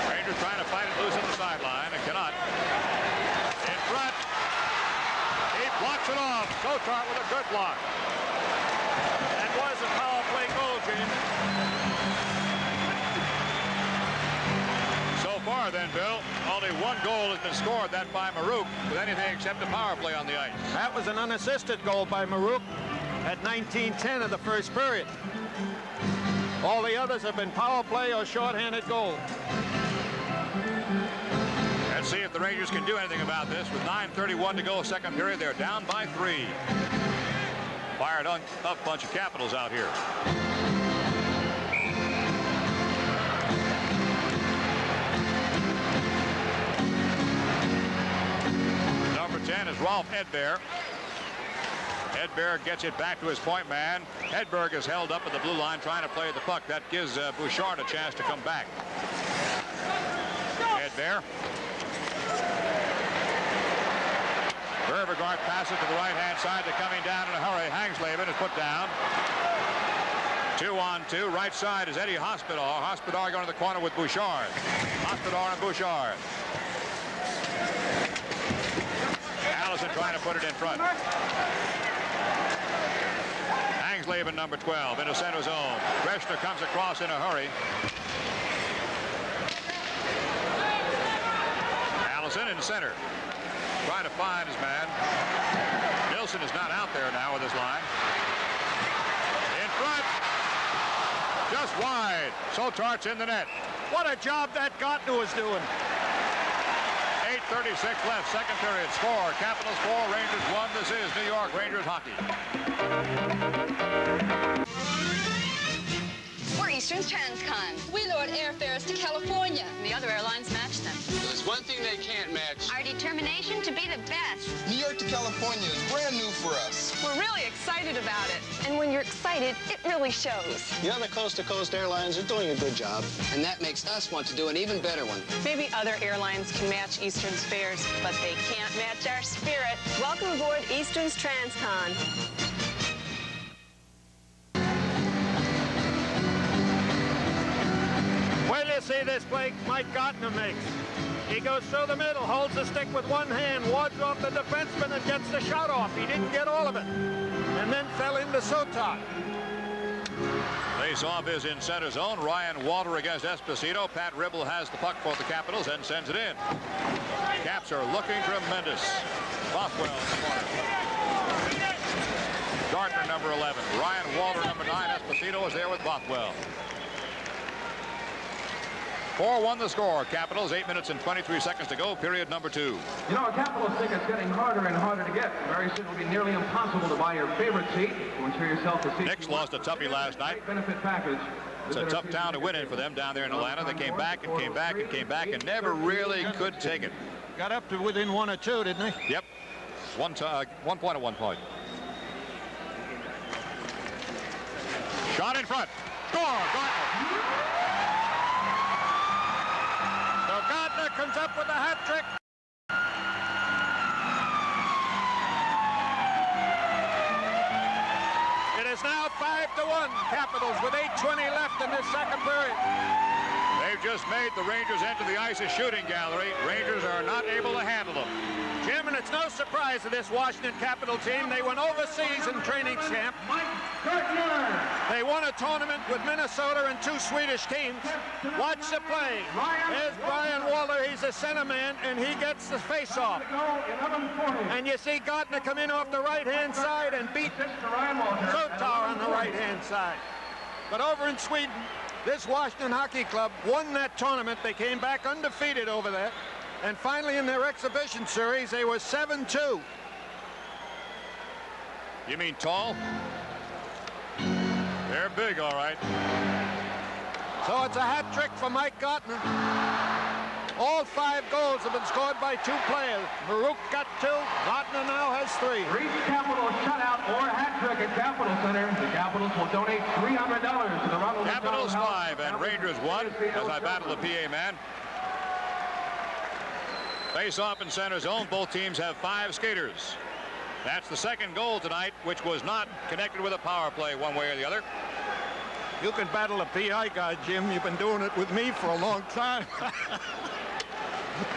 Rangers trying to fight it loose on the sideline and cannot. In front. He blocks it off. Sotart with a good block. That was a power play goal, James. So far then, Bill, only one goal has been scored, that by Marouk, with anything except a power play on the ice. That was an unassisted goal by Marouk at 19:10 of the first period. All the others have been power play or shorthanded goals. Let's see if the Rangers can do anything about this. With 9:31 to go, second period, they're down by 3. Fired up bunch of Capitals out here. Number 10 is Rolf Edberg. Edberg gets it back to his point man. Hedberg is held up at the blue line trying to play the puck. That gives Bouchard a chance to come back. Edberg. Beauregard passes to the right-hand side. They're coming down in a hurry. Hangsleben is put down. 2-on-2. Right side is Eddie Hospodar. Hospodar going to the corner with Bouchard. Hospodar and Bouchard. Allison trying to put it in front. Hangsleben, number 12, into center zone. Greshner comes across in a hurry. Allison in center. Trying to find his man. Nilsson is not out there now with his line. In front. Just wide. Sotart's in the net. What a job that Gartner was doing. 8:36 left, second period. Score, Capitals 4, Rangers 1. This is New York Rangers hockey. We're Eastern's Transcon. We lowered airfares to California. The other airlines match them. There's one thing they can't match. Our determination to be the best. New York to California is brand new for us. We're really excited about it. And when you're excited, it really shows. The other coast-to-coast airlines are doing a good job. And that makes us want to do an even better one. Maybe other airlines can match Eastern's fares, but they can't match our spirit. Welcome aboard Eastern's Transcon. Wait till you see this play Mike Gartner makes. He goes through the middle, holds the stick with one hand, wards off the defenseman and gets the shot off. He didn't get all of it. And then fell into Sotart. Face-off is in center zone. Ryan Walter against Esposito. Pat Ribble has the puck for the Capitals and sends it in. Caps are looking tremendous. Bothwell in the corner. Gartner, number 11. Ryan Walter, number 9. Esposito is there with Bothwell. 4-1 the score. Capitals, 8 minutes and 23 seconds to go. Period number 2. You know, a Capitals ticket's getting harder and harder to get. Very soon it'll be nearly impossible to buy your favorite seat to ensure yourself a seat. Knicks lost a toughie last night. Benefit package. It's a tough town to win in for them down there in Atlanta. They came back and came back and came back and never really could take it. Got up to within 1 or 2, didn't they? Yep. One point at one point. Shot in front. Score, Gartner. So Gartner comes up with a hat trick. It is now 5-1 Capitals with 8:20 left in this second period. They've just made the Rangers enter the ice as shooting gallery. Rangers are not able to handle them. Jim, and it's no surprise to this Washington Capital team. They went overseas in training camp. They won a tournament with Minnesota and 2 Swedish teams. Watch the play. There's Brian Walter. He's a center man, and he gets the face-off. And you see Gartner come in off the right-hand side and beat Sotar on the right-hand side. But over in Sweden, this Washington Hockey Club won that tournament. They came back undefeated over there. And finally, in their exhibition series, they were 7-2. You mean tall? They're big, all right. So it's a hat trick for Mike Gartner. All 5 goals have been scored by 2 players. Maruk got 2. Gartner now has 3. For each Capital shutout or hat trick at Capital Center, the Capitals will donate $300 to the Ronald Capitals McDonald 5 and Rangers 1 as I battle the PA man. Face off in center zone. Both teams have 5 skaters. That's the second goal tonight, which was not connected with a power play one way or the other. You can battle a PI guy, Jim. You've been doing it with me for a long time.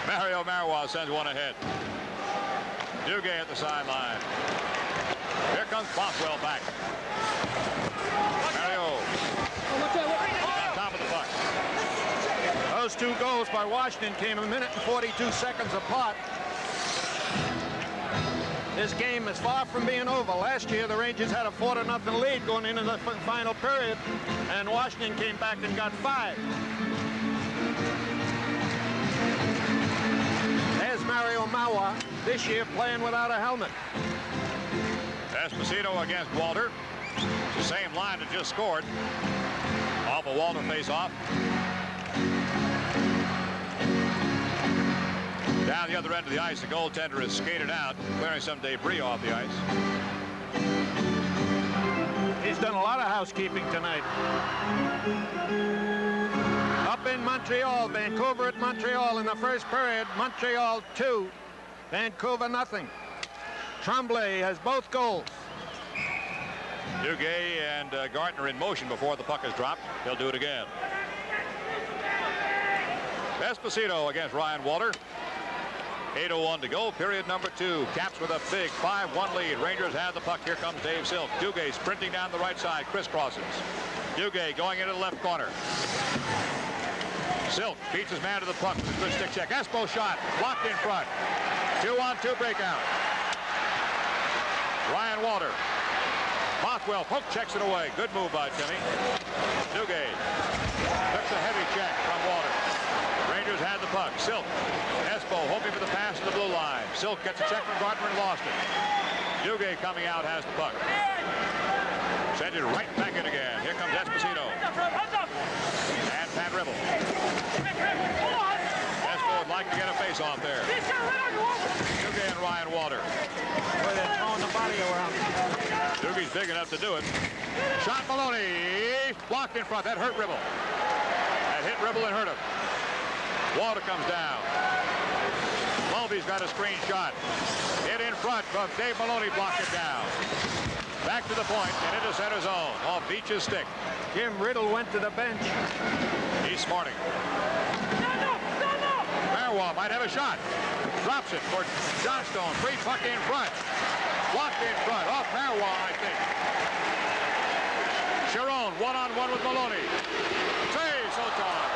Mario Marois sends one ahead. Duguay at the sideline. Here comes Bothwell back. Mario on top of the puck. Those 2 goals by Washington came 1 minute and 42 seconds apart. This game is far from being over. Last year, the Rangers had a 4-0 lead going into the final period, and Washington came back and got 5. There's Mario Marois, this year playing without a helmet. Esposito against Walter. The same line that just scored. Off a Walter face-off. Down the other end of the ice, the goaltender is skated out, clearing some debris off the ice. He's done a lot of housekeeping tonight. Up in Montreal, Vancouver at Montreal in the first period. Montreal 2, Vancouver nothing. Tremblay has both goals. Duguay and Gartner in motion before the puck is dropped. He'll do it again. Esposito against Ryan Walter. 8:01 to go, period number 2. Caps with a big 5-1 lead. Rangers have the puck. Here comes Dave Silk. Duguay sprinting down the right side, crisscrosses. Duguay going into the left corner. Silk beats his man to the puck. Good stick check. Espo shot, blocked in front. 2-on-2 breakout. Ryan Walter. Bothwell poke checks it away. Good move by Timmy. Duguay took the heavy check from Walter. Rangers had the puck. Silk. Espo hoping for the pass to the blue line. Silk gets a check from Gartner and lost it. Duguay coming out has the puck. Sends it right back in again. Here comes Esposito. And Pat Ribble. Espo would like to get a face-off there. Duguay and Ryan Walter. Boy, they're throwing the body around. Dugay's big enough to do it. Shot Maloney. Blocked in front. That hurt Ribble. That hit Ribble and hurt him. Walter comes down. Mulvey's got a screen shot. Hit in front, but Dave Maloney blocked it down. Back to the point and into center zone. Off Beach's stick. Jim Riddle went to the bench. He's smarting. Marois might have a shot. Drops it for Johnstone. Free puck in front. Blocked in front. Off Marois, I think. Chiron one-on-one with Maloney. Saves Soton.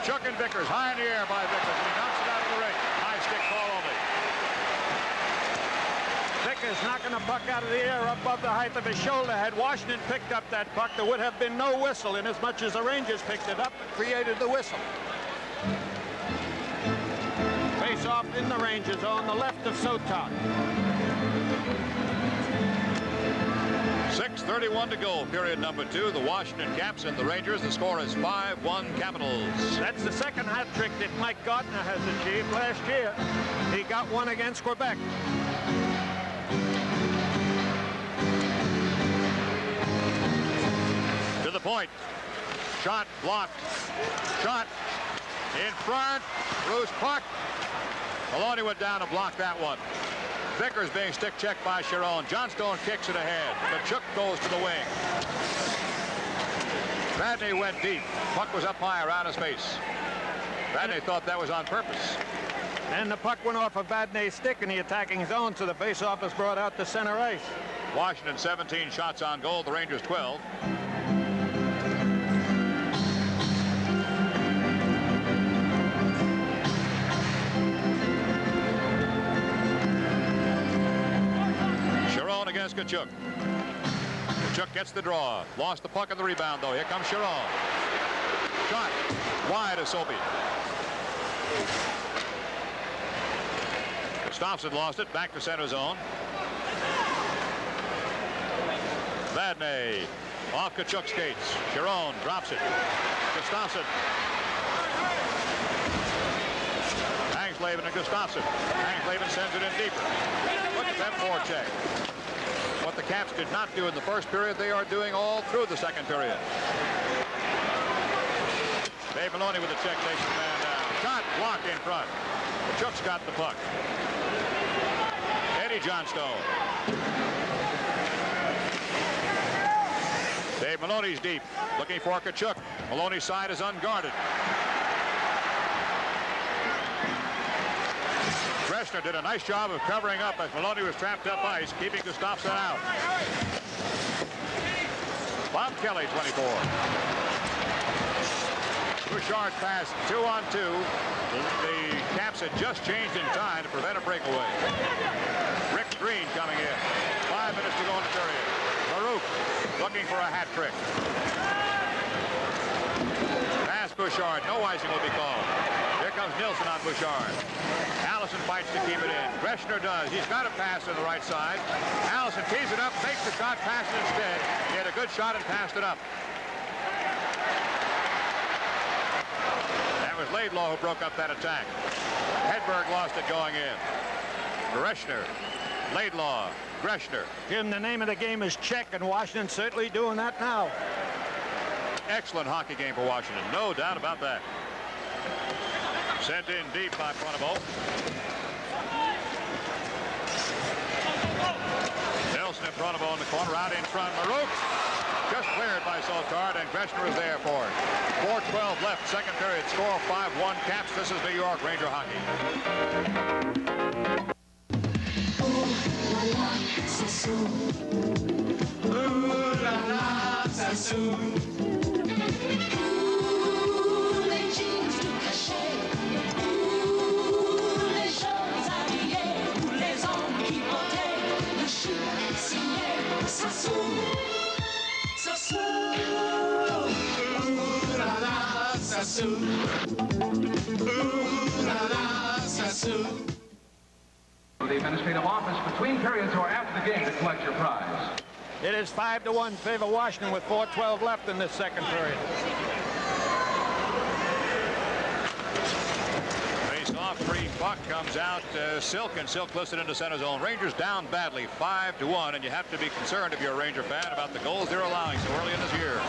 Kachuk and Vickers. High in the air by Vickers. He knocks it out of the ring. High stick call only. Vickers knocking the puck out of the air above the height of his shoulder. Had Washington picked up that puck, there would have been no whistle, in as much as the Rangers picked it up and created the whistle. Face off in the Rangers on the left of Soton. 6:31 to go, period number 2. The Washington Caps and the Rangers. The score is 5-1 Capitals. That's the second hat trick that Mike Gartner has achieved. Last year, he got one against Quebec. To the point. Shot blocked. Shot in front. Bruce Clark. Maloney went down to block that one. Vickers being stick checked by Chiron. Johnstone kicks it ahead. Kachuk goes to the wing. Vadnais went deep. Puck was up high around his face. Vadnais thought that was on purpose. And the puck went off of Vadnais' stick in the attacking zone, so the faceoff is brought out to center ice. Washington 17 shots on goal. The Rangers 12. Against Kachuk. Kachuk gets the draw. Lost the puck on the rebound, though. Here comes Chiron. Shot. Wide of Soapy. Gustafsson lost it. Back to center zone. Vadnais. Off Kachuk skates. Chiron drops it. Gustafsson. Anglaven and Gustafsson. Anglaven sends it in deeper. Look at that forecheck. What the Caps did not do in the first period, they are doing all through the second period. Dave Maloney with the check takes the man down. Shot block in front. Kachuk's got the puck. Eddie Johnstone. Dave Maloney's deep, looking for Kachuk. Maloney's side is unguarded. Greshner did a nice job of covering up as Maloney was trapped up ice, keeping Gustafsson out. Bob Kelly, 24. Bouchard pass 2-on-2. The Caps had just changed in time to prevent a breakaway. Rick Green coming in. 5 minutes to go in the period. Baruch looking for a hat trick. Pass Bouchard. No icing will be called. Here comes Nilsson on Bouchard. Allison fights to keep it in. Greshner does. He's got a pass on the right side. Allison tees it up, makes the shot, passes instead. He had a good shot and passed it up. That was Laidlaw who broke up that attack. Hedberg lost it going in. Greshner, Laidlaw, Greshner. Jim, the name of the game is check, and Washington's certainly doing that now. Excellent hockey game for Washington. No doubt about that. Sent in deep by Pronovo. Nelson and Pronovo in the corner, out in front. Marouk just cleared by Soltard, and Greshner is there for it. 4:12 left, second period. Score 5-1 Caps. This is New York Ranger hockey. Ooh la la, Sassoon. The administrative office between periods or after the game to collect your prize. It is 5-1 in favor of Washington with 4:12 left in this second period. Face-off, free puck comes out. Silk, and Silk listed into center zone. Rangers down badly, 5-1, and you have to be concerned if you're a Ranger fan about the goals they're allowing so early in this year.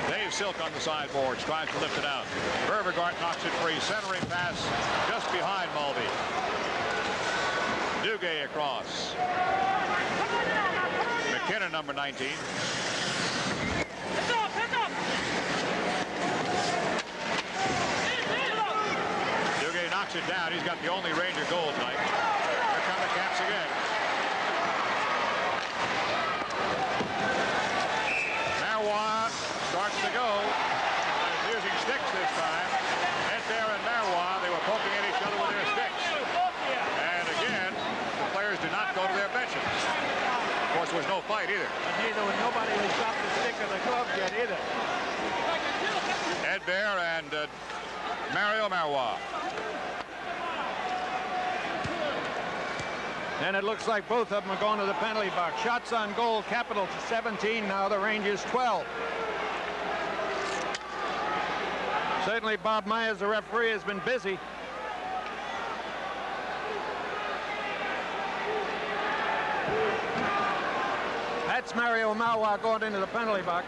Dave Silk on the sideboards, tries to lift it out. Vervegart knocks it free. Centering pass just behind Mulvey. Duguay across. McKinnon, number 19. Duguay knocks it down. He's got the only Ranger goal tonight. Here come the Caps again. Marois starts to go. He's using sticks this time. Edbear and Marois, they were poking at each other with their sticks. And again, the players do not go to their benches. Of course, there was no fight either. Nobody has dropped the stick of the glove yet either. Edbear and Mario Marois. And it looks like both of them are going to the penalty box. Shots on goal, Capitals 17 now, the Rangers 12. Certainly Bob Myers, the referee, has been busy. That's Mario Marois going into the penalty box.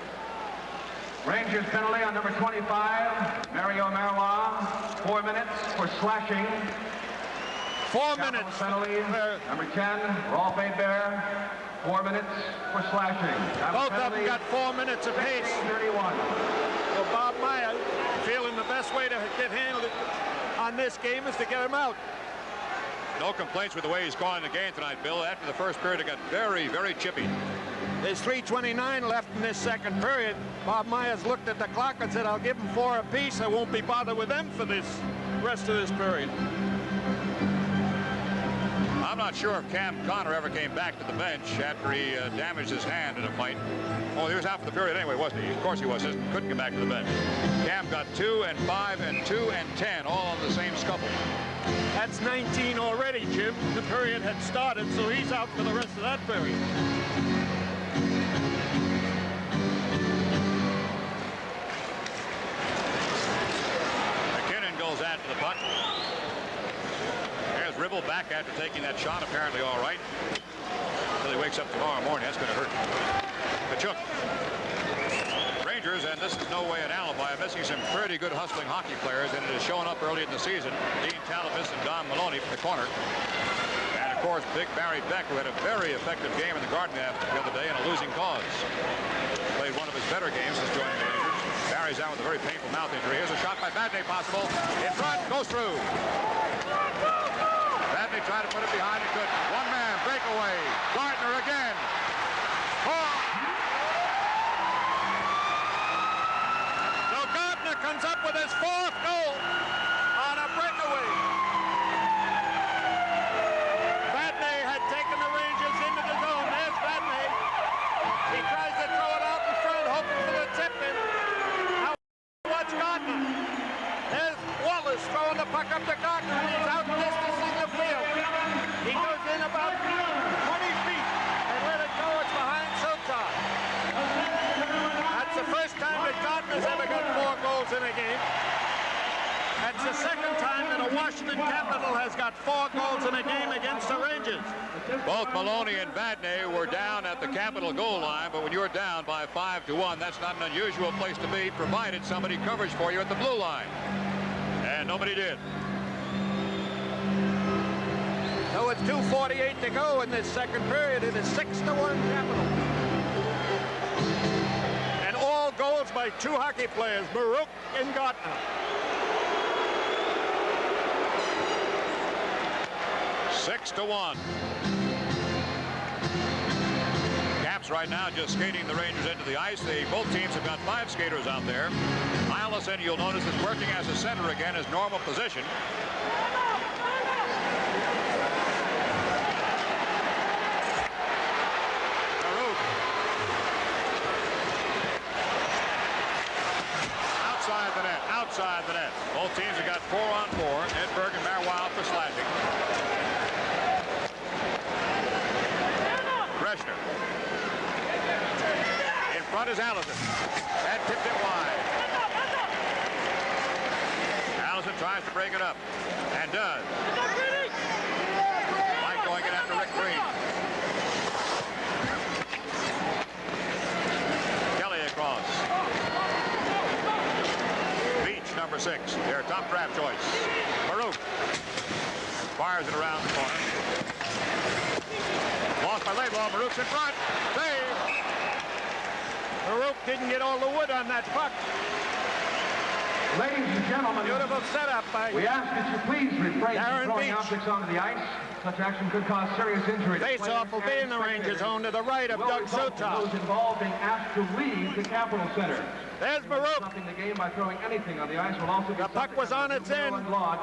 Rangers penalty on number 25, Mario Marois. 4 minutes for slashing. 4 minutes. Penalty, number 10, Rolf Edbear. 4 minutes for slashing. Both of them got 4 minutes apiece. 31. So Bob Myers feeling the best way to get handled on this game is to get him out. No complaints with the way he's gone in the game tonight, Bill. After the first period, it got very, very chippy. There's 3:29 left in this second period. Bob Myers looked at the clock and said, I'll give them 4 apiece. I won't be bothered with them for this rest of this period. I'm not sure if Cam Connor ever came back to the bench after he damaged his hand in a fight. Oh, he was out for the period anyway, wasn't he? Of course he was. Couldn't come back to the bench. Cam got 2 and 5 and 2 and 10, all on the same scuffle. That's 19 already, Jim. The period had started, so he's out for the rest of that period. McKinnon goes bad to the puck. There's Ribble back after taking that shot, apparently all right. Until he wakes up tomorrow morning, that's going to hurt. Tkachuk. Rangers, and this is no way an alibi, are missing some pretty good hustling hockey players, and it is showing up early in the season. Dean Talabas and Don Maloney from the corner. And of course, big Barry Beck, who had a very effective game in the Garden the other day in a losing cause. Played one of his better games since joining the Rangers. Barry's out with a very painful mouth injury. Here's a shot by Badney possible. In front, goes through. Badney tried to put it behind, he couldn't. One man, breakaway. Gardner again. So Gardner comes up with his 4th goal on a breakaway. Badney had taken the Rangers into the zone. There's Badney. He tries to throw it out in front, hoping for the tip-in. Now watch Gardner. There's Wallace throwing the puck up to Gardner. He's out distancing the field. He goes in about 20 feet and let it go. It's behind Sotar. That's the first time that Gardner's ever got 4 goals in a game. That's the second time that a Washington Capital has got 4 goals in a game against the Rangers. Both Maloney and Badney were down at the Capital goal line, but when you're down by 5-1, that's not an unusual place to be, provided somebody covers for you at the blue line. And nobody did. So it's 2:48 to go in this second period. It is 6-1 Capital. And all goals by 2 hockey players, Baruch and Gardner. 6-1. Caps right now just skating the Rangers into the ice. Both teams have got 5 skaters out there. Eilerson, you'll notice, is working as a center again, his normal position. Baruch. Outside the net, outside the net. Both teams have got 4-on-4. Edberg and Marwile for slashing. Greshner. In front is Allison. And tipped it wide. Allison tries to break it up. And does. Mike going in after Rick Green. Kelly across. Beach, number 6. Their top draft choice. Baruch. Fires it around the corner. Lost by Laidlaw. Baruch's in front. Save. Baruch didn't get all the wood on that puck. Ladies and gentlemen, Beautiful setup by we ask that you please refrain from throwing objects onto the ice. Such action could cause serious injury. Face-off will be in the Rangers' zone to the right of Doug Sotar. Those involved being asked to leave the Capitol Center. There's Baruch. Stopping the game by throwing anything on the ice will also be the puck was on its end.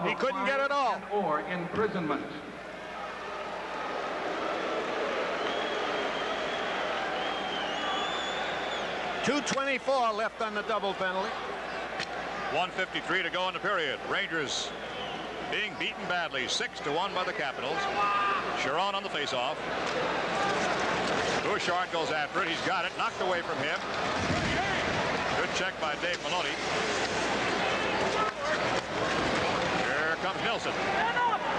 He couldn't get it all. Or imprisonment. .224 left on the double penalty. 1:53 to go in the period. Rangers being beaten badly, 6-1 by the Capitals. Chiron on the faceoff. Bouchard goes after it. He's got it. Knocked away from him. Good check by Dave Maloney. Here comes Nilsson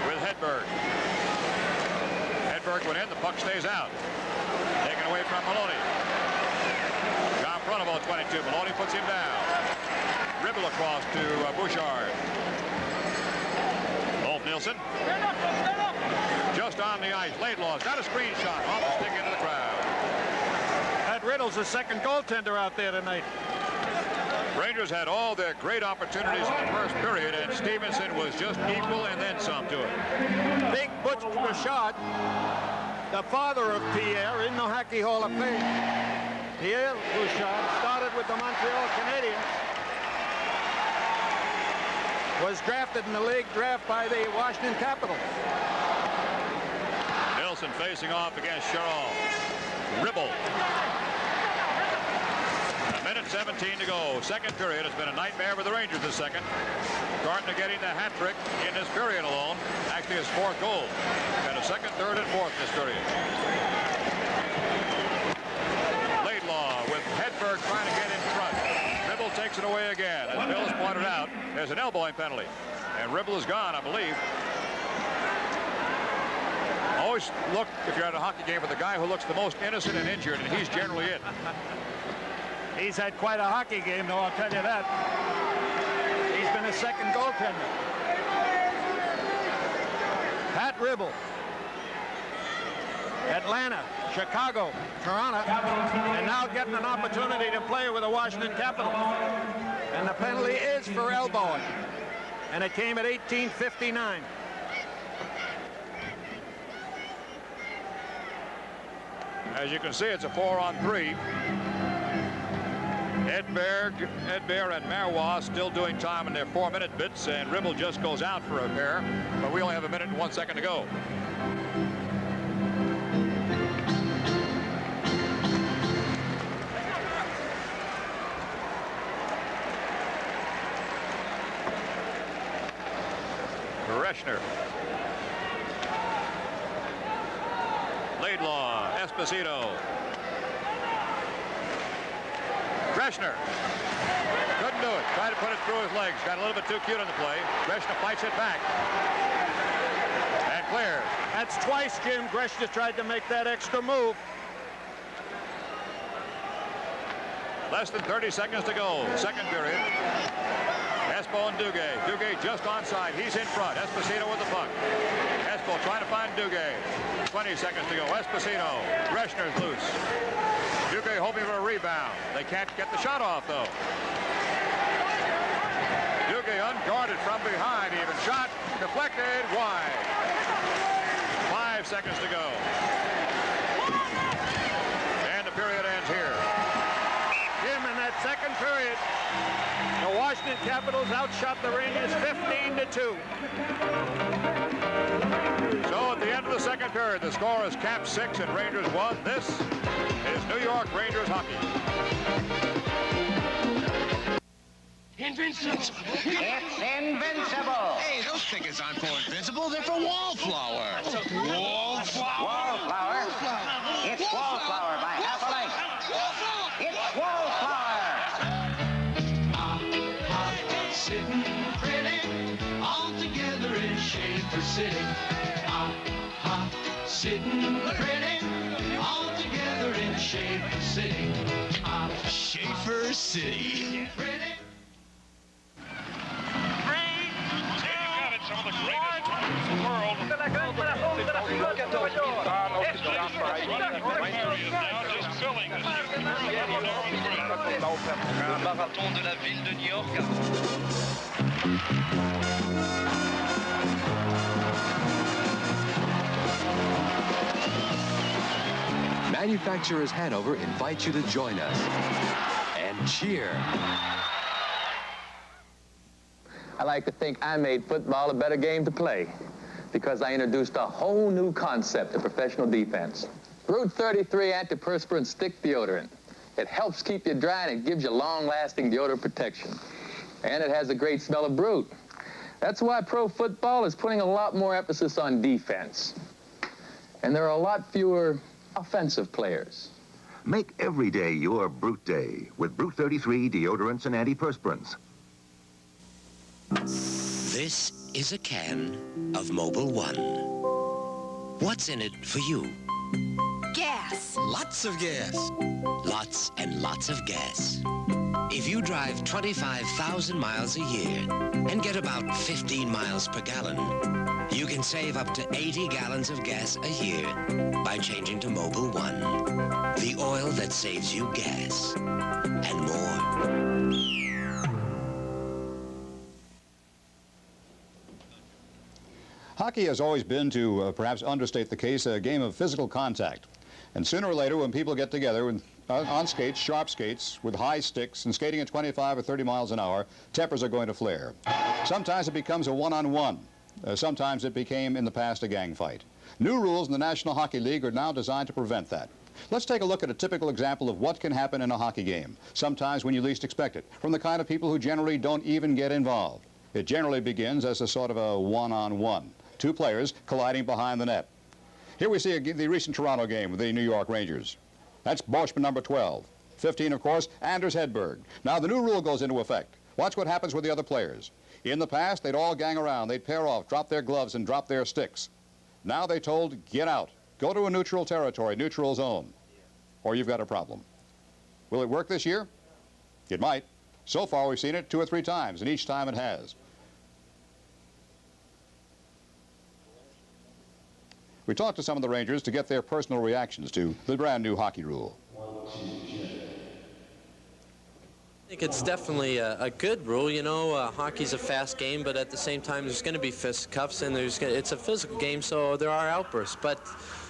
with Hedberg. Hedberg went in. The puck stays out. Taken away from Maloney. John Pronovo, 22. Maloney puts him down. Ribble across to Bouchard. Wolf Nilsson. Just on the ice. Laidlaw's got a screen shot off the stick into the crowd. That Riddle's the second goaltender out there tonight. Rangers had all their great opportunities in the first period, and Stevenson was just equal and then some to it. Big Butch Bouchard, the father of Pierre in the Hockey Hall of Fame. Pierre Bouchard started with the Montreal Canadiens. Was drafted in the league draft by the Washington Capitals. Nilsson facing off against Chiron. Ribble. 1:17 to go. Second period has been a nightmare for the Rangers this second. Gardner getting the hat trick in this period alone. Actually his 4th goal. And a second, third, and 4th this period. Laidlaw with Hedberg trying to get in front. Ribble takes it away again. As Bill has pointed out, there's an elbowing penalty. And Ribble is gone, I believe. Always look, if you're at a hockey game, for the guy who looks the most innocent and injured, and he's generally it. He's had quite a hockey game, though, I'll tell you that. He's been a second goaltender. Pat Ribble. Atlanta, Chicago, Toronto, and now getting an opportunity to play with the Washington Capitals. And the penalty is for elbowing. And it came at 18:59. As you can see, it's a 4-on-3. Edberg and Marois still doing time in their 4-minute bits, and Ribble just goes out for a pair, but we only have 1 minute and 1 second to go. Greshner. Laidlaw, Esposito. Greshner. Couldn't do it. Tried to put it through his legs. Got a little bit too cute on the play. Greshner fights it back. And clears. That's twice, Jim. Greshner tried to make that extra move. Less than 30 seconds to go. Second period. Espo and Duguay. Duguay just onside. He's in front. Esposito with the puck. Espo trying to find Duguay. 20 seconds to go. Esposito. Greshner's loose. Duguay hoping for a rebound. They can't get the shot off, though. Duguay unguarded from behind. Even shot. Deflected. Wide. 5 seconds to go. And the period ends here. Jim, in that second period, the Washington Capitals outshot the Rangers 15-2. So at the end of the second period, the score is Caps 6 and Rangers 1. This is New York Rangers hockey. Invincible! It's invincible! Hey, those tickets aren't for Invincible, they're for Wallflower. Wallflower? Wallflower? It's Wallflower by half a length. It's Wallflower! Sitting pretty, all together in Schaefer City. Sitting pretty, all together in Schaefer City. Schaefer City. Pretty. Some of the greatest tournaments in the world. Now just filling this Le marathon de la ville de New York. Manufacturers Hanover invites you to join us and cheer. I like to think I made football a better game to play because I introduced a whole new concept of professional defense. Brute 33 antiperspirant stick deodorant. It helps keep you dry and it gives you long-lasting deodorant protection. And it has a great smell of Brute. That's why pro football is putting a lot more emphasis on defense. And there are a lot fewer offensive players. Make every day your Brute Day with Brute 33 deodorants and antiperspirants. This is a can of Mobil 1. What's in it for you? Gas. Lots of gas. Lots and lots of gas. If you drive 25,000 miles a year and get about 15 miles per gallon, you can save up to 80 gallons of gas a year by changing to Mobil 1. The oil that saves you gas and more. Hockey has always been, to perhaps understate the case, a game of physical contact. And sooner or later, when people get together on skates, sharp skates, with high sticks, and skating at 25 or 30 miles an hour, tempers are going to flare. Sometimes it becomes a one-on-one. Sometimes it became, in the past, a gang fight. New rules in the National Hockey League are now designed to prevent that. Let's take a look at a typical example of what can happen in a hockey game, sometimes when you least expect it, from the kind of people who generally don't even get involved. It generally begins as a sort of a one-on-one. Two players colliding behind the net. Here we see the recent Toronto game with the New York Rangers. That's Boschman, number 12. 15, of course, Anders Hedberg. Now, the new rule goes into effect. Watch what happens with the other players. In the past, they'd all gang around. They'd pair off, drop their gloves, and drop their sticks. Now they're told, get out. Go to a neutral territory, neutral zone, or you've got a problem. Will it work this year? It might. So far, we've seen it 2 or 3 times, and each time it has. We talked to some of the Rangers to get their personal reactions to the brand new hockey rule. I think it's definitely a good rule. You know, hockey's a fast game, but at the same time, there's going to be fisticuffs, and it's a physical game, so there are outbursts. But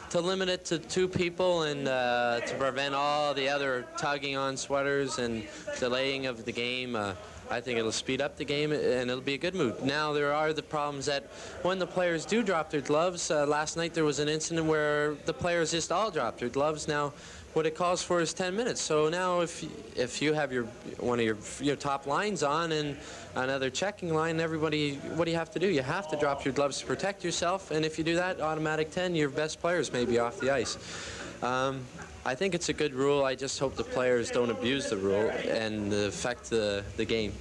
to limit it to 2 people and to prevent all the other tugging on sweaters and delaying of the game, I think it'll speed up the game, and it'll be a good move. Now, there are the problems that when the players do drop their gloves, last night there was an incident where the players just all dropped their gloves. Now, what it calls for is 10 minutes. So now if you have one of your top lines on and another checking line, everybody, what do you have to do? You have to drop your gloves to protect yourself, and if you do that, automatic 10, your best players may be off the ice. I think it's a good rule. I just hope the players don't abuse the rule and affect the game.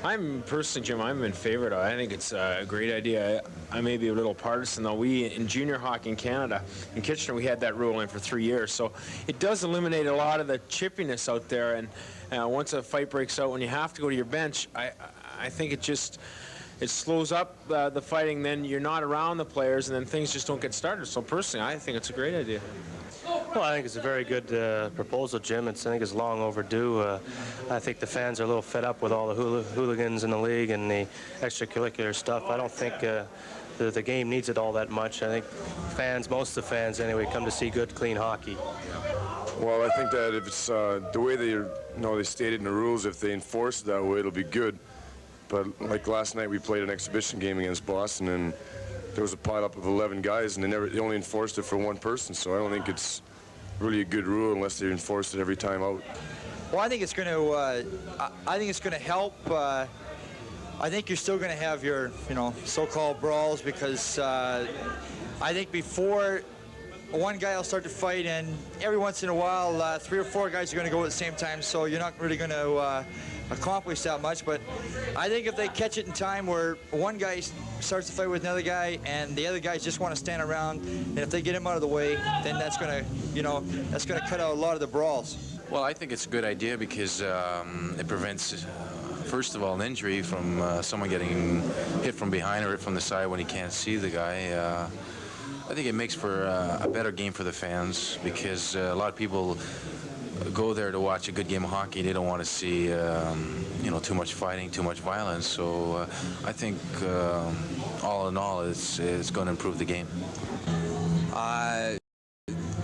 I'm personally, Jim, I'm in favor of it. I think it's a great idea. I may be a little partisan, though. We, in junior hockey in Canada, in Kitchener, we had that rule in for 3 years. So it does eliminate a lot of the chippiness out there. And once a fight breaks out, when you have to go to your bench, I think it slows up the fighting. Then you're not around the players, and then things just don't get started. So personally, I think it's a great idea. Well, I think it's a very good proposal, Jim. I think it's long overdue. I think the fans are a little fed up with all the hooligans in the league and the extracurricular stuff. I don't think the game needs it all that much. I think most of the fans anyway, come to see good, clean hockey. Well, I think that if it's the way they stated in the rules, if they enforce it that way, it'll be good. But like last night, we played an exhibition game against Boston, and there was a pileup of 11 guys, and they only enforced it for 1 person. So I don't think it's really a good rule unless they enforce it every time out. Well, I think it's going to. I think it's going to help. I think you're still going to have your, so-called brawls, because I think before one guy will start to fight, and every once in a while, 3 or 4 guys are going to go at the same time. So you're not really going to accomplish that much. But I think if they catch it in time where one guy starts to fight with another guy and the other guys just want to stand around, and if they get him out of the way, then that's going to cut out a lot of the brawls. Well, I think it's a good idea because it prevents, first of all, an injury from someone getting hit from behind or hit from the side when he can't see the guy. I think it makes for a better game for the fans because a lot of people go there to watch a good game of hockey. They don't want to see, too much fighting, too much violence. So I think, all in all, it's going to improve the game.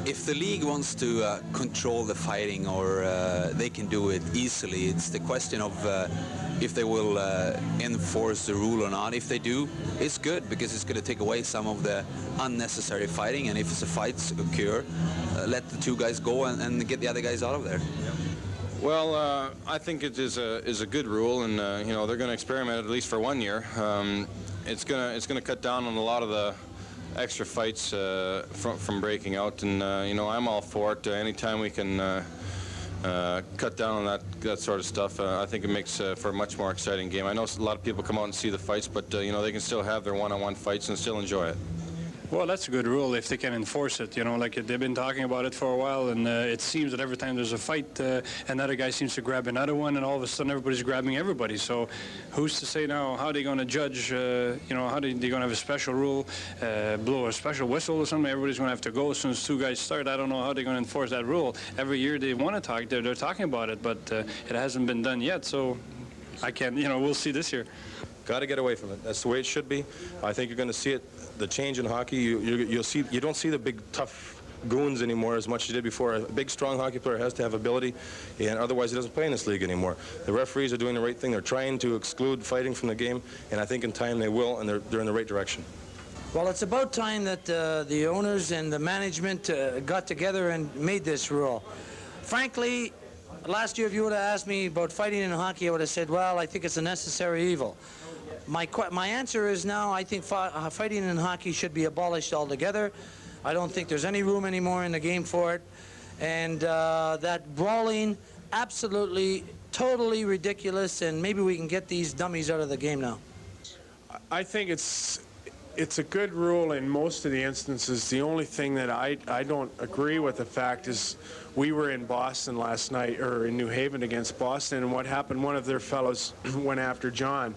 If the league wants to control the fighting, or they can do it easily, it's the question of if they will enforce the rule or not. If they do, it's good because it's going to take away some of the unnecessary fighting, and if it's a fight occur, let the 2 guys go and get the other guys out of there. Well, I think it is a good rule, and they're going to experiment at least for 1 year. It's going to cut down on a lot of the extra fights from breaking out, and I'm all for it. Anytime we can cut down on that sort of stuff, I think it makes for a much more exciting game. I know a lot of people come out and see the fights, but they can still have their one-on-one fights and still enjoy it. Well, that's a good rule if they can enforce it. Like they've been talking about it for a while, and it seems that every time there's a fight, another guy seems to grab another one, and all of a sudden everybody's grabbing everybody. So who's to say now how are they going to judge, how are they going to have a special rule, blow a special whistle or something? Everybody's going to have to go as soon as 2 guys start. I don't know how they're going to enforce that rule. Every year they want to talk, they're talking about it, but it hasn't been done yet. So I can't, we'll see this year. Got to get away from it. That's the way it should be. I think you're going to see it. The change in hockey, you'll see. You don't see the big tough goons anymore as much as you did before. A big strong hockey player has to have ability, and otherwise he doesn't play in this league anymore. The referees are doing the right thing. They're trying to exclude fighting from the game, and I think in time they will, and they're in the right direction. Well, it's about time that the owners and the management got together and made this rule. Frankly, last year if you would have asked me about fighting in hockey, I would have said, well, I think it's a necessary evil. My answer is now I think fighting in hockey should be abolished altogether. I don't think there's any room anymore in the game for it. And that brawling, absolutely, totally ridiculous, and maybe we can get these dummies out of the game now. I think it's a good rule in most of the instances. The only thing that I don't agree with the fact is we were in Boston last night, or in New Haven against Boston, and what happened, one of their fellows went after John.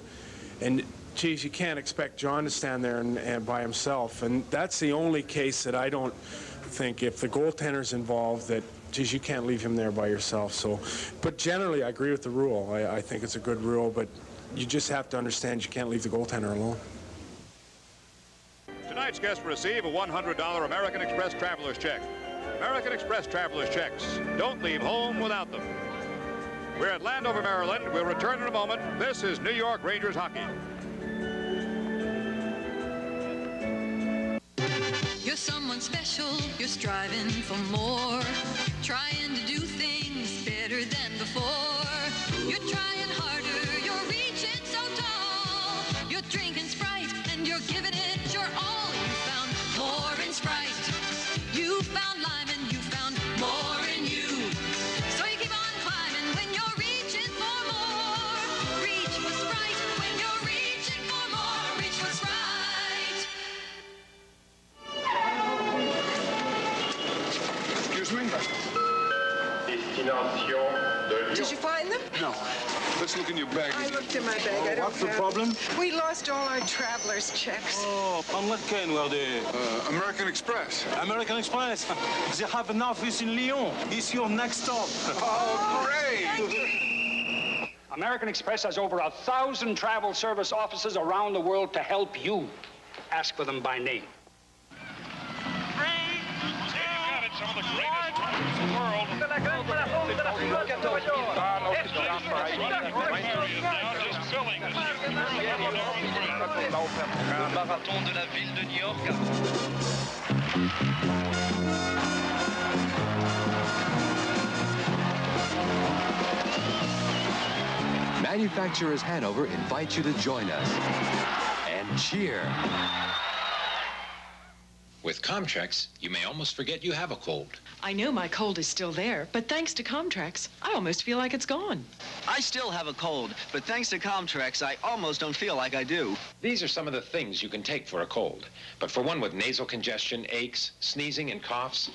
And geez, you can't expect John to stand there and by himself. And that's the only case that I don't think, if the goaltender's involved, that geez, you can't leave him there by yourself. So, but generally I agree with the rule. I think it's a good rule, but you just have to understand you can't leave the goaltender alone. Tonight's guests receive a $100 American Express traveler's check. American Express traveler's checks. Don't leave home without them. We're at Landover, Maryland. We'll return in a moment. This is New York Rangers hockey. You're someone special, you're striving for more, trying to do things better than before. You're trying harder, you're reaching so tall. You're drinking Sprite and you're giving it your all. You found more in Sprite. You found lime and you found more in you. So you keep on climbing when you're reaching for more. Reach for Sprite when you're reaching for more. Reach for Sprite. Excuse me? Did you find them? No. Let's look in your bag. I looked in my bag. I don't What's the have problem? them. We lost all our traveler's checks. Oh, on what kind were they? American Express. American Express? They have an office in Lyon. It's your next stop. Oh, great! American Express has over 1,000 travel service offices around the world to help you. Ask for them by name. Some of the greatest tournaments in the world. Le marathon de la ville de New York. Manufacturers Hanover invite you to join us and cheer. With Comtrex, you may almost forget you have a cold. I know my cold is still there, but thanks to Comtrex, I almost feel like it's gone. I still have a cold, but thanks to Comtrex, I almost don't feel like I do. These are some of the things you can take for a cold. But for one with nasal congestion, aches, sneezing, and coughs,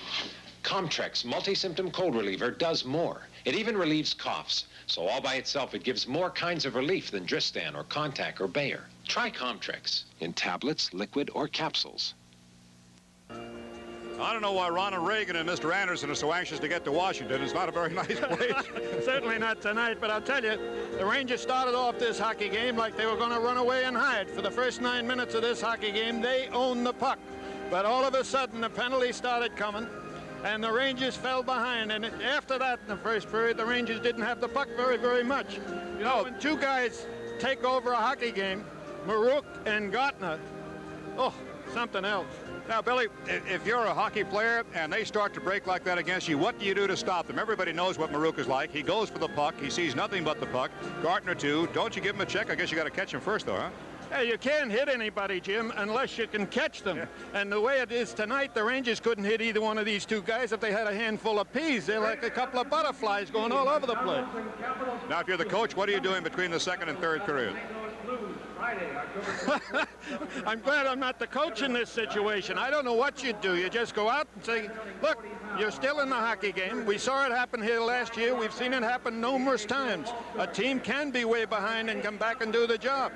Comtrex multi-symptom cold reliever does more. It even relieves coughs. So all by itself, it gives more kinds of relief than Dristan or Contac or Bayer. Try Comtrex in tablets, liquid, or capsules. I don't know why Ronald Reagan and Mr. Anderson are so anxious to get to Washington. It's not a very nice place. Certainly not tonight, but I'll tell you, the Rangers started off this hockey game like they were going to run away and hide. For the first 9 minutes of this hockey game, they owned the puck. But all of a sudden, the penalty started coming, and the Rangers fell behind. And after that, in the first period, the Rangers didn't have the puck very much. You know, when two guys take over a hockey game, Marouk and Gartner, oh, something else. Now, Billy, if you're a hockey player and they start to break like that against you, what do you do to stop them? Everybody knows what Marouk is like. He goes for the puck. He sees nothing but the puck. Gartner, too. Don't you give him a check? I guess you got to catch him first, though, huh? Hey, you can't hit anybody, Jim, unless you can catch them. Yeah. And the way it is tonight, the Rangers couldn't hit either one of these two guys if they had a handful of peas. They're like a couple of butterflies going all over the place. Now, if you're the coach, what are you doing between the second and third period? I'm glad I'm not the coach in this situation. I don't know what you'd do. You just go out and say, look, you're still in the hockey game. We saw it happen here last year. We've seen it happen numerous times. A team can be way behind and come back and do the job.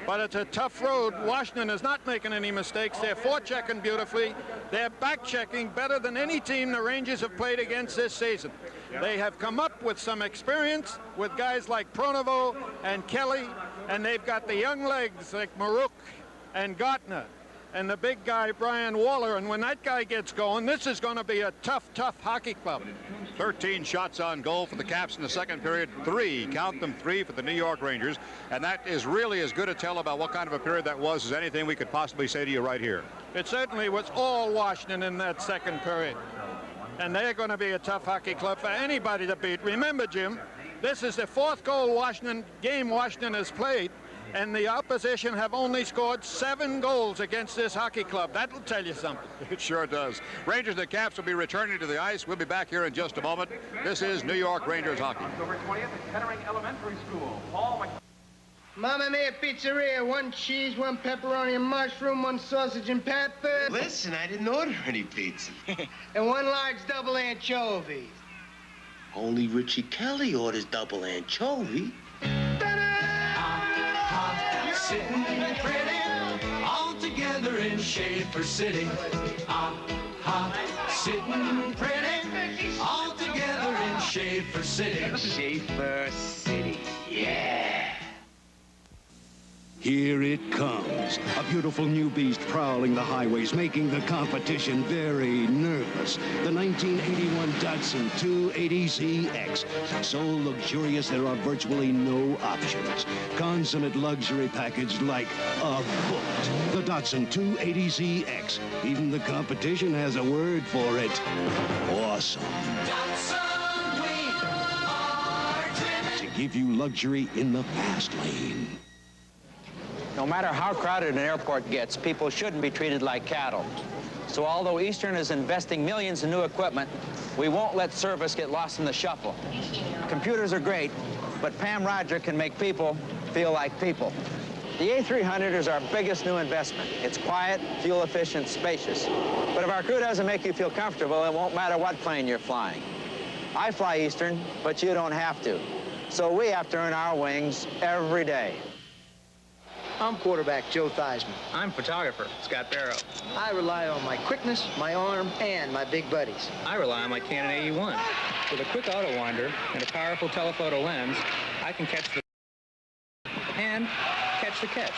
But it's a tough road. Washington is not making any mistakes. They're forechecking beautifully. They're back-checking better than any team the Rangers have played against this season. They have come up with some experience with guys like Pronovo and Kelly, and they've got the young legs like Marouk and Gartner and the big guy Brian Waller. And when that guy gets going, this is going to be a tough hockey club. 13 shots on goal for the Caps in the second period. 3, count them, 3 for the New York Rangers. And that is really as good a tell about what kind of a period that was as anything we could possibly say to you right here. It certainly was all Washington in that second period. And they're going to be a tough hockey club for anybody to beat. Remember, Jim, this is the 4th goal Washington has played, and the opposition have only scored 7 goals against this hockey club. That'll tell you something. It sure does. Rangers and the Caps will be returning to the ice. We'll be back here in just a moment. This is New York Rangers hockey. October 20th at Kettering Elementary School. Paul Mamma Mia Pizzeria, 1 cheese, 1 pepperoni, a mushroom, 1 sausage and pepper. Listen, I didn't order any pizza. And 1 large double anchovy. Only Richie Kelly orders double anchovy. Sitting pretty, all together in Schaefer City. Sitting pretty, all together in Schaefer City. Schaefer City, yeah. Here it comes, a beautiful new beast prowling the highways, making the competition very nervous. The 1981 Datsun 280ZX. So luxurious there are virtually no options. Consummate luxury package like a bullet. The Datsun 280ZX. Even the competition has a word for it. Awesome. Datsun, we are driven. To give you luxury in the fast lane. No matter how crowded an airport gets, people shouldn't be treated like cattle. So although Eastern is investing millions in new equipment, we won't let service get lost in the shuffle. Computers are great, but Pam Roger can make people feel like people. The A300 is our biggest new investment. It's quiet, fuel efficient, spacious. But if our crew doesn't make you feel comfortable, it won't matter what plane you're flying. I fly Eastern, but you don't have to. So we have to earn our wings every day. I'm quarterback Joe Theismann. I'm photographer Scott Barrow. I rely on my quickness, my arm, and my big buddies. I rely on my Canon AE-1. With a quick auto winder and a powerful telephoto lens, I can catch the and catch the catch.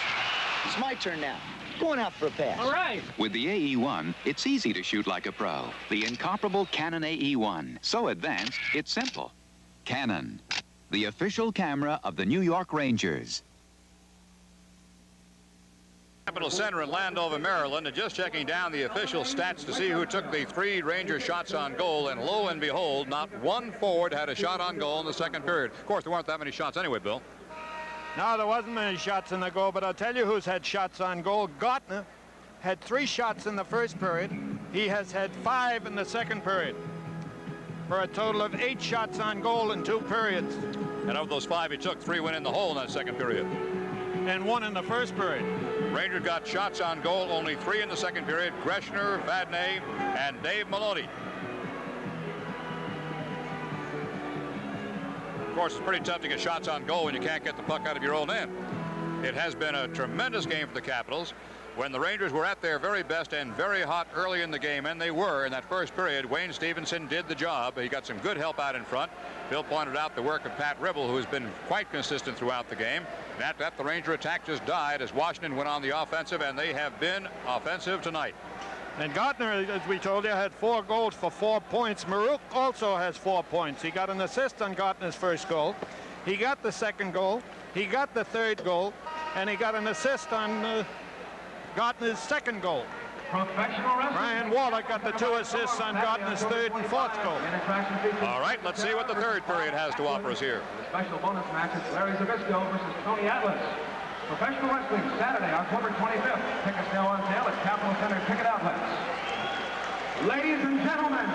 It's my turn now. Going out for a pass. All right. With the AE-1, it's easy to shoot like a pro. The incomparable Canon AE-1. So advanced, it's simple. Canon, the official camera of the New York Rangers. Capital Center in Landover, Maryland, and just checking down the official stats to see who took the 3 Ranger shots on goal, and lo and behold, not one forward had a shot on goal in the second period. Of course, there weren't that many shots anyway, Bill. No, there wasn't many shots in the goal, but I'll tell you who's had shots on goal. Gartner had 3 shots in the first period. He has had 5 in the second period, for a total of 8 shots on goal in 2 periods. And of those 5 he took, 3 went in the hole in that second period. And 1 in the first period. Rangers got shots on goal, only 3 in the second period. Greshner, Vadnais, and Dave Maloney. Of course, it's pretty tough to get shots on goal when you can't get the puck out of your own end. It has been a tremendous game for the Capitals. When the Rangers were at their very best and very hot early in the game, and they were in that first period, Wayne Stevenson did the job. He got some good help out in front. Bill pointed out the work of Pat Ribble, who has been quite consistent throughout the game. And after that, the Ranger attack just died as Washington went on the offensive, and they have been offensive tonight. And Gartner, as we told you, had 4 goals for 4 points. Maruk also has 4 points. He got an assist on Gartner's first goal. He got the second goal. He got the third goal. And he got an assist on Gartner's second goal. Brian Waller got the 2 assists on Gartner's third and fourth goal. All right, let's see what the third period has to offer us here. Special bonus match is Larry Zbyszko versus Tony Atlas. Professional wrestling, Saturday, October 25th. Tickets now on sale at Capital Center Ticket Outlets. Ladies and gentlemen.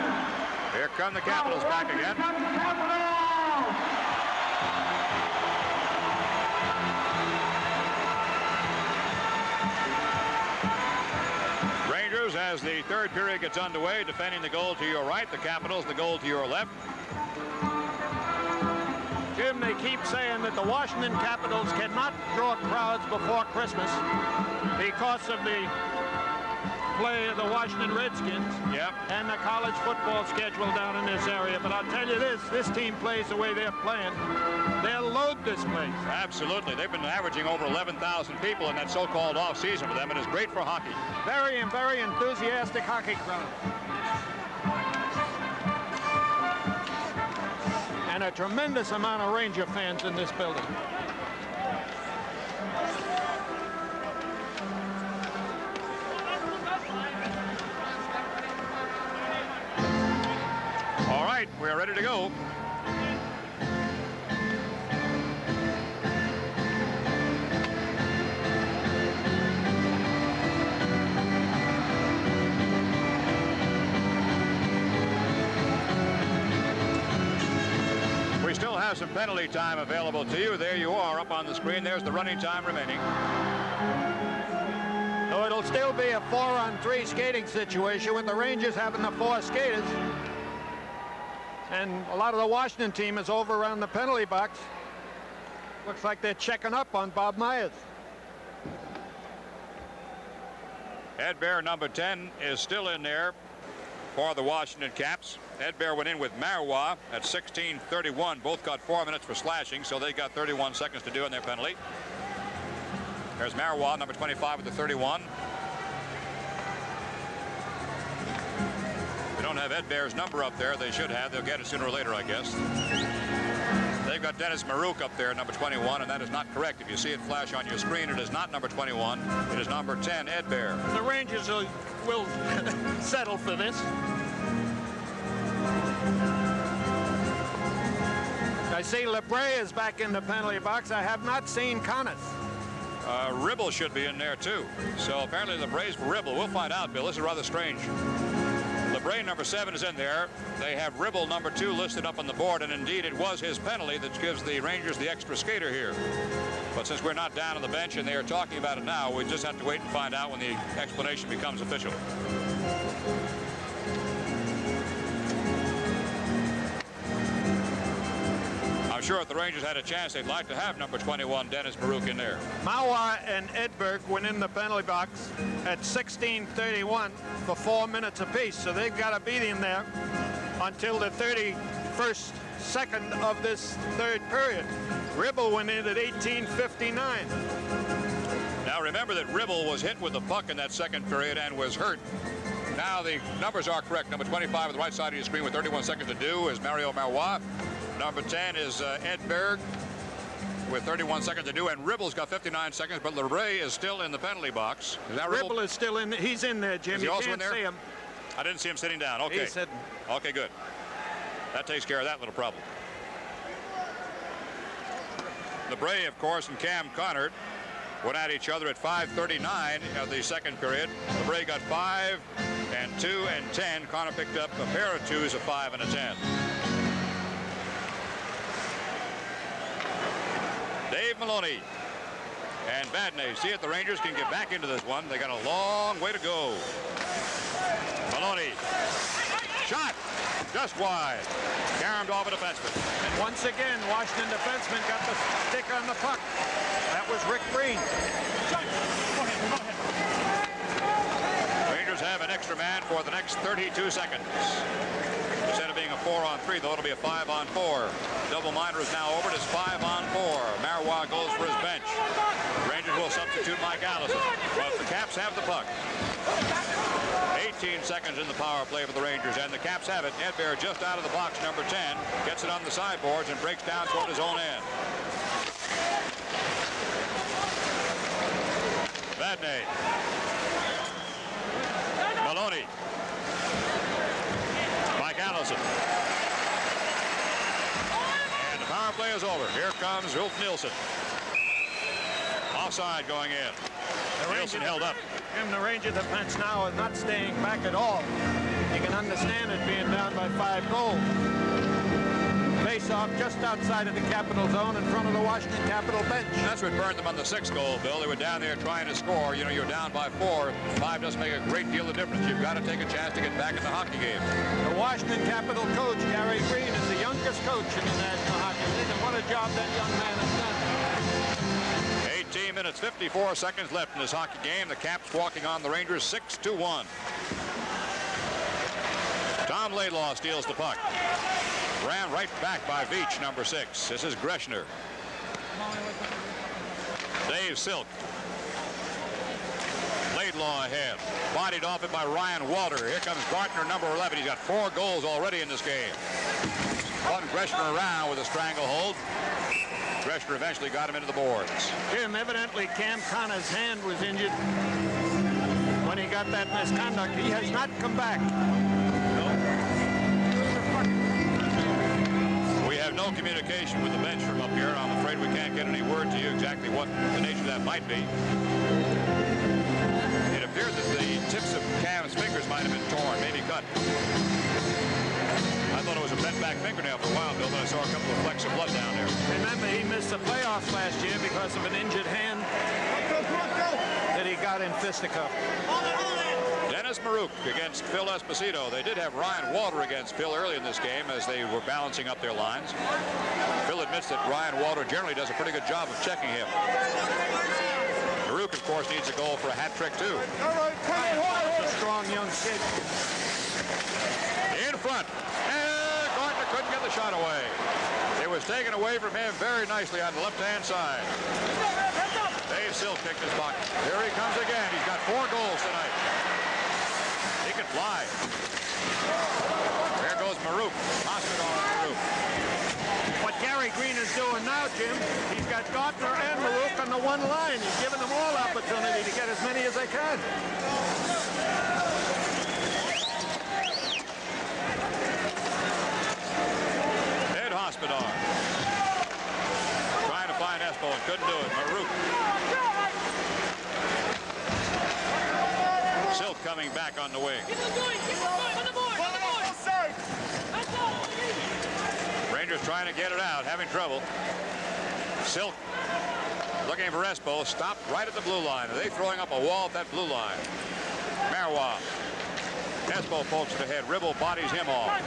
Here come the Capitals back again. Rangers, as the third period gets underway, defending the goal to your right, the Capitals the goal to your left. Jim, they keep saying that the Washington Capitals cannot draw crowds before Christmas because of the play of the Washington Redskins and the college football schedule down in this area. But I'll tell you this team plays the way they're playing. They'll load this place. Absolutely. They've been averaging over 11,000 people in that so-called off-season for them. It is great for hockey. Very enthusiastic hockey crowd. And a tremendous amount of Ranger fans in this building. All right, we're ready to go. We still have have some penalty time available to you. There you are up on the screen. There's the running time remaining. So it'll still be a 4-on-3 skating situation with the Rangers having the 4 skaters. And a lot of the Washington team is over around the penalty box. Looks like they're checking up on Bob Myers. Ed Bear, number 10, is still in there for the Washington Caps. Ed Bear went in with Marois at 16:31. Both got 4 minutes for slashing, so they got 31 seconds to do in their penalty. There's Marois, number 25, with the 31. They don't have Ed Bear's number up there. They should have. They'll get it sooner or later, I guess. They've got Dennis Marouk up there, number 21, and that is not correct. If you see it flash on your screen, it is not number 21. It is number 10, Ed Bear. The Rangers will settle for this. I see LeBray is back in the penalty box. I have not seen Connors. Ribble should be in there, too. So apparently LeBray's for Ribble. We'll find out, Bill. This is rather strange. LeBray, number 7, is in there. They have Ribble, number 2, listed up on the board, and indeed it was his penalty that gives the Rangers the extra skater here. But since we're not down on the bench and they are talking about it now, we just have to wait and find out when the explanation becomes official. I'm sure if the Rangers had a chance, they'd like to have number 21, Dennis Marouk, in there. Marois and Edberg went in the penalty box at 16:31 for 4 minutes apiece, so they've got to be in there until the 31st second of this third period. Ribble went in at 18:59. Now remember that Ribble was hit with the puck in that second period and was hurt. Now the numbers are correct. Number 25 on the right side of your screen with 31 seconds to do is Mario Marois. Number 10 is Edberg with 31 seconds to do, and Ribble's got 59 seconds, but LeBray is still in the penalty box. Is that Ribble is still in. He's in there, Jim. Is he you also can't in there? see him. I didn't see him sitting down. Okay. He's sitting. Okay, good. That takes care of that little problem. LeBray, of course, and Cam Connor went at each other at 5:39 of the second period. LeBray got 5 and 2 and 10. Connor picked up a pair of 2s, a 5 and a 10. Dave Maloney and Vadnais. See if the Rangers can get back into this one. They got a long way to go. Maloney. Shot. Just wide. Caromed off a defenseman. And once again, Washington defenseman got the stick on the puck. That was Rick Breen. Rangers have an extra man for the next 32 seconds. Instead of being a 4-on-3, though, it'll be a 5-on-4. Double minor is now over. It is 5-on-4. Marois goes for his bench. Rangers will substitute Mike Allison. But the Caps have the puck. 18 seconds in the power play for the Rangers, and the Caps have it. Edberg just out of the box, number 10. Gets it on the sideboards and breaks down toward his own end. Vadnais. Maloney. Mike Allison. And the power play is over. Here comes Ulf Nilsson. Offside going in. Nilsson held up. And the Ranger defense now is not staying back at all. You can understand it being down by 5 goals. Face-off just outside of the Capitol zone in front of the Washington Capitol bench. That's what burned them on the 6th goal, Bill. They were down there trying to score. You know, you're down by 4. 5 doesn't make a great deal of difference. You've got to take a chance to get back in the hockey game. The Washington Capitol coach, Gary Green, is the youngest coach in the National Hockey League, and what a job that young man has done. 18 minutes, 54 seconds left in this hockey game. The Caps walking on the Rangers 6-1. Tom Laidlaw steals the puck. Ran right back by Veach, number 6. This is Greshner. Dave Silk. Laidlaw ahead. Bodied off it by Ryan Walter. Here comes Gartner, number 11. He's got 4 goals already in this game. Spun Greshner around with a stranglehold. Greshner eventually got him into the boards. Jim, evidently Cam Connor's hand was injured when he got that misconduct. He has not come back. We have no communication with the bench from up here. I'm afraid we can't get any word to you exactly what the nature of that might be. It appears that the tips of Cam's fingers might have been torn, maybe cut. I thought it was a bent back fingernail for a while, Bill, but I saw a couple of flecks of blood down there. Remember, he missed the playoffs last year because of an injured hand that he got in fisticuff. Dennis Maruk against Phil Esposito. They did have Ryan Walter against Phil early in this game as they were balancing up their lines. Phil admits that Ryan Walter generally does a pretty good job of checking him. Maruk, of course, needs a goal for a hat trick, too. A strong young kid. In front. And Gardner couldn't get the shot away. It was taken away from him very nicely on the left-hand side. Dave Silk picked his pocket. Here he comes again. He's got 4 goals tonight. He can fly. There goes Maruk. Hospital on Maruk. What Gary Green is doing now, Jim, he's got Gardner and Maruk on the one line. He's giving them all opportunity to get as many as they can. Ed Hospodar. Trying to find Espo and couldn't do it. Maruk. Silk coming back on the wing. Rangers trying to get it out, having trouble. Silk looking for Espo, stopped right at the blue line. Are they throwing up a wall at that blue line? Marois. Espo pokes it ahead. Ribble bodies him off.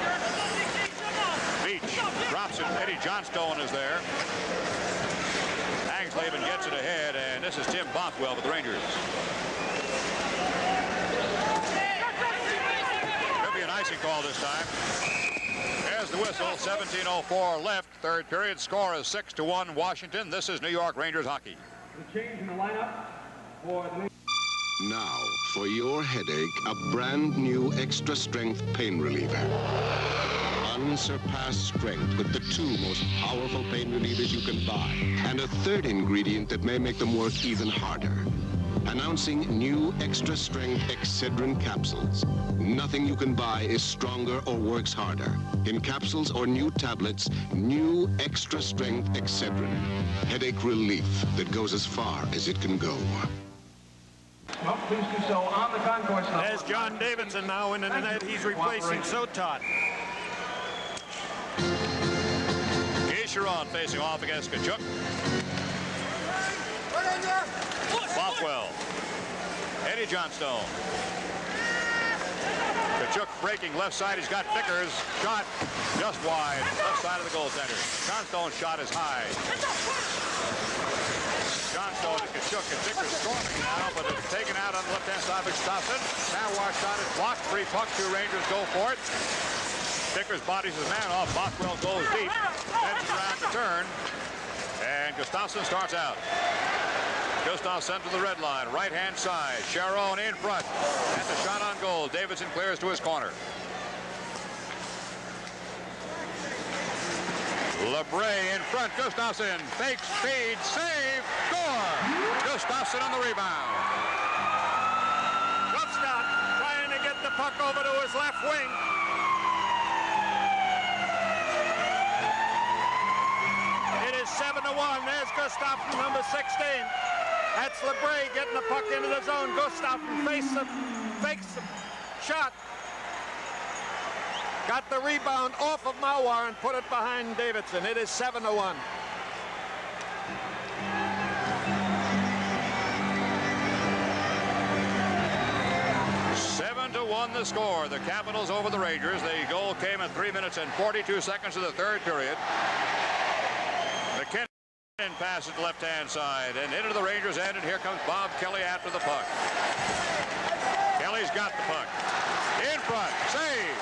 Beach drops it. Eddie Johnstone is there. Angsleben gets it ahead, and this is Tim Bothwell with the Rangers. Could be an icing call this time. There's the whistle. 17:04 left. Third period. Score is 6-1 Washington. This is New York Rangers hockey. The change in the lineup for the... Now, for your headache, a brand new extra strength pain reliever. Unsurpassed strength with the 2 most powerful pain relievers you can buy. And a third ingredient that may make them work even harder. Announcing new extra strength Excedrin capsules. Nothing you can buy is stronger or works harder. In capsules or new tablets, new extra strength Excedrin. Headache relief that goes as far as it can go. Well, please do so on the concourse now. There's John Davidson now in the net. He's replacing Sotot. Sharon facing off against Kachuk. Bothwell. Eddie Johnstone. Kachuk breaking left side. He's got Vickers. Shot just wide. Left side of the goaltender. Johnstone's shot is high. Johnstone and Kachuk and Vickers storming now, but it's taken out on the left-hand side of Gustafsson. Marois shot is blocked. 3 pucks. 2 Rangers go for it. Vickers bodies his man off. Bothwell goes deep. Heads around the turn. And Gustafsson starts out. Gustafsson to the red line. Right-hand side. Sharon in front. And the shot on goal. Davidson clears to his corner. LeBray in front. Gustafsson fakes, speed, save, score. Gustafsson on the rebound. Gustaf trying to get the puck over to his left wing. It is 7-1. There's Gustafsson, number 16. That's LeBray getting the puck into the zone. Gustafsson fakes the shot. Got the rebound off of Mauer and put it behind Davidson. It is 7-1. The score. The Capitals over the Rangers. The goal came at 3 minutes and 42 seconds of the third period. McKinnon passes to the left-hand side and into the Rangers' end, and here comes Bob Kelly after the puck. Kelly's got the puck. In front. Save.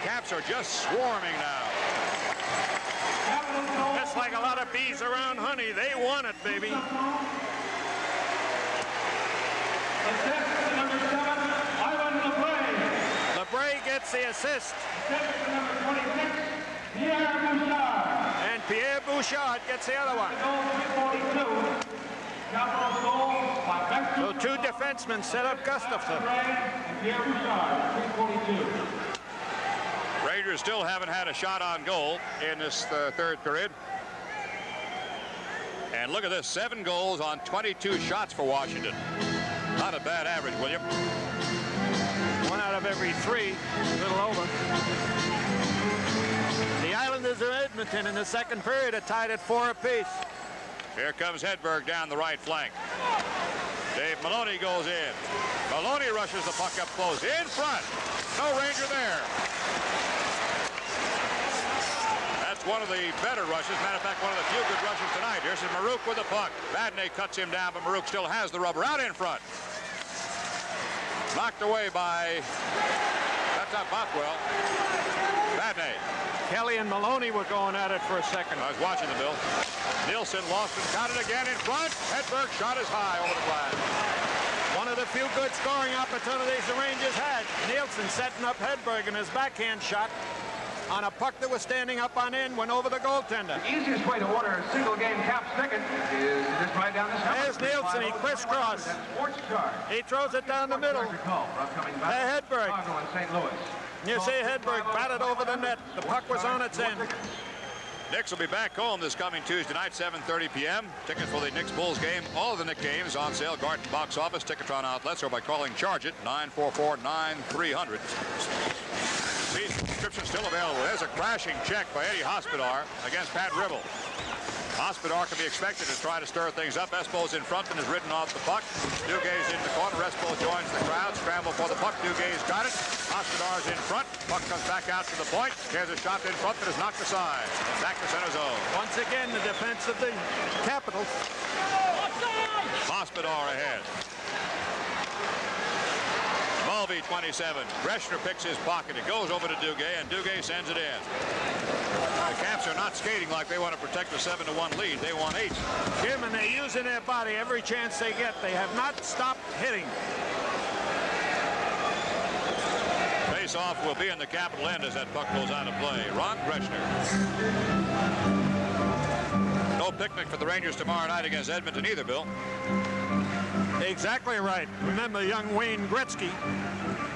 Caps are just swarming now. Just like a lot of bees around honey. They want it, baby. Number 7, Ivan LeBray. LeBray gets the assist. Number 26, Pierre Bouchard. And Pierre Bouchard gets the other one. So 2 defensemen set up Gustafsson. And Pierre Bouchard, 342. Rangers still haven't had a shot on goal in this third period. And look at this, 7 goals on 22 shots for Washington. Not a bad average, William. 1 out of every 3, a little over. Rangers or Edmonton in the second period are tied at 4 apiece. Here comes Hedberg down the right flank. Dave Maloney goes in. Maloney rushes the puck up close. In front. No Ranger there. That's one of the better rushes. Matter of fact, one of the few good rushes tonight. Here's Marouk with the puck. Vadnais cuts him down, but Marouk still has the rubber out in front. Knocked away by, that's not Bothwell, Vadnais. Kelly and Maloney were going at it for a second. I was watching the Bill. Nielsen lost and counted again in front. Hedberg shot is high over the glass. One of the few good scoring opportunities the Rangers had. Nielsen setting up Hedberg in his backhand shot on a puck that was standing up on end, went over the goaltender. The easiest way to order a single game Caps ticket is just right down this number. There's Nielsen, he crisscross. He throws it down the middle. Hey, Hedberg. You see Hedberg batted over the net. The puck was on its end. Knicks will be back home this coming Tuesday night, 7:30 p.m. Tickets for the Knicks-Bulls game, all of the Knicks games on sale. Garden box office, Ticketron outlets, or by calling Charge It, 944-9300. These subscriptions still available. There's a crashing check by Eddie Hospodar against Pat Ribble. Hospodar can be expected to try to stir things up. Espo's in front and is ridden off the puck. Duguay's in the corner. Espo joins the crowd. Scramble for the puck. Duguay's got it. Hospodar's in front. Puck comes back out to the point. Here's a shot in front that is knocked aside. Back to center zone. Once again, the defense of the Capitals. Hospodar ahead. Mulvey, 27. Greshner picks his pocket. It goes over to Duguay, and Duguay sends it in. The Caps are not skating like they want to protect the 7-1 lead. They want 8. Jim, and they're using their body every chance they get. They have not stopped hitting. Face-off will be in the Capital end as that puck goes out of play. Ron Greshner. No picnic for the Rangers tomorrow night against Edmonton either, Bill. Exactly right. Remember young Wayne Gretzky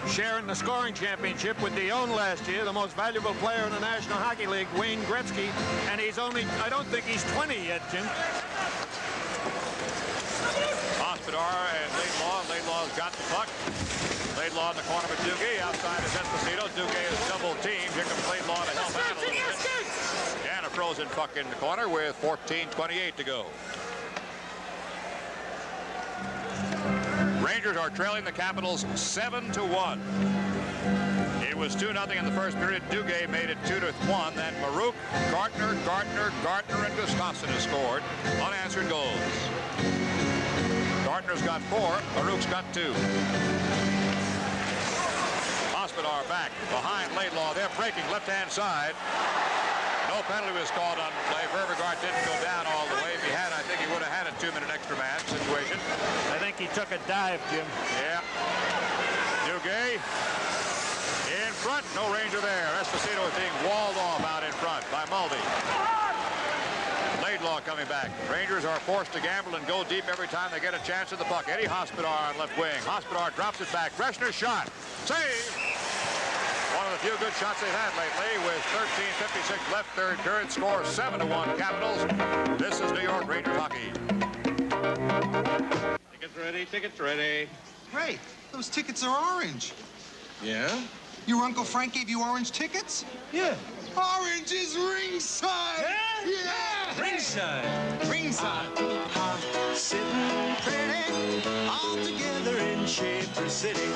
sharing the scoring championship with Dion last year, the most valuable player in the National Hockey League, Wayne Gretzky, and he's only, I don't think he's 20 yet, Jim. Hospodar and Laidlaw. Laidlaw's got the puck. Laidlaw in the corner with Duguay. Outside is Esposito. Duguay is double teamed. Here comes Laidlaw to help out a little bit. And a frozen puck in the corner with 14:28 to go. Rangers are trailing the Capitals 7-1. It was 2-0 in the first period. Duguay made it 2-1. Then Marouk, Gartner, and Gustafsson has scored unanswered goals. Gartner's got 4. Marouk's got 2. Hospodar back behind Laidlaw. They're breaking left-hand side. No penalty was called on play. Vervegaard didn't go down all the way. If he had, I think he would have had a 2-minute extra man situation. I think he took a dive, Jim. Yeah. Duguay in front. No Ranger there. Esposito is being walled off out in front by Mulvey. Laidlaw coming back. Rangers are forced to gamble and go deep every time they get a chance at the puck. Eddie Hospodar on left wing. Hospodar drops it back. Greshner shot. Save. One of the few good shots they've had lately with 13:56 left third period. Score 7-1 Capitals. This is New York Rangers hockey. Tickets ready, tickets ready. Ray, those tickets are orange. Yeah? Your Uncle Frank gave you orange tickets? Yeah. Orange is ringside! Yeah! Ringside! Ringside! Sitting pretty, all together in Schaefer City.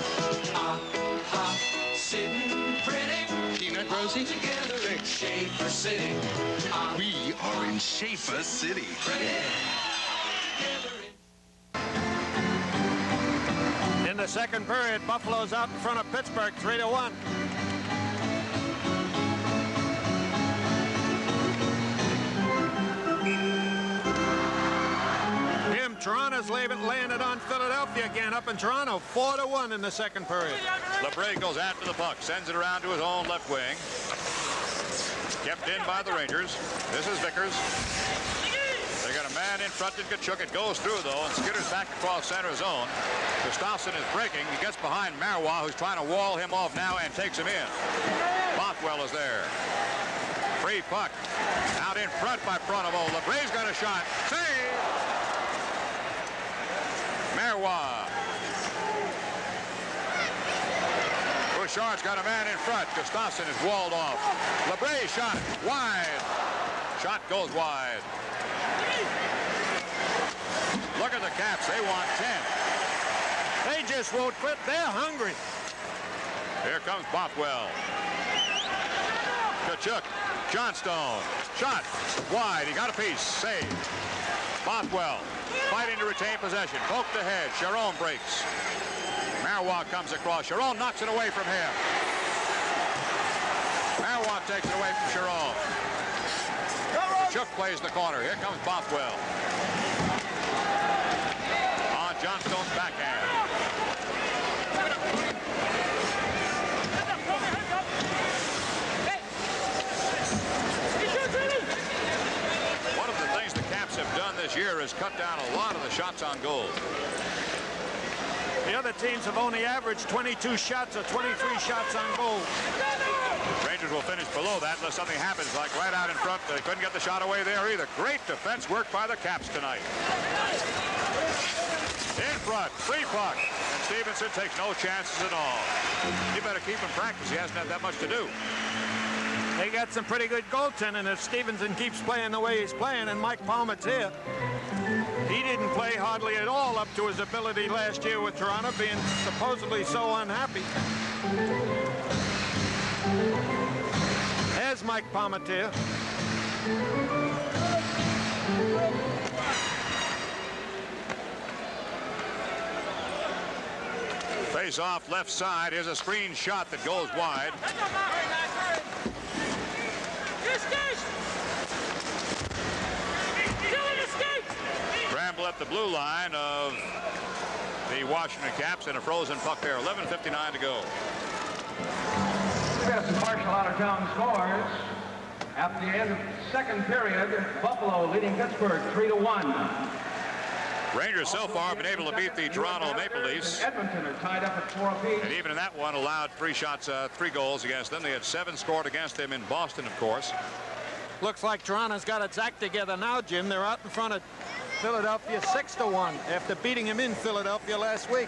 Sitting pretty, Peanut Rosie? together in Schaefer City. We are in Schaefer City. In the second period, Buffalo's out in front of Pittsburgh, 3-1. Jim, Toronto's landed on Philadelphia again up in Toronto, 4-1 in the second period. LeBray goes after the puck, sends it around to his own left wing. Kept in by the Rangers. This is Vickers. They got a man in front in Tkachuk. It goes through, though, and skitters back across center zone. Gustafsson is breaking. He gets behind Marois, who's trying to wall him off now, and takes him in. Bothwell is there. Free puck. Out in front by Pronovo. LeBray's got a shot. Save! Marois. Bouchard's got a man in front. Gustafsson is walled off. LeBray shot wide. Shot goes wide. Look at the Caps. They want 10. They just won't quit. They're hungry. Here comes Bothwell. Tkachuk. Johnstone. Shot. Wide. He got a piece. Save. Bothwell fighting to retain possession. Poked ahead. Sharon breaks. Marois comes across. Sharon knocks it away from him. Marois takes it away from Sharon. Tkachuk plays the corner. Here comes Bothwell. On Johnstone's backhand. One of the things the Caps have done this year is cut down a lot of the shots on goal. The other teams have only averaged 22 shots or 23 shots on goal. Rangers will finish below that unless something happens, like right out in front. They couldn't get the shot away there either. Great defense work by the Caps tonight. In front, free puck. And Stevenson takes no chances at all. You better keep him practice. He hasn't had that much to do. They got some pretty good goaltending if Stevenson keeps playing the way he's playing, and Mike Palmateer. He didn't play hardly at all up to his ability last year with Toronto, being supposedly so unhappy. There's Mike Palmateer. Face off left side. Here's a screen shot that goes wide. Scramble at the blue line of the Washington Caps and a frozen puck there. 11:59 to go. We have some partial out-of-town scores. At the end of the second period, Buffalo leading Pittsburgh 3-1. Rangers so far have been able to beat the Toronto Maple Leafs. Edmonton are tied up at 4 apiece. And even in that one allowed 3 goals against them. They had 7 scored against them in Boston, of course. Looks like Toronto's got its act together now, Jim. They're out in front of Philadelphia 6-1 after beating him in Philadelphia last week.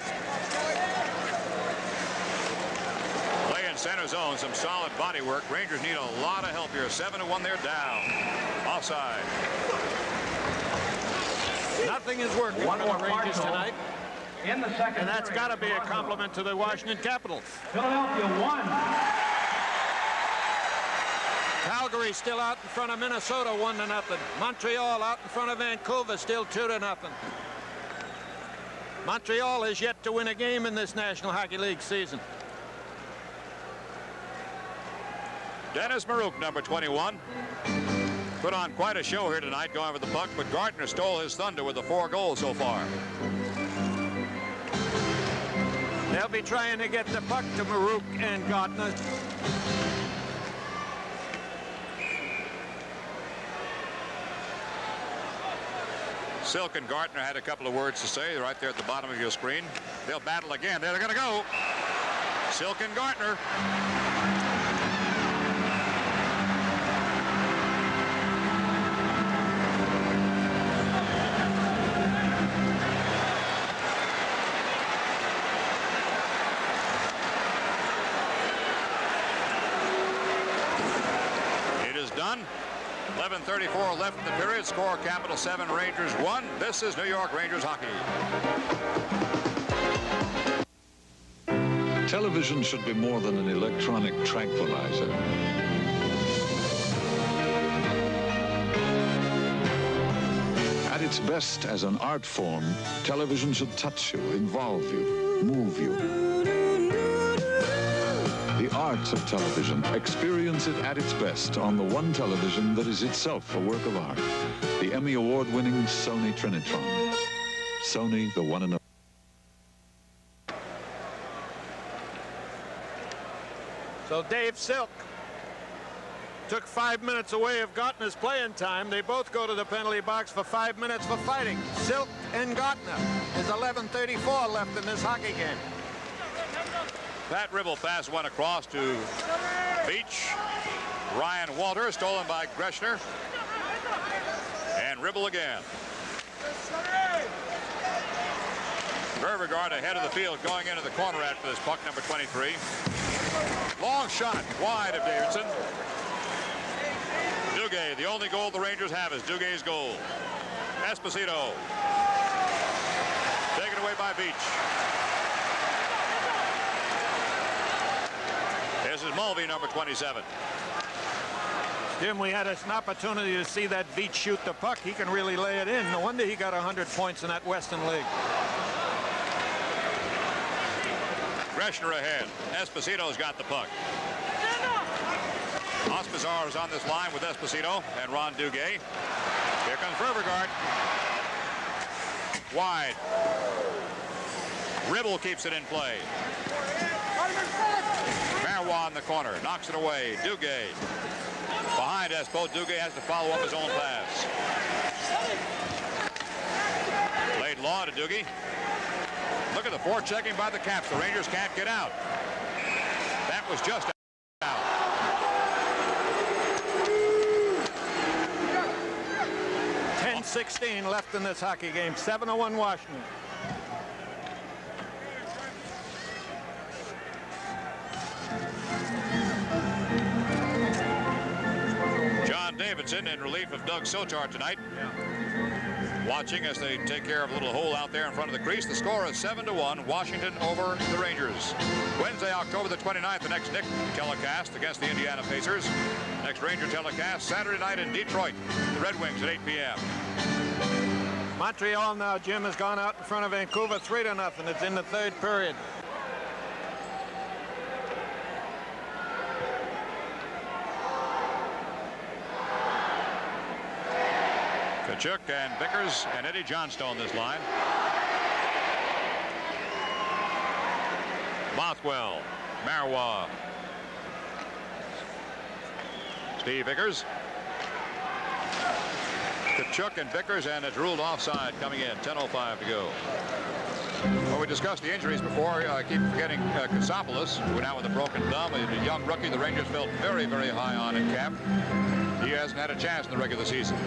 Play in center zone, some solid body work. Rangers need a lot of help here. 7-1, they're down. Offside. Nothing is working for the Rangers tonight. In the second, and that's got to be a compliment to the Washington Capitals. Philadelphia won. Calgary still out in front of Minnesota 1-0. Montreal out in front of Vancouver still 2-0. Montreal has yet to win a game in this National Hockey League season. Dennis Maruk, number 21. Put on quite a show here tonight going with the puck, but Gardner stole his thunder with the 4 goals so far. They'll be trying to get the puck to Maruk and Gardner. Silk and Gardner had a couple of words to say right there at the bottom of your screen. They'll battle again. They're going to go. Silk and Gardner. It is done. 11:34 left in the period. Score Capital 7, Rangers 1. This is New York Rangers hockey. Television should be more than an electronic tranquilizer. At its best as an art form, television should touch you, involve you, move you. The arts of television. Experience it at its best on the one television that is itself a work of art. The Emmy Award-winning Sony Trinitron. Sony, the one and only. So Dave Silk took 5 minutes away of Gartner's playing time. They both go to the penalty box for 5 minutes for fighting. Silk and Gartner. There's 11:34 left in this hockey game. That Ribble pass went across to Beach. Ryan Walter, stolen by Greshner. And Ribble again. Beauregard ahead of the field going into the corner after this puck, number 23. Long shot wide of Davidson. Duguay, the only goal the Rangers have is Duguay's goal. Esposito. Taken away by Beach. This is Mulvey, number 27. Jim, we had an opportunity to see that Beach shoot the puck. He can really lay it in. No wonder he got 100 points in that Western League. Greshner ahead. Esposito's got the puck. Hospizar is on this line with Esposito and Ron Duguay. Here comes Ververgaard. Wide. Ribble keeps it in play. Marois in the corner. Knocks it away. Duguay. Behind Espo. Duguay has to follow up his own pass. Laid law to Duguay. Look at the forechecking by the Caps. The Rangers can't get out. That was just out. .16 left in this hockey game. 7-1 Washington. John Davidson in relief of Doug Sochar tonight. Watching as they take care of a little hole out there in front of the crease. The score is 7-1, Washington over the Rangers. Wednesday, October the 29th, the next Nick telecast against the Indiana Pacers. Next Ranger telecast Saturday night in Detroit. The Red Wings at 8 p.m. Montreal now, Jim, has gone out in front of Vancouver 3-0. It's in the third period. Tkachuk and Vickers and Eddie Johnstone this line. Bothwell, Marois, Steve Vickers. Tkachuk and Vickers, and it's ruled offside coming in. 10:05 to go. Well, we discussed the injuries before. I keep forgetting Katsopoulos, who now with a broken thumb, a young rookie the Rangers felt very, very high on in camp. He hasn't had a chance in the regular season.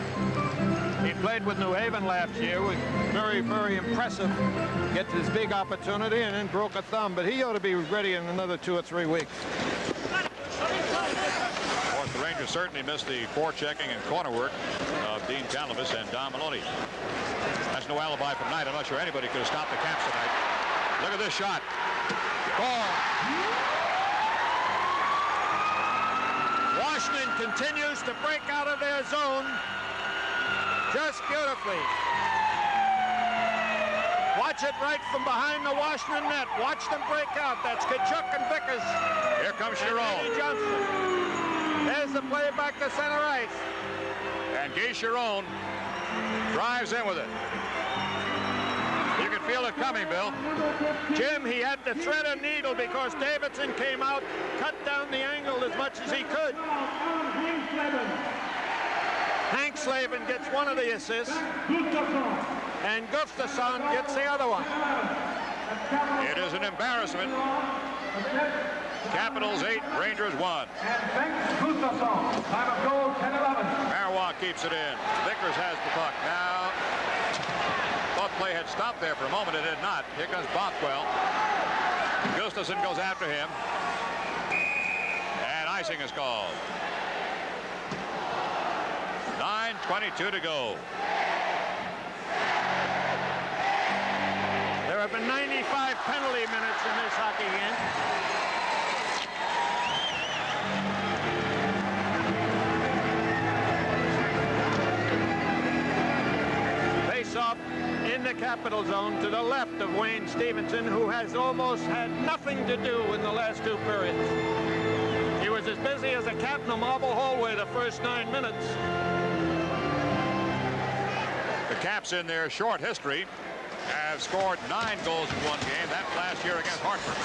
He played with New Haven last year. Was very, very impressive. Gets his big opportunity and then broke a thumb. But he ought to be ready in another 2 or 3 weeks. Of course, the Rangers certainly missed the forechecking and corner work of Dean Talavis and Don Maloney. That's no alibi for tonight. I'm not sure anybody could have stopped the Caps tonight. Look at this shot. Ball. Washington continues to break out of their zone just beautifully. Watch it right from behind the Washington net. Watch them break out. That's Tkachuk and Vickers. Here comes Chiron. Eddie Johnson. There's the play back to center ice. And Guy Chiron drives in with it. You can feel it coming, Bill. Jim, he had to thread a needle because Davidson came out, cut down the angle as much as he could. Hank Slavin gets one of the assists, and Gustafsson gets the other one. It is an embarrassment. Capitals 8, Rangers 1. Marois keeps it in. Vickers has the puck. Now, thought play had stopped there for a moment. It did not. Here comes Bothwell. Gustafsson goes after him. And icing is called. 9:22 to go. There have been 95 penalty minutes in this hockey game. Face-off in the Capital zone to the left of Wayne Stevenson, who has almost had nothing to do in the last 2 periods. He was as busy as a cat in a marble hallway the first 9 minutes. The Caps in their short history have scored 9 goals in one game. That last year against Hartford.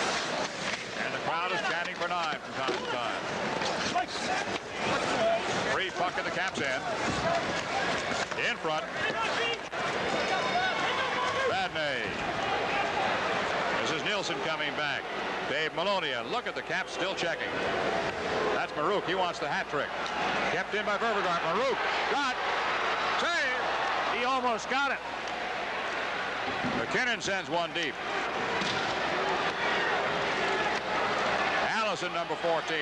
And the crowd is chanting for 9 from time to time. Free puck in the Caps end. In front. Vadnais. This is Nielsen coming back. Dave Maloney. Look at the Caps still checking. That's Marouk. He wants the hat trick. Kept in by Ververgaard. Marouk. Got. Save. He almost got it. McKinnon sends one deep. Nilsson, number 14.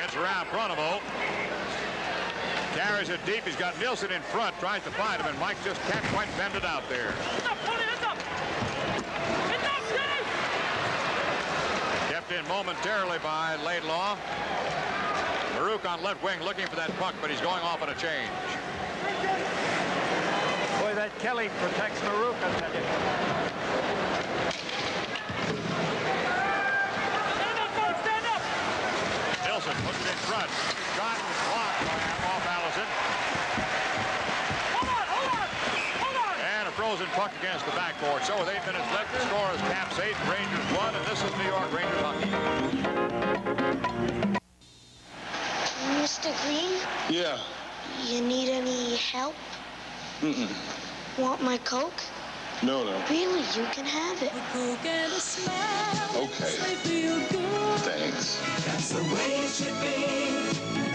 Gets around Pronovo. Carries it deep. He's got Nilsson in front. Tries to find him, and Mike just can't quite bend it out there. Kept in momentarily by Laidlaw. Marouk on left wing looking for that puck, but he's going off on a change. Boy, that Kelly protects Marouk, I'll tell you. Stand up! Nilsson puts it in front. Shot blocked off Allison. Hold on! And a frozen puck against the backboard. So with 8 minutes left, the score is Caps 8, Rangers 1, and this is New York Rangers hockey. Mr. Green? Yeah. You need any help? Want my Coke? No. Really, you can have it. Coke and a smile. Okay. They feel good. Thanks. That's the way it should be.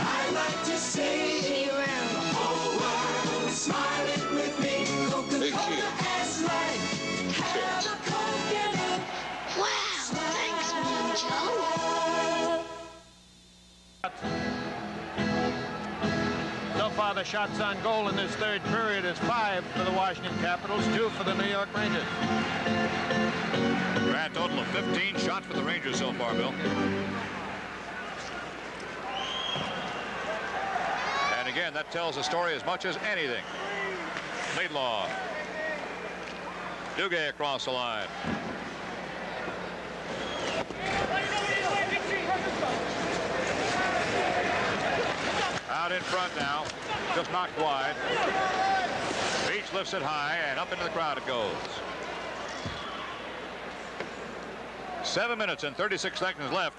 I like to say. See you around. The whole world smiling with me. Coca-Cola has life. Have a Coke and a Wow, thanks, Mean Joe. So far, the shots on goal in this third period is 5 for the Washington Capitals, 2 for the New York Rangers. Grand total of 15 shots for the Rangers so far, Bill. And again, that tells the story as much as anything. Laidlaw. Duguay across the line. Out in front now, just knocked wide. Beach lifts it high, and up into the crowd it goes. 7 minutes and 36 seconds left.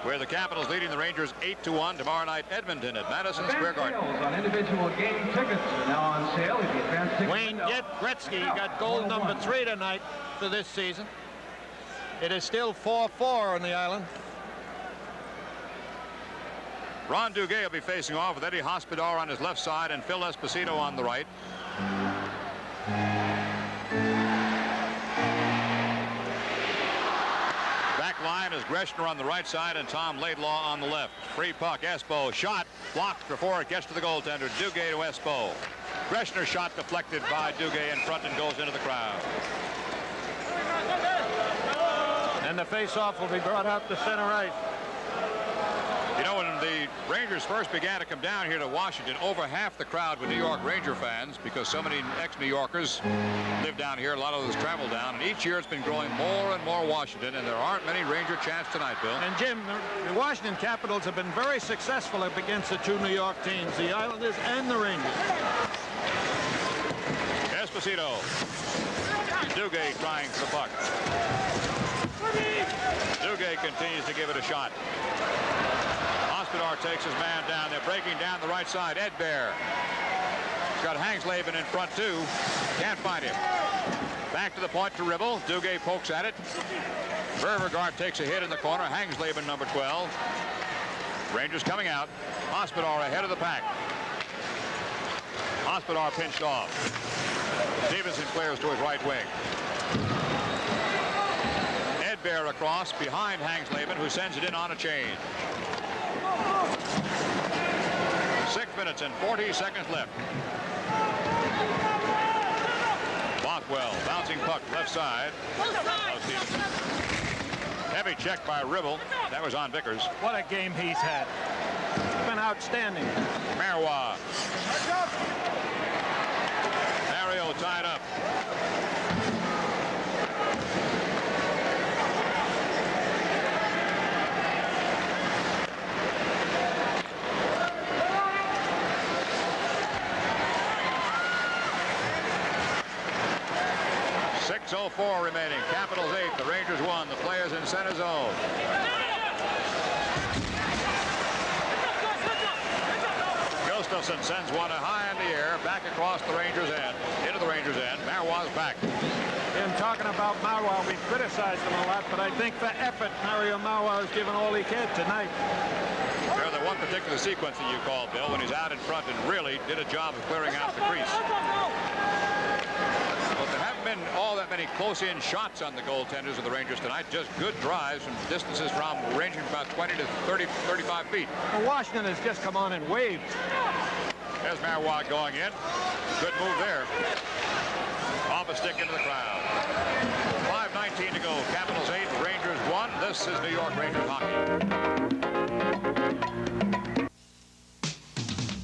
Where the Capitals leading the Rangers 8-1. Tomorrow night, Edmonton at Madison Square Garden. Sales on individual game tickets are now on sale at the advanced ticket. Wayne Gretzky got goal number 3 tonight for this season. It is still 4-4 on the island. Ron Duguay will be facing off with Eddie Hospodar on his left side and Phil Esposito on the right. Back line is Greshner on the right side and Tom Laidlaw on the left. Free puck, Espo shot, blocked before it gets to the goaltender. Duguay to Espo. Greshner shot deflected by Duguay in front and goes into the crowd. And the face-off will be brought out to center right. You know, when the Rangers first began to come down here to Washington, over half the crowd were New York Ranger fans because so many ex-New Yorkers live down here. A lot of those travel down. And each year it's been growing more and more Washington, and there aren't many Ranger chants tonight, Bill. And Jim, the Washington Capitals have been very successful up against the 2 New York teams, the Islanders and the Rangers. Esposito. Duguay trying for the puck. Duguay continues to give it a shot. Hospodar takes his man down. They're breaking down the right side. Edbear. He's got Hangsleben in front, too. Can't find him. Back to the point to Ribble. Duguay pokes at it. Beauregard takes a hit in the corner. Hangsleben, number 12. Rangers coming out. Hospodar ahead of the pack. Hospodar pinched off. Stevenson clears to his right wing. Edbear across behind Hangsleben, who sends it in on a change. 6 minutes and 40 seconds left. Bothwell bouncing puck left side. Heavy check by Ribble. That was on Vickers. What a game he's had. It's been outstanding. Marois. Mario tied up. .04 remaining. Capitals 8. The Rangers 1. The players in center zone. Gustafsson sends one high in the air, back across the Rangers' end, into the Rangers' end. Marois back. In talking about Marois, we've criticized him a lot, but I think for effort, Mario Marois has given all he can tonight. There's the one particular sequence that you called, Bill, when he's out in front and really did a job of clearing out the crease. But there haven't haven't been all that many close-in shots on the goaltenders of the Rangers tonight. Just good drives from distances from ranging about 20 to 30, 35 feet. Well, Washington has just come on in waves. There's Marois going in. Good move there. Off a stick into the crowd. 5:19 to go. Capitals 8, Rangers 1. This is New York Rangers hockey.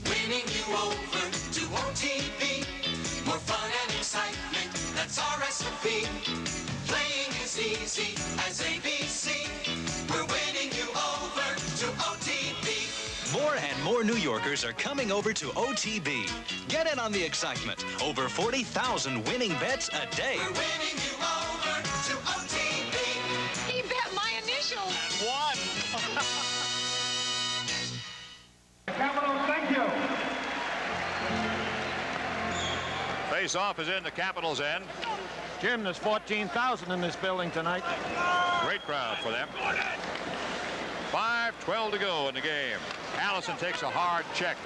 Winning you over to OTB. More fun and excitement, that's our recipe. Playing as easy as ABC. We're winning you over to OTB. More and more New Yorkers are coming over to OTB. Get in on the excitement. Over 40,000 winning bets a day. We're winning you over to OTB. He bet my initials. And won. Capitals, thank you. Face-off is in the Capitals' end. Jim, there's 14,000 in this building tonight. Great crowd for them. 5:12 to go in the game. Allison takes a hard check.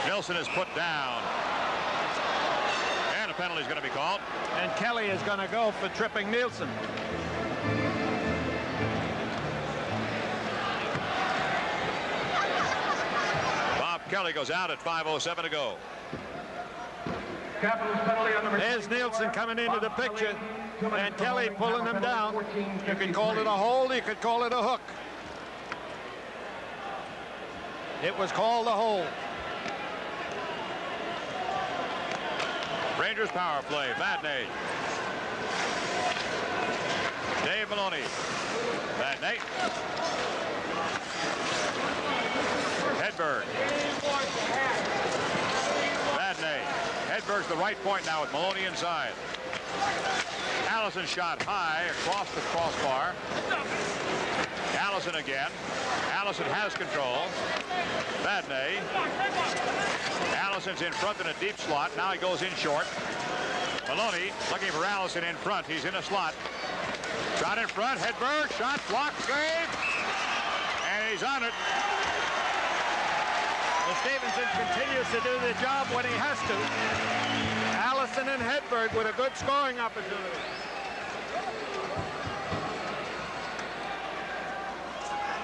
Nilsson is put down. And a penalty is going to be called. And Kelly is going to go for tripping Nielsen. Bob Kelly goes out at 5:07 to go. Capitals penalty on number. There's Nielsen coming into the picture. And Kelly pulling him down. You could call it a hold, you could call it a hook. It was called a hold. Rangers power play. Vadnais. Dave Maloney. Vadnais. Hedberg. Vadnais. Hedberg's the right point now with Maloney inside. Allison shot high across the crossbar. Allison again. Allison has control. Vadnais. Allison's in front in a deep slot. Now he goes in short. Maloney looking for Allison in front. He's in a slot. Shot in front. Hedberg. Shot blocked. Save. And he's on it. Well, Stevenson continues to do the job when he has to. Allison and Hedberg with a good scoring opportunity.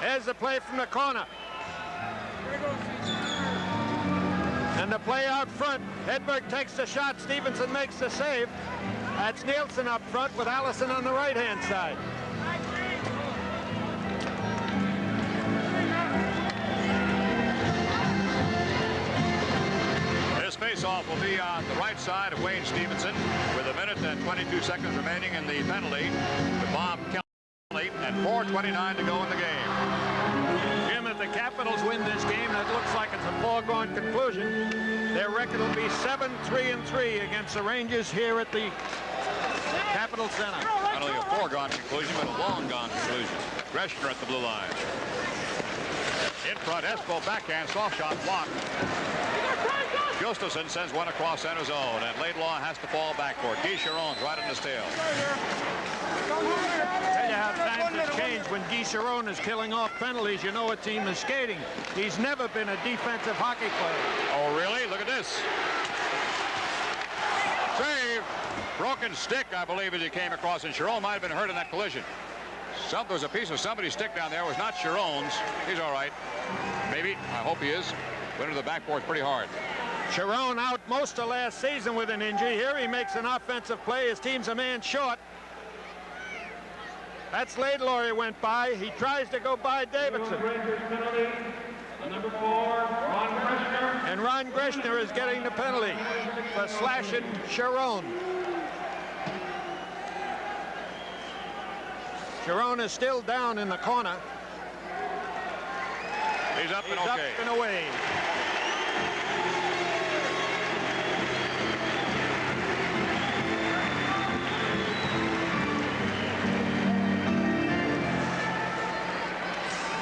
Here's the play from the corner. And the play out front. Hedberg takes the shot. Stevenson makes the save. That's Nielsen up front with Allison on the right-hand side. This face-off will be on the right side of Wayne Stevenson with 1 minute and 22 seconds remaining in the penalty to Bob Kelly and 4:29 to go in the game. Jim, if the Capitals win this game, that looks like it's a foregone conclusion. Their record will be 7-3-3 against the Rangers here at the Capitol Center. Not only a foregone conclusion, but a long-gone conclusion. Greshner at the blue line. In front, Espo backhand, soft shot blocked. Gustafsson sends one across center zone, and Laidlaw has to fall back for it. Guy Chiron's right in his tail. Tell you how times have changed. When Guy Chiron is killing off penalties, you know a team is skating. He's never been a defensive hockey player. Oh, really? Look at this. Save. Broken stick, I believe, as he came across, and Chiron might have been hurt in that collision. There was a piece of somebody's stick down there. It was not Chiron's. He's all right. Maybe. I hope he is. Went into the backboard pretty hard. Chiron out most of last season with an injury. Here he makes an offensive play. His team's a man short. That's Laidlaw he went by. He tries to go by Davidson. Number 4, Ron Greshner. And Ron Greshner is getting the penalty for slashing Chiron. Chiron is still down in the corner. He's up and okay. Up and away.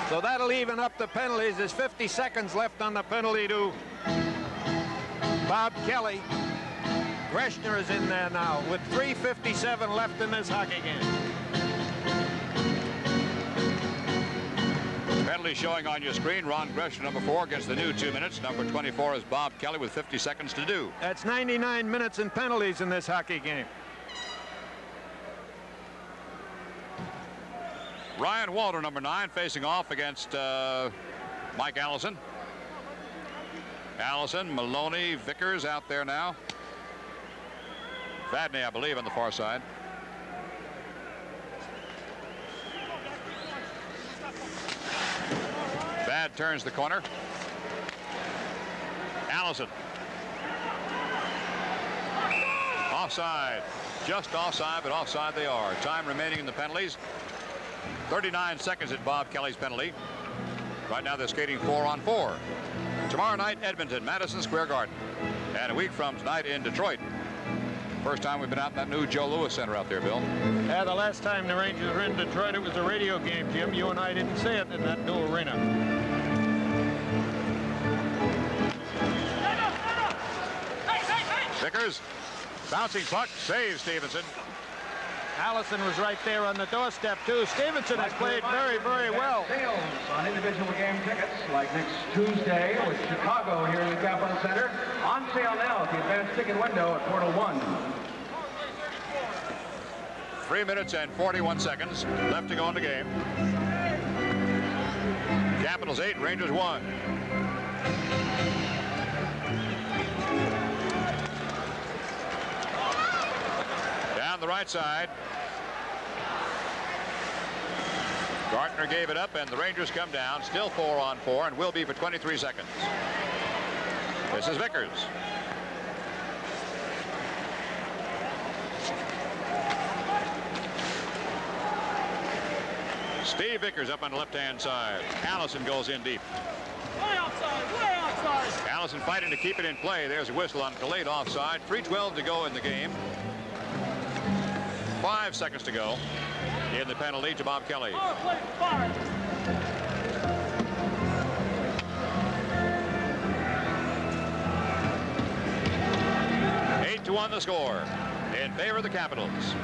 So that'll even up the penalties. There's 50 seconds left on the penalty to Bob Kelly. Greshner is in there now with 3:57 left in this hockey game. Penalty showing on your screen. Ron Greshner, number 4, gets the new 2 minutes. Number 24 is Bob Kelly with 50 seconds to do. That's 99 minutes in penalties in this hockey game. Ryan Walter, number 9, facing off against Mike Allison. Allison, Maloney, Vickers out there now. Vadney, I believe, on the far side. Vad turns the corner. Allison. Offside. Just offside, but offside they are. Time remaining in the penalties. 39 seconds at Bob Kelly's penalty. Right now they're skating 4-on-4. Tomorrow night, Edmonton, Madison Square Garden. And a week from tonight in Detroit. First time we've been out in that new Joe Louis Center out there, Bill. Yeah, the last time the Rangers were in Detroit, it was a radio game, Jim. You and I didn't see it in that new arena. Vickers, bouncing puck, saves Stevenson. Allison was right there on the doorstep, too. Stevenson has played very, very well. Sales on individual game tickets, like next Tuesday with Chicago here in the Capitol Center. On sale now at the advanced ticket window at Portal 1. 3 minutes and 41 seconds left to go in the game. Capitals 8, Rangers 1. Down the right side. Gartner gave it up, and the Rangers come down, still 4-on-4, and will be for 23 seconds. This is Vickers. Steve Vickers up on the left-hand side. Allison goes in deep. Way offside, way offside. Allison fighting to keep it in play. There's a whistle on delayed offside. 3:12 to go in the game. 5 seconds to go in the penalty to Bob Kelly. 8-1 the score in favor of the Capitals.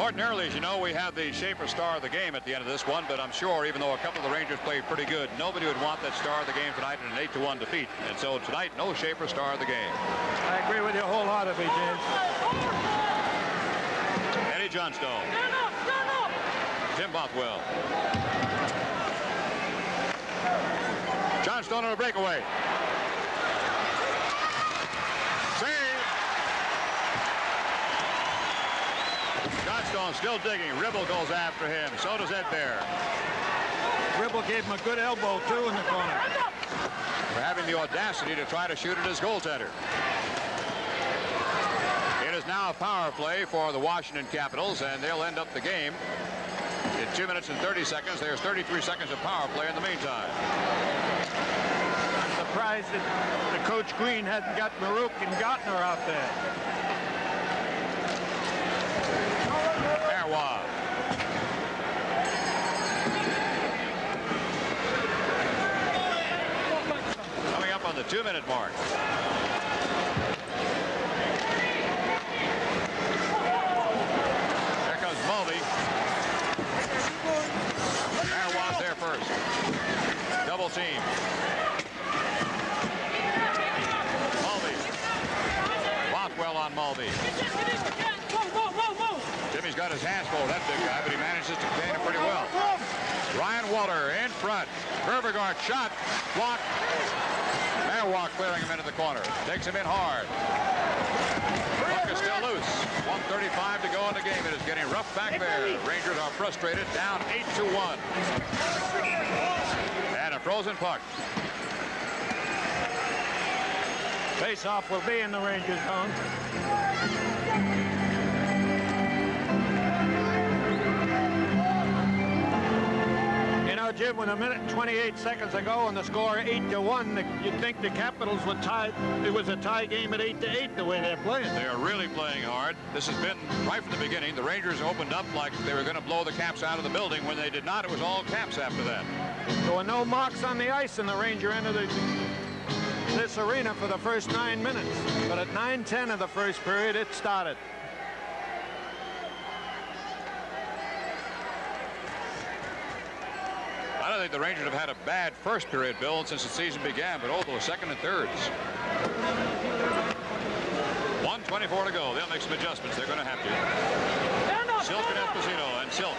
Ordinarily, as you know, we have the Schaefer star of the game at the end of this one, but I'm sure even though a couple of the Rangers played pretty good, nobody would want that star of the game tonight in an 8-1 defeat. And so tonight, no Schaefer star of the game. I agree with you wholeheartedly, James. Eddie Johnstone. Tim Bothwell. Johnstone on a breakaway. Johnstone still digging. Ribble goes after him. So does Edbear. Ribble gave him a good elbow, too, in the corner. For having the audacity to try to shoot at his goaltender. It is now a power play for the Washington Capitals, and they'll end up the game in 2 minutes and 30 seconds. There's 33 seconds of power play in the meantime. I'm surprised that the Coach Green hadn't got Marouk and Gartner out there. Coming up on the 2-minute mark. There comes Mulvey. Arroy's there first. Double team. Mulvey. Bothwell on Mulvey. Jimmy's got his hands full of that big guy, but he manages to contain him pretty well. Ryan Walter in front. Vervegard shot. Blocked. Arroy clearing him into the corner. Takes him in hard. Puck is still loose. 1:35 to go in the game. It is getting rough back there. Rangers are frustrated. Down 8-1. And a frozen puck. Face-off will be in the Rangers' zone. You know, Jim, with 1 minute and 28 seconds to go and the score 8-1, you'd think the Capitals would tie. It was a tie game at 8-8 the way they're playing. They're really playing hard. This has been right from the beginning. The Rangers opened up like they were going to blow the Caps out of the building. When they did not, it was all Caps after that. There were no marks on the ice in the Ranger end of this arena for the first 9 minutes. But at 9:10 of the first period, it started. I don't think the Rangers have had a bad first period, Bill, since the season began, but those second and thirds. 24 to go. They'll make some adjustments. They're going to have to. Silk and Esposito, and Silk.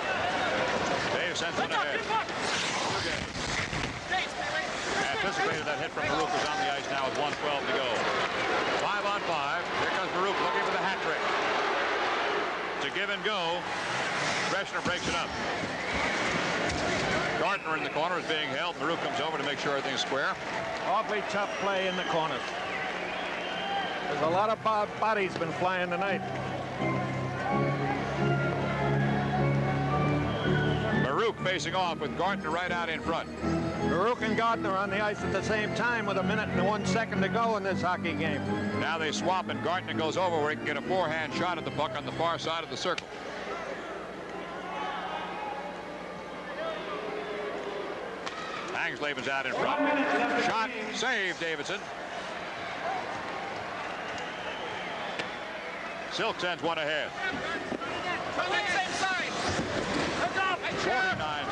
Dave sends one ahead. Anticipated that hit from Baruch, who's on the ice now with 1:12 to go. 5 on 5. Here comes Baruch looking for the hat trick. To give and go. Greshner breaks it up. Gardner in the corner is being held. Baruch comes over to make sure everything's square. Awfully tough play in the corners. There's a lot of bodies been flying tonight. Baruch facing off with Gardner right out in front. Baruch and Gardner on the ice at the same time with 1 minute and 1 second to go in this hockey game. Now they swap, and Gardner goes over where he can get a forehand shot at the puck on the far side of the circle. Angslaven's out in front. Shot, save, Davidson. Silk sends one ahead. 49